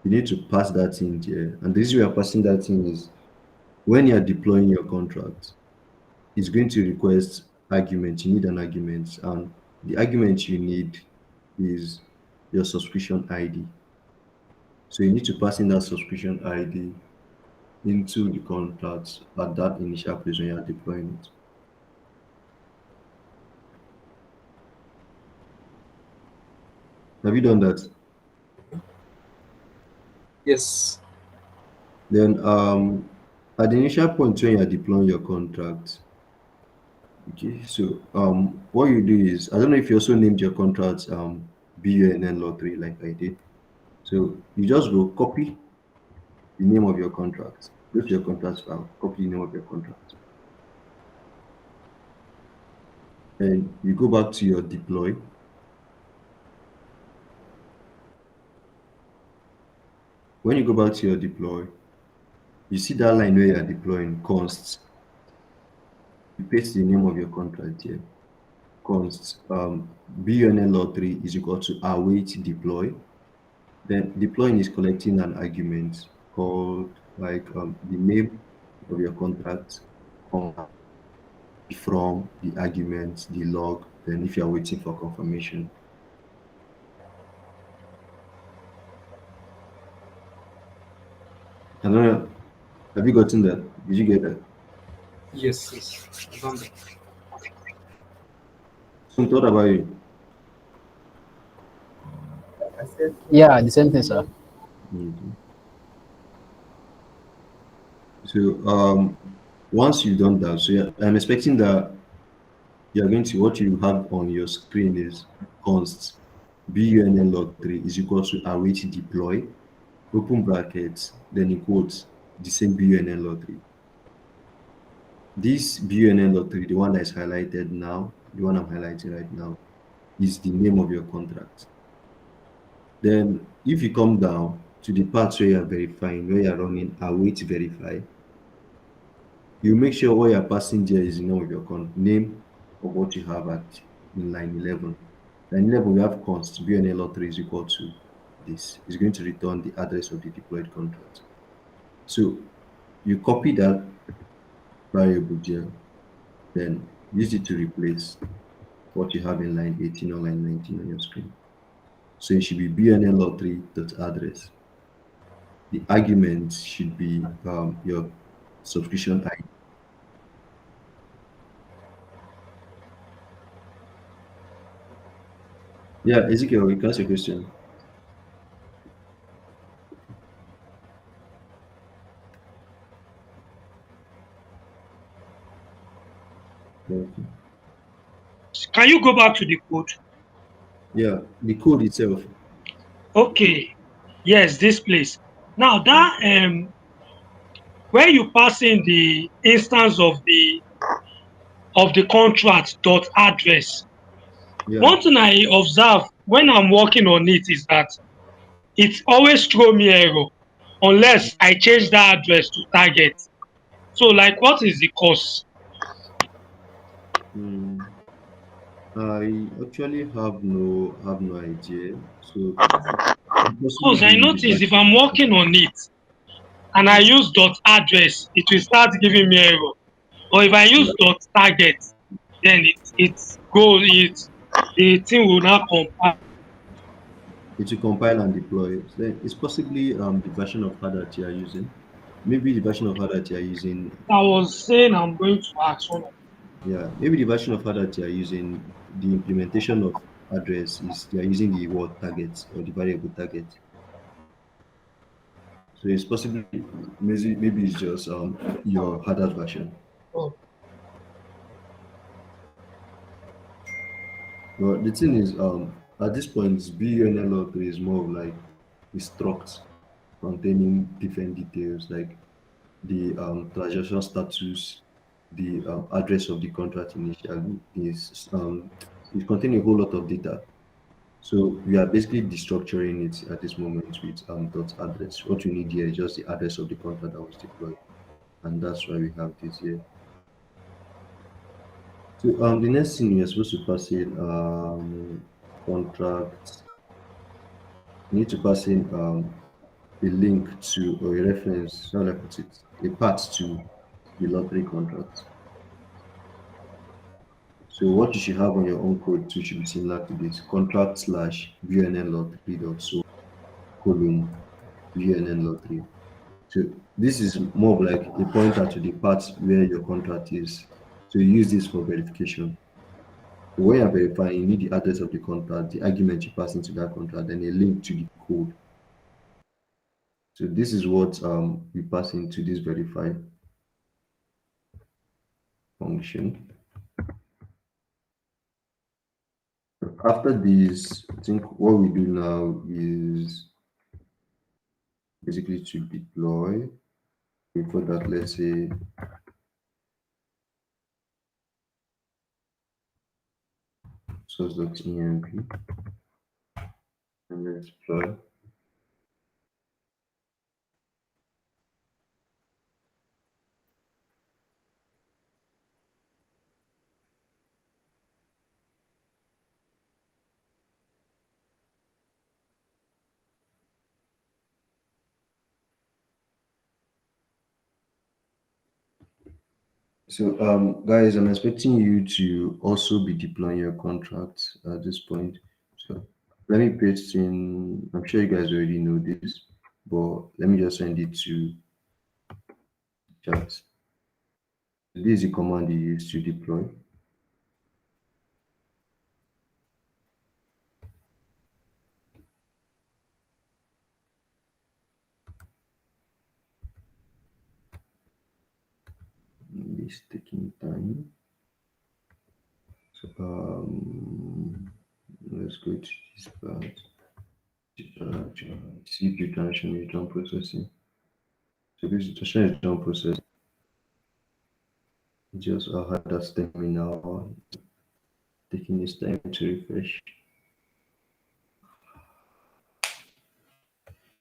You need to pass that in there. And the reason we are passing that in is when you are deploying your contract, it's going to request argument. You need an argument. And the argument you need is your subscription ID. So you need to pass in that subscription ID into the contract at that initial place when you are deploying it. Have you done that? Yes. Then at the initial point when you are deploying your contract, okay, so what you do is, I don't know if you also named your contract BUNN Law 3 like I did. So you just go copy the name of your contract, go to your contract file, copy the name of your contract, and you go back to your deploy. When you go back to your deploy, you see that line where you are deploying const. You paste the name of your contract here. Const BUNN Law 3 is equal to await deploy. Then deploying is collecting an argument called like the name of your contract from the argument, the log. Then if you are waiting for confirmation, I don't know. Have you gotten that? Did you get that? Yes, yes. I've done that. So thought about you. Yeah, the same thing, sir. Mhm. So once you've done that, so yeah, I'm expecting that you're going to what you have on your screen is const BUNN log 3 is equal to await deploy, open brackets, then in quotes, the same BUNN log 3. This BUNN log 3, the one that is highlighted now, the one I'm highlighting right now, is the name of your contract. Then if you come down to the part where you're verifying, where you're running await verify, you make sure what you're passing there is the name of your name of what you have at in line 11. Line 11, we have const BNL3 is equal to this. It's going to return the address of the deployed contract. So you copy that variable there, then use it to replace what you have in line 18 or line 19 on your screen. So it should be BNL3.address. The argument should be your subscription ID. Yeah, Ezekiel, you can ask a question. Okay. Can you go back to the code? Yeah, the code itself. Okay. Yes, this place. Now that where you pass in the instance of the contract dot address, Yeah, one thing I observe when I'm working on it is that it always throw me error unless I change that address to target. So like what is the cause? mm, I actually have no idea. So it possibly Because I be the notice if version. I'm working on it and I use dot address, it will start giving me error. Or if I Yeah, use dot target, then it the thing will now compile. it will compile and deploy. So then it's possibly the version of hard that you are using. Maybe the version of hard that you are using. I was saying I'm going to ask one of Yeah, maybe the version of hard that you are using. The implementation of address is they are using the word target or the variable target. So it's possibly maybe it's just your harder version. oh, But the thing is, At this point, BUNL03 is more of like a struct containing different details like the transaction status, the address of the contract initially is it contains a whole lot of data. So we are basically destructuring it at this moment with dot address. What we need here is just the address of the contract that was deployed, and that's why we have this here. So the next thing we are supposed to pass in contract. You need to pass in a link to or a reference, how do I put it, a path to the lottery contract. So what you should have on your own code too should be similar to this contract slash VNN lottery dot so colon VNN lottery. So this is more of like a pointer to the part where your contract is. So you use this for verification. So when you're verifying, you need the address of the contract, the argument you pass into that contract, and a link to the code. So this is what we pass into this verify function. After this, I think what we do now is basically to deploy. Before that, let's say source.env and let's deploy. So, guys, I'm expecting you to also be deploying your contract at this point. So, let me paste in. I'm sure you guys already know this, but let me just send it to chat. This is the command you use to deploy. It's taking time. So, let's go to this part. CPU transaction is done processing. So this transaction is done processing. Just had that terminal taking this time to refresh.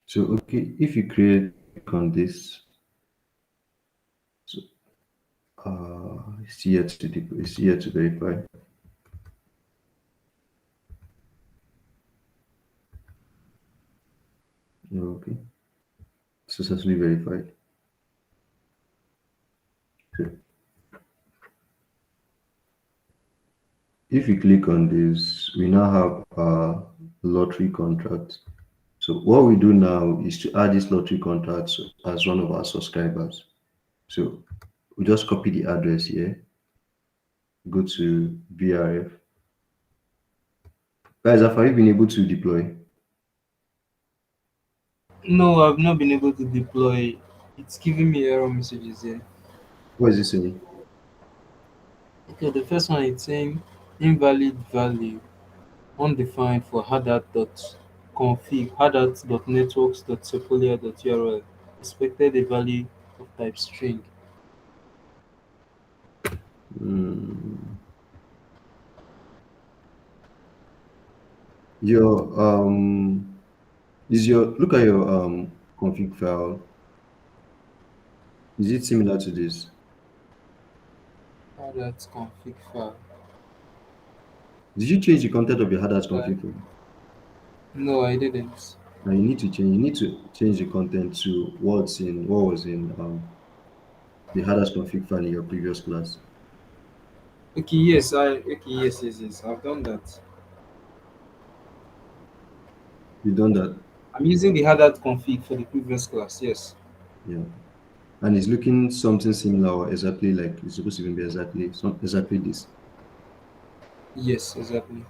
So okay, if you create on this, so it's here to verify. Okay, successfully verified. So if you click on this, we now have a lottery contract. So what we do now is to add this lottery contract as one of our subscribers. So we just copy the address here, go to VRF. Guys, have you been able to deploy? No, I've not been able to deploy. It's giving me error messages here. What is it saying? Okay, the first one is saying invalid value undefined for hadat.config hadat.networks.sepolia.url. Expected a value of type string. Your is your look at your config file. Is it similar to this? Hadat config file. Did you change the content of your hadat config file? No, I didn't. Now you need to change the content to what was in the hadat config file in your previous class. Okay, yes. I've done that. You done that? I'm using the hadat config for the previous class. Yes. Yeah. And it's looking something similar or exactly like it's supposed to even be exactly this. Yes, exactly.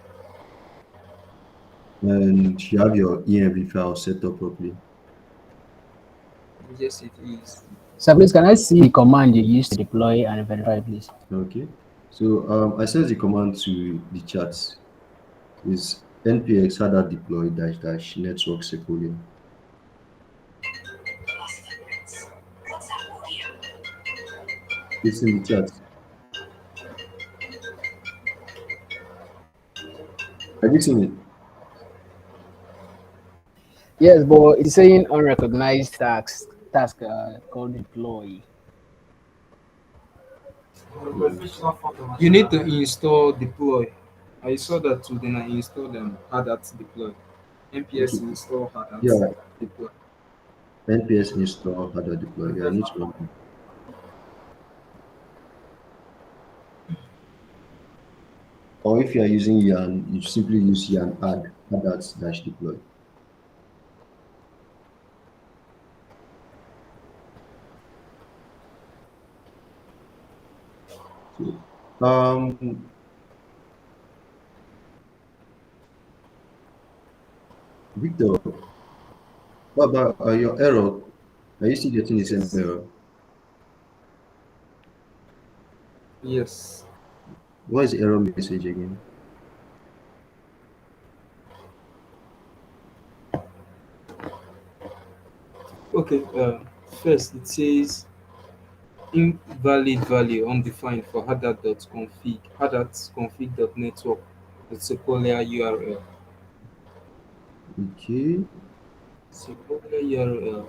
And you have your env file set up properly. Yes, it is. So please, can I see the command you use to deploy and verify, please? Okay. So I sent the command to the chat. Is npx had that deploy dash dash network sequoia. It's in the chat. Have you seen it? Yes, but it's saying unrecognized task called deploy. You need to install deploy. I saw that too. Then I installed them. Hard at deploy. Okay. NPS install hard at Yeah, deploy. nps install had that deploy. Yeah, I need to run it. Or if you are using yarn, you simply use yarn add that dash deploy. So, Victor, what about your error? Are you still getting the same Yes. error? Yes. What is the error message again? Okay. First it says invalid value undefined for hadat.config hadat.config.network with sequoia URL. Okay. Sequoia URL.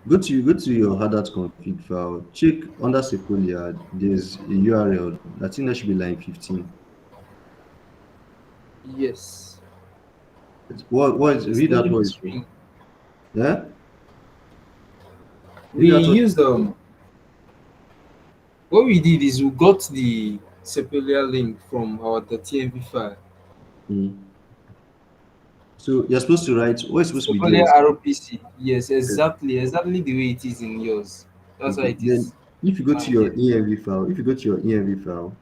Go to your hardhat config file. Check under Sequoia. There's a URL. I think that should be line 15. Yes. What is It's read that telling me what is it? string. Yeah? We Read that what used what we did is we got the Sequoia link from our .env file. mm. So you're supposed to write what is supposed to be there Sequoia is RPC. Yes, exactly the way it is in yours. That's how okay. it Then is if you go to mine your here. env file, if you go to your env file,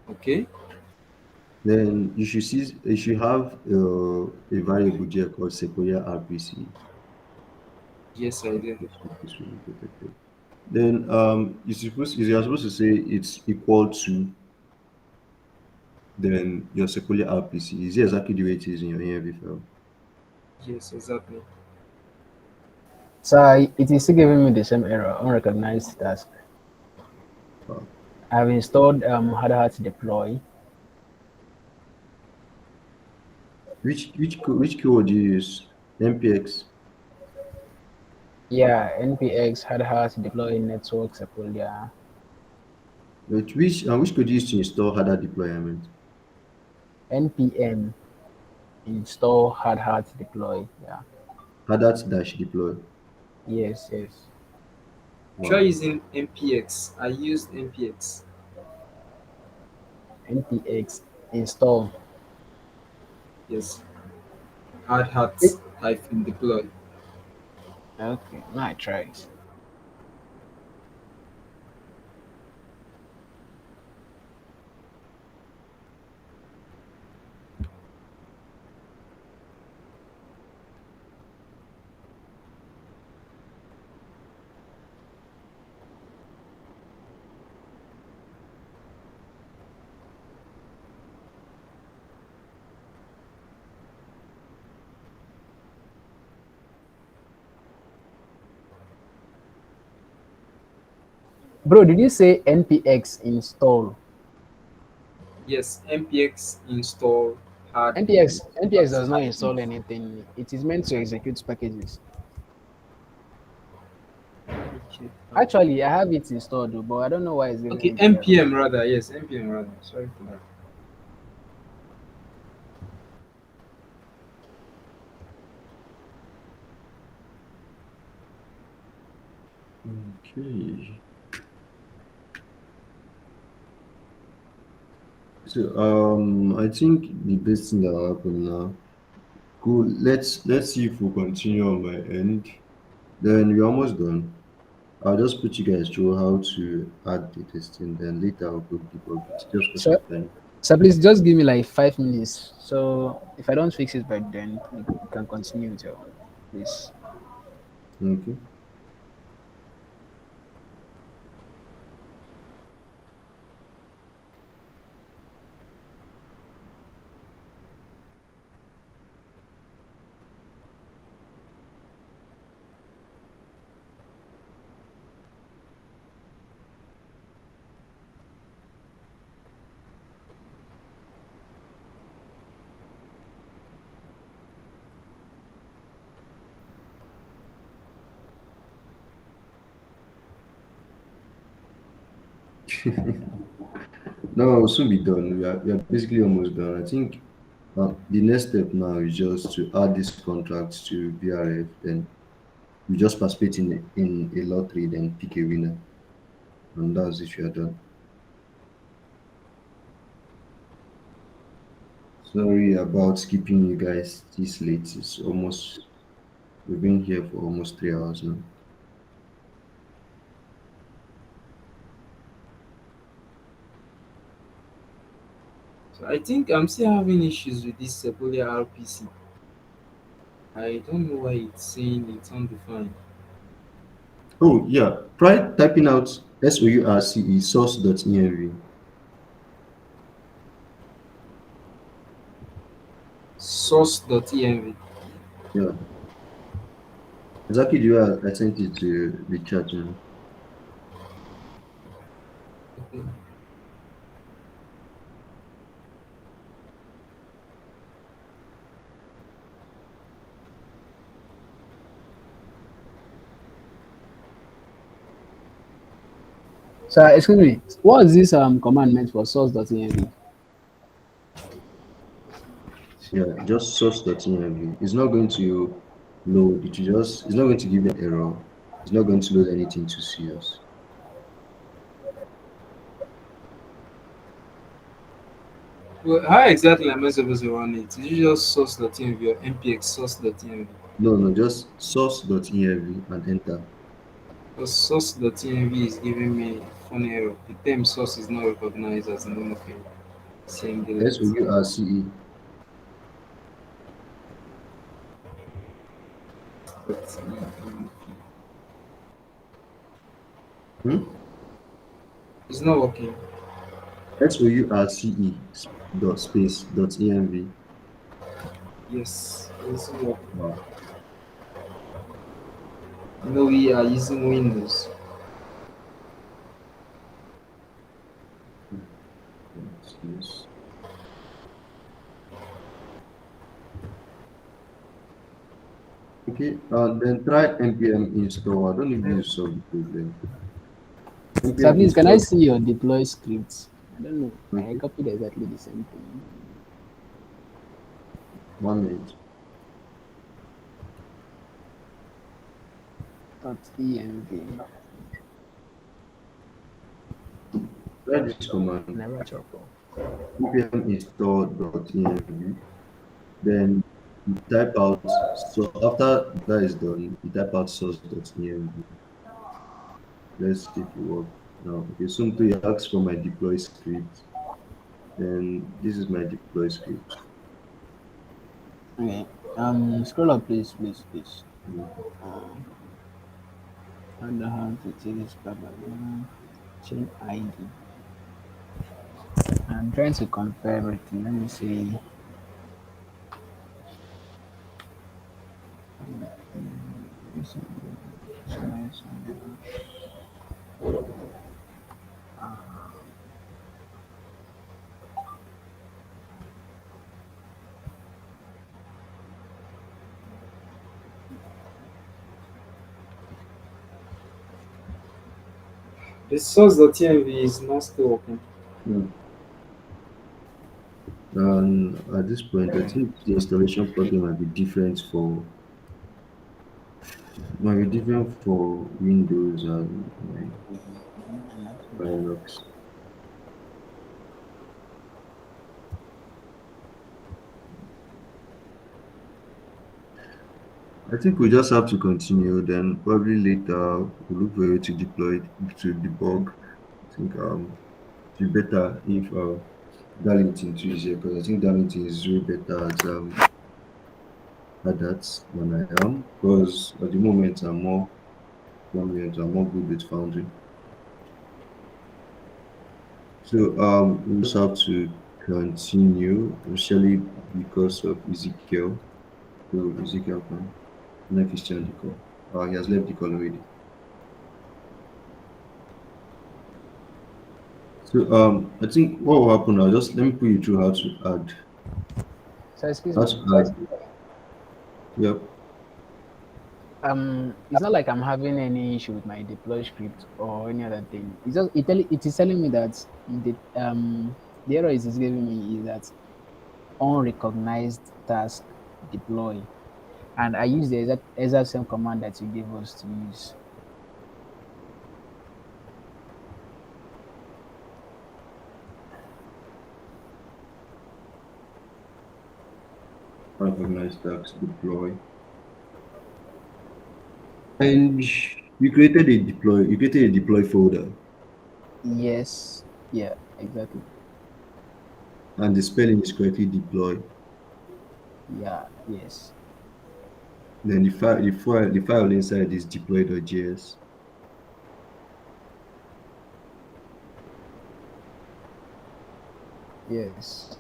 Okay. then you should have a variable there called Sequoia RPC. Yes, I did. This will be protected. Then you're supposed to say it's equal to then your Sequoia RPC. Is it exactly the way it is in your AMV file? Yes, exactly. So it is still giving me the same error, unrecognized task. Wow. I've installed Hard deploy. Which keyword do you use? MPX. Yeah, npx Hard deploy network sequoia. Which could you use to install harder deployment? npm install Hard deploy. Yeah. Harder dash deploy. Yes, yes. Try Wow. using npx. I used npx. npx install. Yes. Hard It, hat hyphen deploy. okay, now I try it. Bro, did you say npx install? Yes, npx install hard npx hat does not hyphen. install anything. It is meant to execute packages. Okay. Actually, I have it installed, though, but I don't know why it's giving Okay, me the error. npm rather. Yes, npm rather. Sorry for that. Okay. So I think the best thing that will happen now. Cool. Let's see if we'll continue on my end. Then we're almost done. I'll just put you guys through how to add the testing. Then later I'll go debug it just because So, of time. so please just give me like 5 minutes. So if I don't fix it by then, we can continue with your own, please. Okay. No, we'll soon be done. We are basically almost done. I think the next step now is just to add this contract to BRF. Then we just participate in a lottery, then pick a winner, and that's it. We are done. Sorry about keeping you guys this late. It's almost we've been here for almost 3 hours now. So I think I'm still having issues with this Sepolia RPC. I don't know why it's saying it's undefined. Oh yeah, try typing out source.env. Source.env. Source.env. Yeah, exactly the way I sent it to the chat. You know. Okay. So excuse me, what is this command meant for source.env? Yeah, just source.env. It's not going to load. It's not going to give you an error. It's not going to load anything too serious. Well, how exactly am I supposed to run it? Is it just source.env or npx source.env? No, no, just source.env and enter. Because source.env is giving me funny error. The term source is not recognized as the name of a singlet. source. But Hmm? it's not working. source dot space dot env. Yes, it's not working. Wow. No, we are using Windows. Yes. Okay, then try npm install. I don't know if this solve the problem. So npm please, can I install. see your deploy scripts? I don't know. I Okay, copied exactly the same thing. 1 minute. .env. Try this command Never trouble. npm install dot env. Then you type out, so after that is done, you type out source.env. Let's see if it works now. Okay, soon to you ask for my deploy script. Then this is my deploy script. Okay. Scroll up, please, please, please. Mm. Wonder how to take this problem. Chain ID. I'm trying to compare everything. Let me see. The source.env is not still working. Mm. And at this point, I think the installation problem might be different for Windows and Linux. I think we just have to continue. Then probably later we'll look for a way to deploy it to debug. I think it'd be better if Darlington too is here because I think Darlington is way better at that than I am. Because at the moment I'm more good with Foundry. So we just have to continue, especially because of Ezekiel. So Ezekiel can not if he's still on the call. He has left the call already. So I think what will happen now, just let me put you through So excuse how me. to add. Yep. It's not like I'm having any issue with my deploy script or any other thing. It is telling me that the error it is giving me is that unrecognized task deploy, and I use the exact same command that you gave us to use. Recognize tags, deploy. And you created a deploy folder, Yes, yeah, exactly. and the spelling is correctly deploy. Yeah, yes, Then the file inside is deploy.js. yes.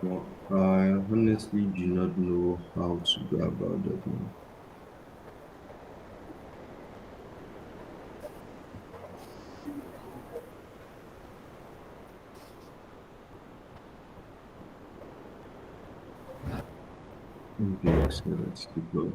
Well, I honestly do not know how to go about that now. Okay, so let's deploy.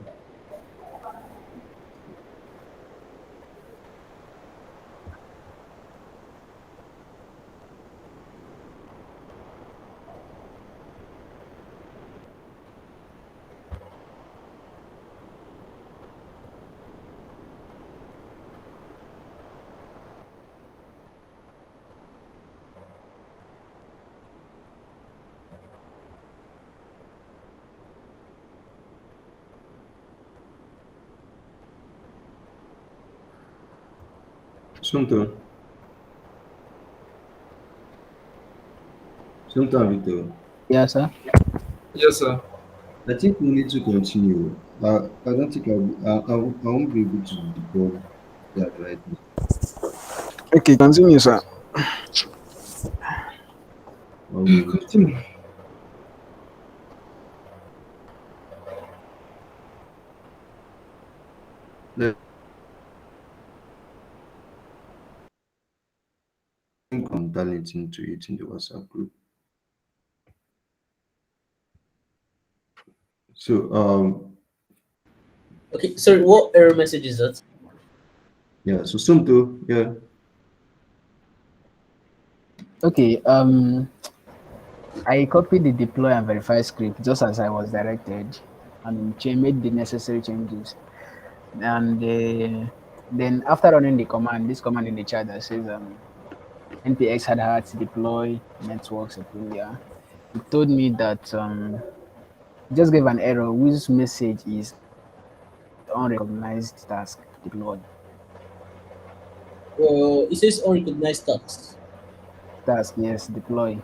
Sometime, sometime, Victor. Yeah, sir. Yes, sir. I think we need to continue. I don't think I won't be able to debug that right now. Okay, continue, sir. I won't be able to. Continue. Let me come talent into it in the WhatsApp group. So Okay, sorry, what error message is that? yeah, so Sumto, yeah, Okay, I copied the deploy and verify script just as I was directed, and made the necessary changes. And then after running the command, this command in the chat that says npx had deploy networks yeah, it told me that it just gave an error whose message is unrecognized task deploy. Well, it says unrecognized tasks. Task, yes, deploy.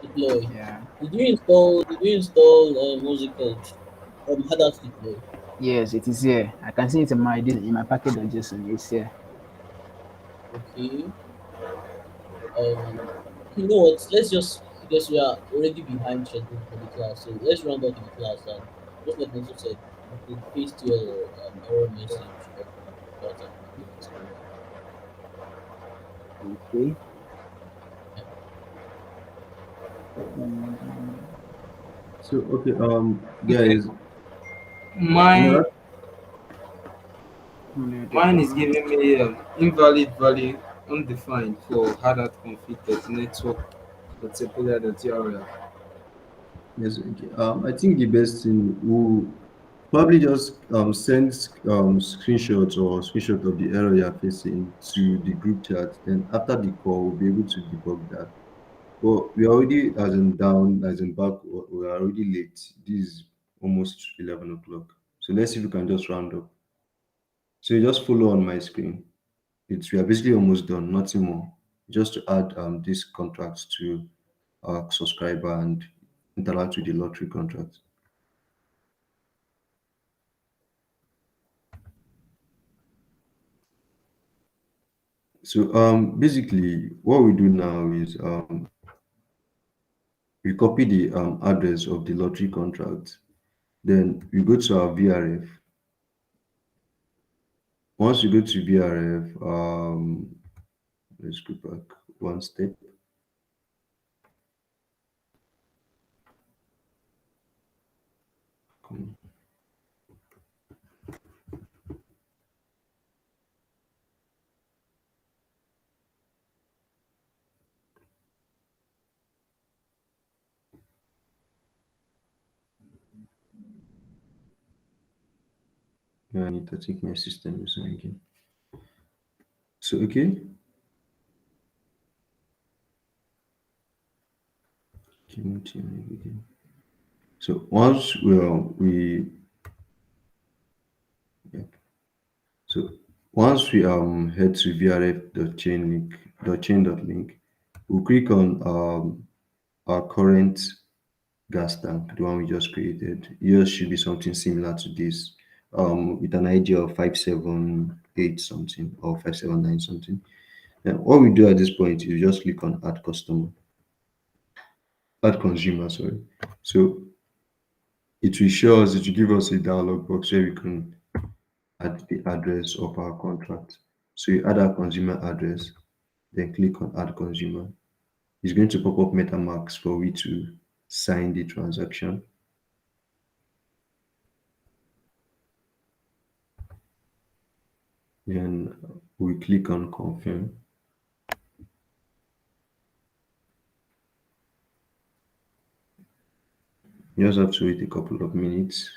Deploy. Yeah. Did you install what's it called? Hadass deploy. Yes, it is here. I can see it in my packet.json. It's here. Okay. You know what? Let's just, because we are already behind schedule for the class, so let's round up the class, and just like Natsu said, you could paste your error message on the chat and we can explain it. Okay. Yeah. Mm, so okay, Okay. guys, Mine no, unlimited mine is command. giving me invalid value undefined for hard hat configured network .tplia.url. yes, okay. I think the best thing will probably just send screenshots or screenshot of the error you're facing to the group chat. Then after the call, we'll be able to debug that. But we are already as in down, as in back. We are already late. This is almost 11 o'clock. So let's see if we can just round up. So you just follow on my screen. It's we are basically almost done. Nothing more. Just to add these contracts to our subscriber and interact with the lottery contract. So basically what we do now is we copy the address of the lottery contract. Then we go to our VRF. Once you go to VRF, let's go back one step. Come. I need to take my system is again. So okay, continue again. So once we yeah. So once we head to vrf.chain.link, we'll click on our current gas tank, the one we just created. Yours should be something similar to this, with an ID of 578 something or 579 something. Then what we do at this point is just click on add consumer, sorry. So it will give us a dialog box where we can add the address of our contract. So you add our consumer address, then click on add consumer. It's going to pop up MetaMask for we to sign the transaction. Then we click on confirm. You just have to wait a couple of minutes.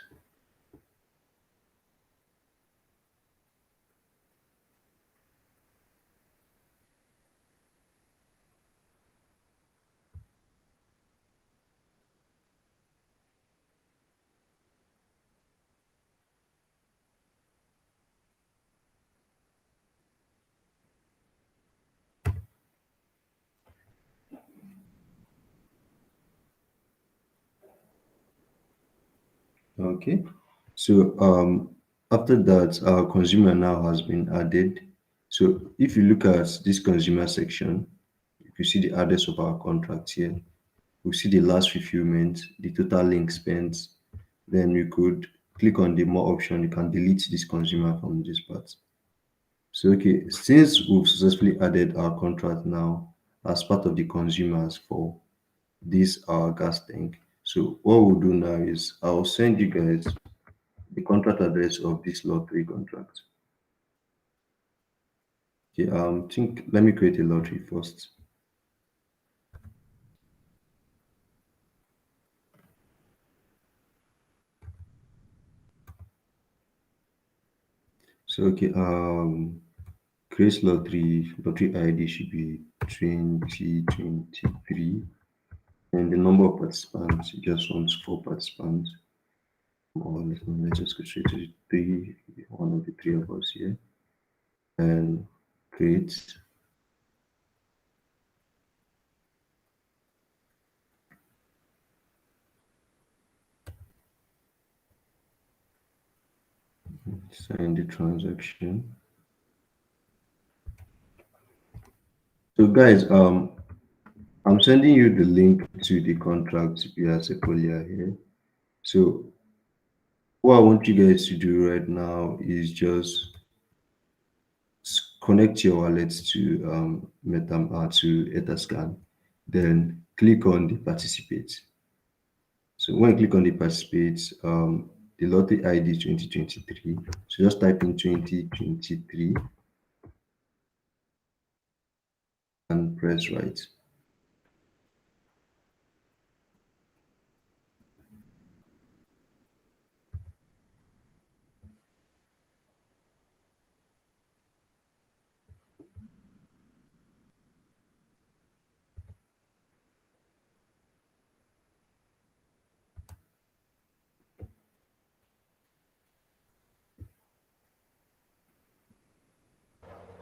Okay. So after that, our consumer now has been added. So if you look at this consumer section, you can see the address of our contract here. We see the last fulfillment, the total link spent. Then we could click on the more option. You can delete this consumer from this part. So okay, since we've successfully added our contract now as part of the consumers for this our gas tank. So what we'll do now is I'll send you guys the contract address of this lottery contract. Okay, think let me create a lottery first. So okay, create lottery ID should be 2023, and the number of participants you just want 4 participants. Or let's just go straight to the three, one of the three of us here, and create. Sign the transaction. So guys, I'm sending you the link to the contract via Sequoia here. So what I want you guys to do right now is just connect your wallet to to Etherscan, then click on the participate. So when you click on the participate, the lottery ID is 2023. So just type in 2023 and press right.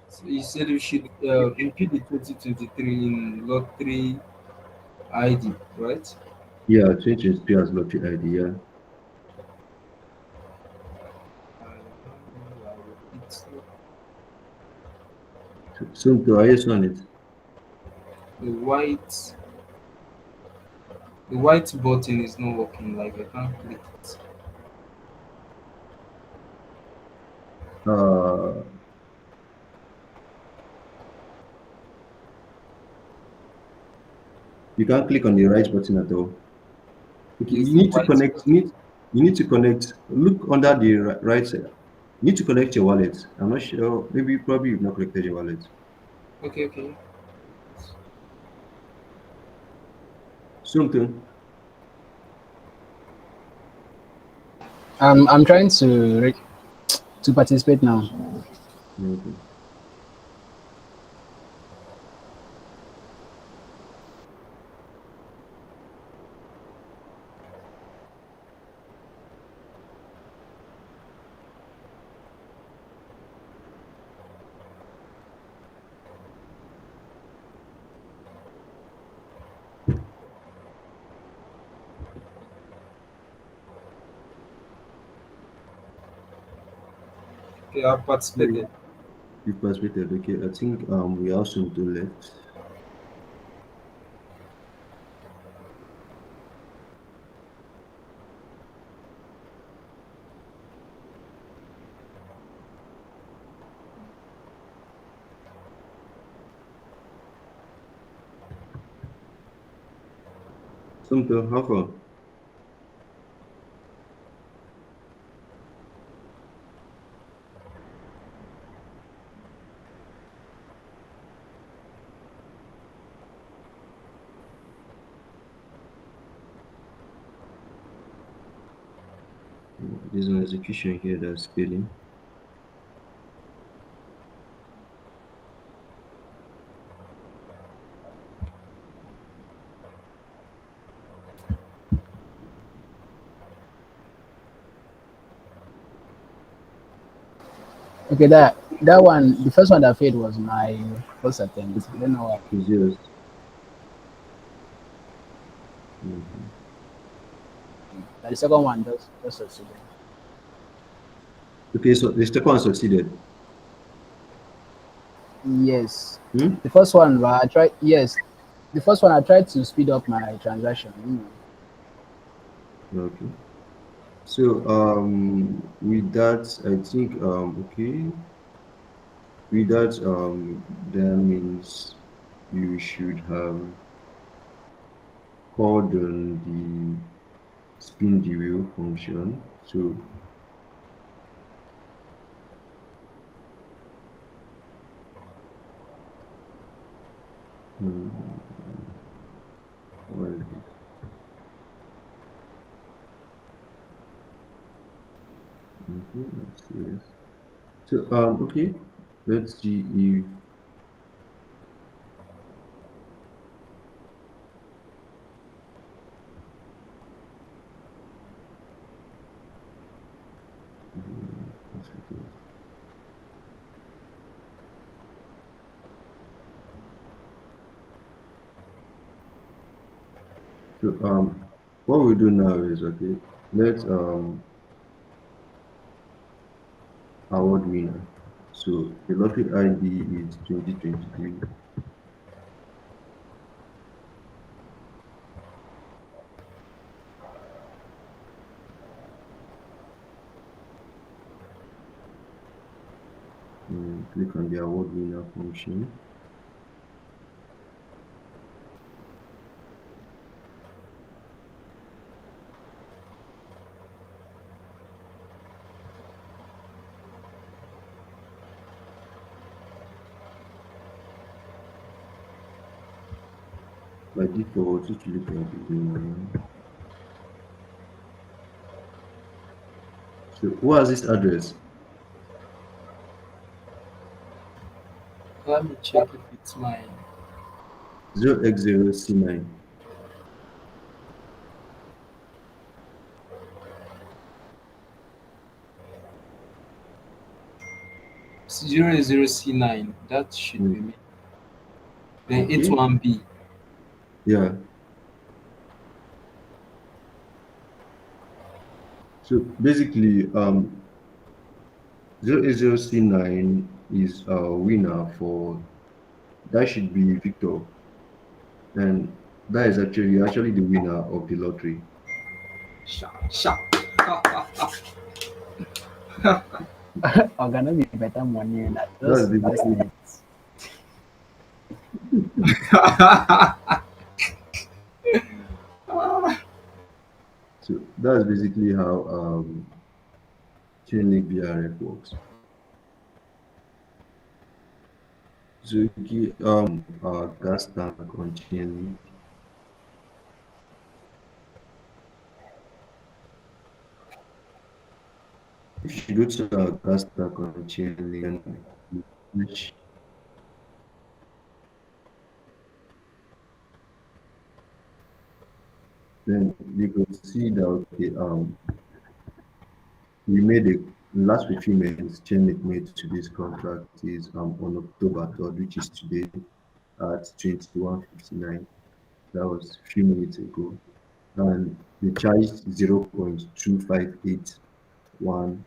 So you said we should repeat the 2023 in lottery ID, right? Yeah, 2023 as lottery ID. Yeah. It's So do I on it? the white the white button is not working. Like I can't click it. Uh, you can't click on the right button at all. Okay, Yes, you the need to white connect. button. You need to connect. Look under the right side. You need to connect your wallet. I'm not sure. Maybe probably you've not connected your wallet. Okay, okay. Something. I'm trying to participate now. Okay. Okay, I've You participated. you participated. Okay. I think we have some to left. Something. How far? There's an execution here that's failing. Okay, that one, the first one that failed was my first attempt. I don't know why. It's yours. Mhm. But the second one just succeeded. Okay, so the second one succeeded. Yes, Hmm? the first one, but I tried. Yes, the first one I tried to speed up my transaction. Okay. So with that, I think okay. With that that means you should have called on the spin the wheel function. So hmm, what is this? Okay, let's see this. So okay, let's see if 1 second. So what we do now is okay, let's award winner. So the lottery ID is 2023. Click on the award winner function. By default, it will look like the winner. So who has this address? Let me check if it's mine. 0x0C9. 00C9. That should be Mm. me. Then Okay. 81B. Yeah. So basically, 080C9 is a winner for that should be Victor, and that is actually the winner of the lottery. Sharp, sharp. Or gonna be better money that That's just test basically it. so that's basically how Chainlink BRF works. So our gas tank on Chainlink. If you go to our gas tank on Chainlink and you search, then you could see that okay, we made a last fulfillment Chainlink made to this contract is on October 3rd, which is today at 21:59. That was a few minutes ago. And they charged 0.2581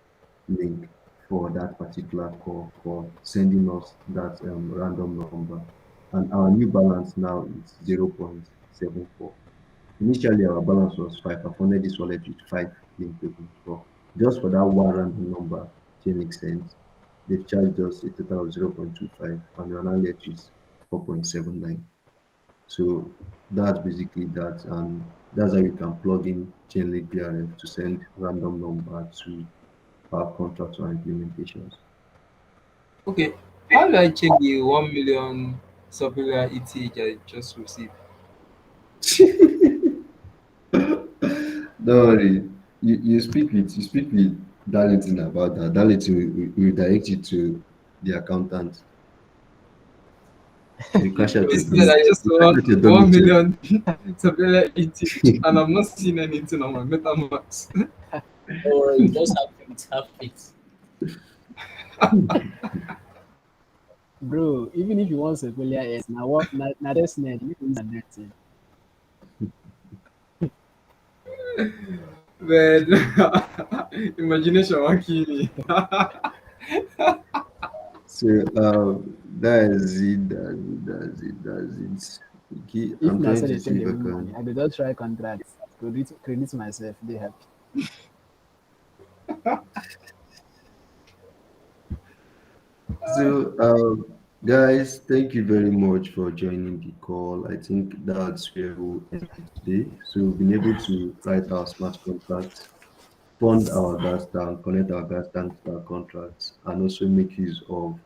link for that particular call for sending us that random number. And our new balance now is 0.74. Initially, our balance was 5. I funded this wallet with 5 link tokens. But just for that one random number, Chainlink sent, they've charged us a total of 0.25 and we're now left with 4.79. So that's basically that. And that's how you can plug in Chainlink BRF to send random number to our contracts or implementations. Okay, how do I check the 1 million Superior ETH I just received? Don't worry. You speak with Darlington about that. Darlington will direct you to the accountant. You cash out your Instead, I just you cash want out your 1 dormitory. million Superior ETH and I'm not seeing anything on my MetaMask. Don't worry, you just have faith, have faith. Bro, even if you want to failure is now what now that's net you use that thing. Man, imagination won't kill me. So that is it. That's it. Okay, If I'm na trying so to they see take if the I win money, can. I go just try contracts. Credit myself, they happy. So, guys, thank you very much for joining the call. I think that's where we'll end today. So, we've been able to write our smart contracts, fund our gas tank, connect our gas tank to our contracts, and also make use of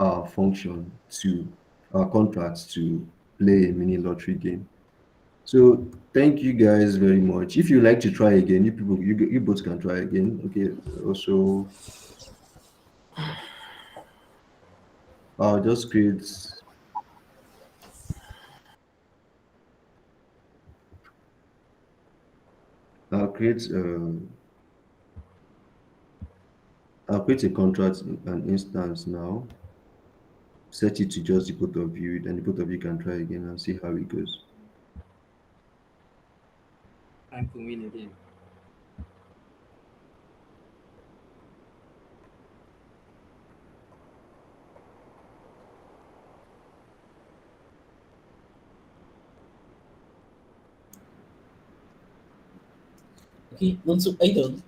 our function to our contracts to play a mini lottery game. So, thank you guys very much. If you like to try again, you people, you both can try again. Okay. Also, I'll just create. I'll create. I'll create a contract, an instance now, set it to just the both of you, then the both of you can try again and see how it goes. Time to win again. Okay, not so I don't.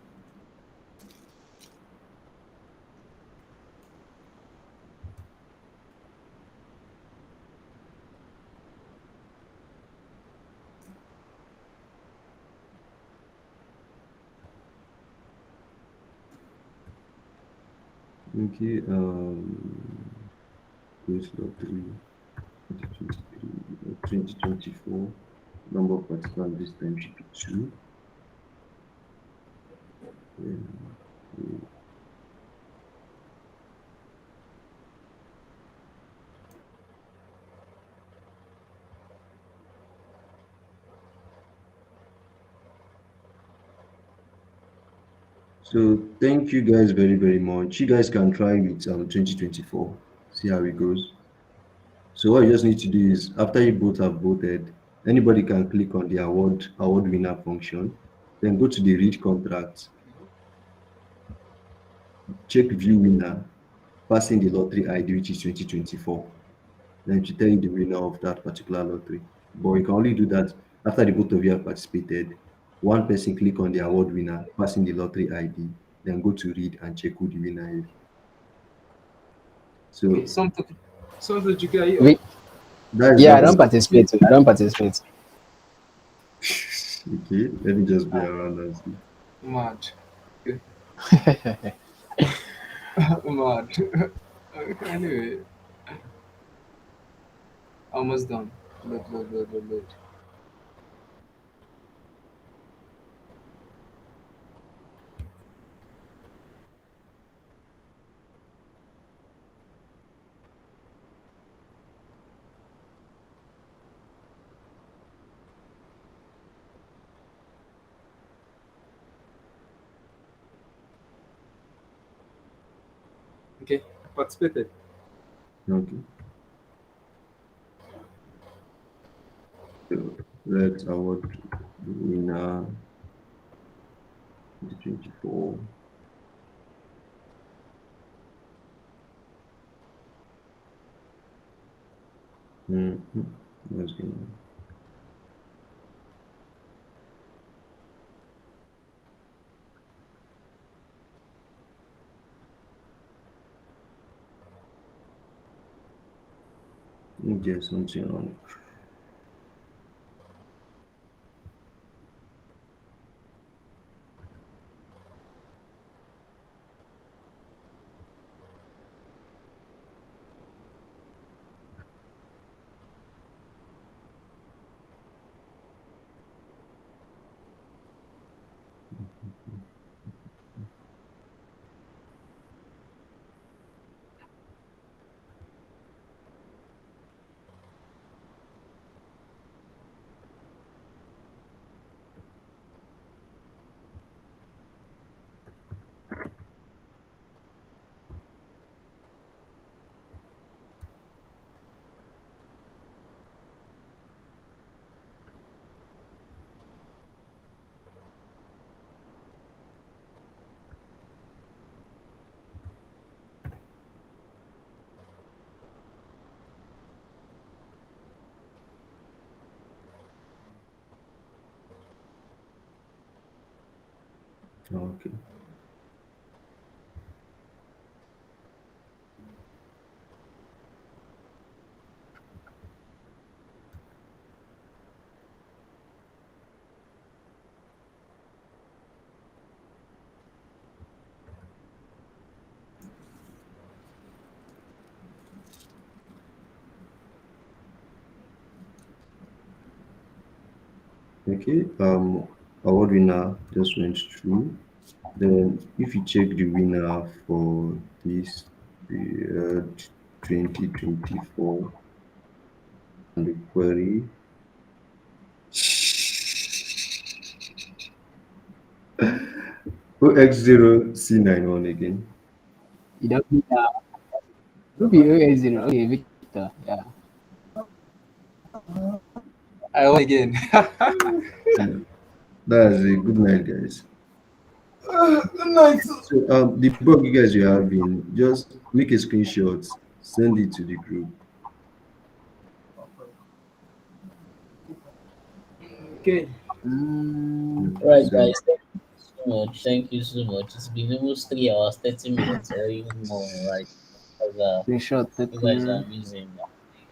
Okay, quiz lottery 2023, 2024. Number of participants this time should be two. Um, So thank you guys very, very much. You guys can try with 2024, see how it goes. So what you just need to do is after you both have voted, anybody can click on the award winner function, then go to the read contract, check view winner, passing the lottery ID which is 2024. Then it will tell you the winner of that particular lottery. But you can only do that after the both of you have participated. One person click on the award winner, passing the lottery ID, then go to read and check who the winner is. Okay, So something you get you Wait, up. that is yeah, I what don't I'm participate. I don't participate. okay. Let me just be around and see. Mad. Okay. Mad. Anyway, almost done. Load. Okay, participated. Okay. So let's award the winner 2024. Mm-hmm. What's going on? There's something on. Okay. Okay. Award winner just went through. Then, if you check the winner for this period 2024 and the query, OX0C91 again. You don't be who be OA0. Okay, Victor. Yeah. I won again. Yeah, that's a good night, guys. Nice. So, the bug you guys are having, just make a screenshot, send it to the group. Okay. Right, So, guys. Thank you so much. Thank you so much. It's been almost 3 hours, 30 minutes, or even more. Right? Because, Screenshot you guys are 30. amazing.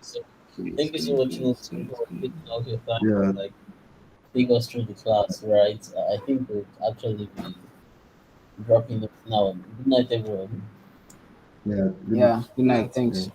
So, Please, thank you so please, much, please, for please, please. taking out your time yeah, to like take us through the class. Right? I think we'll actually be dropping it now. Good night, everyone. yeah. Yeah. Good Good night. night. Yeah. Thanks.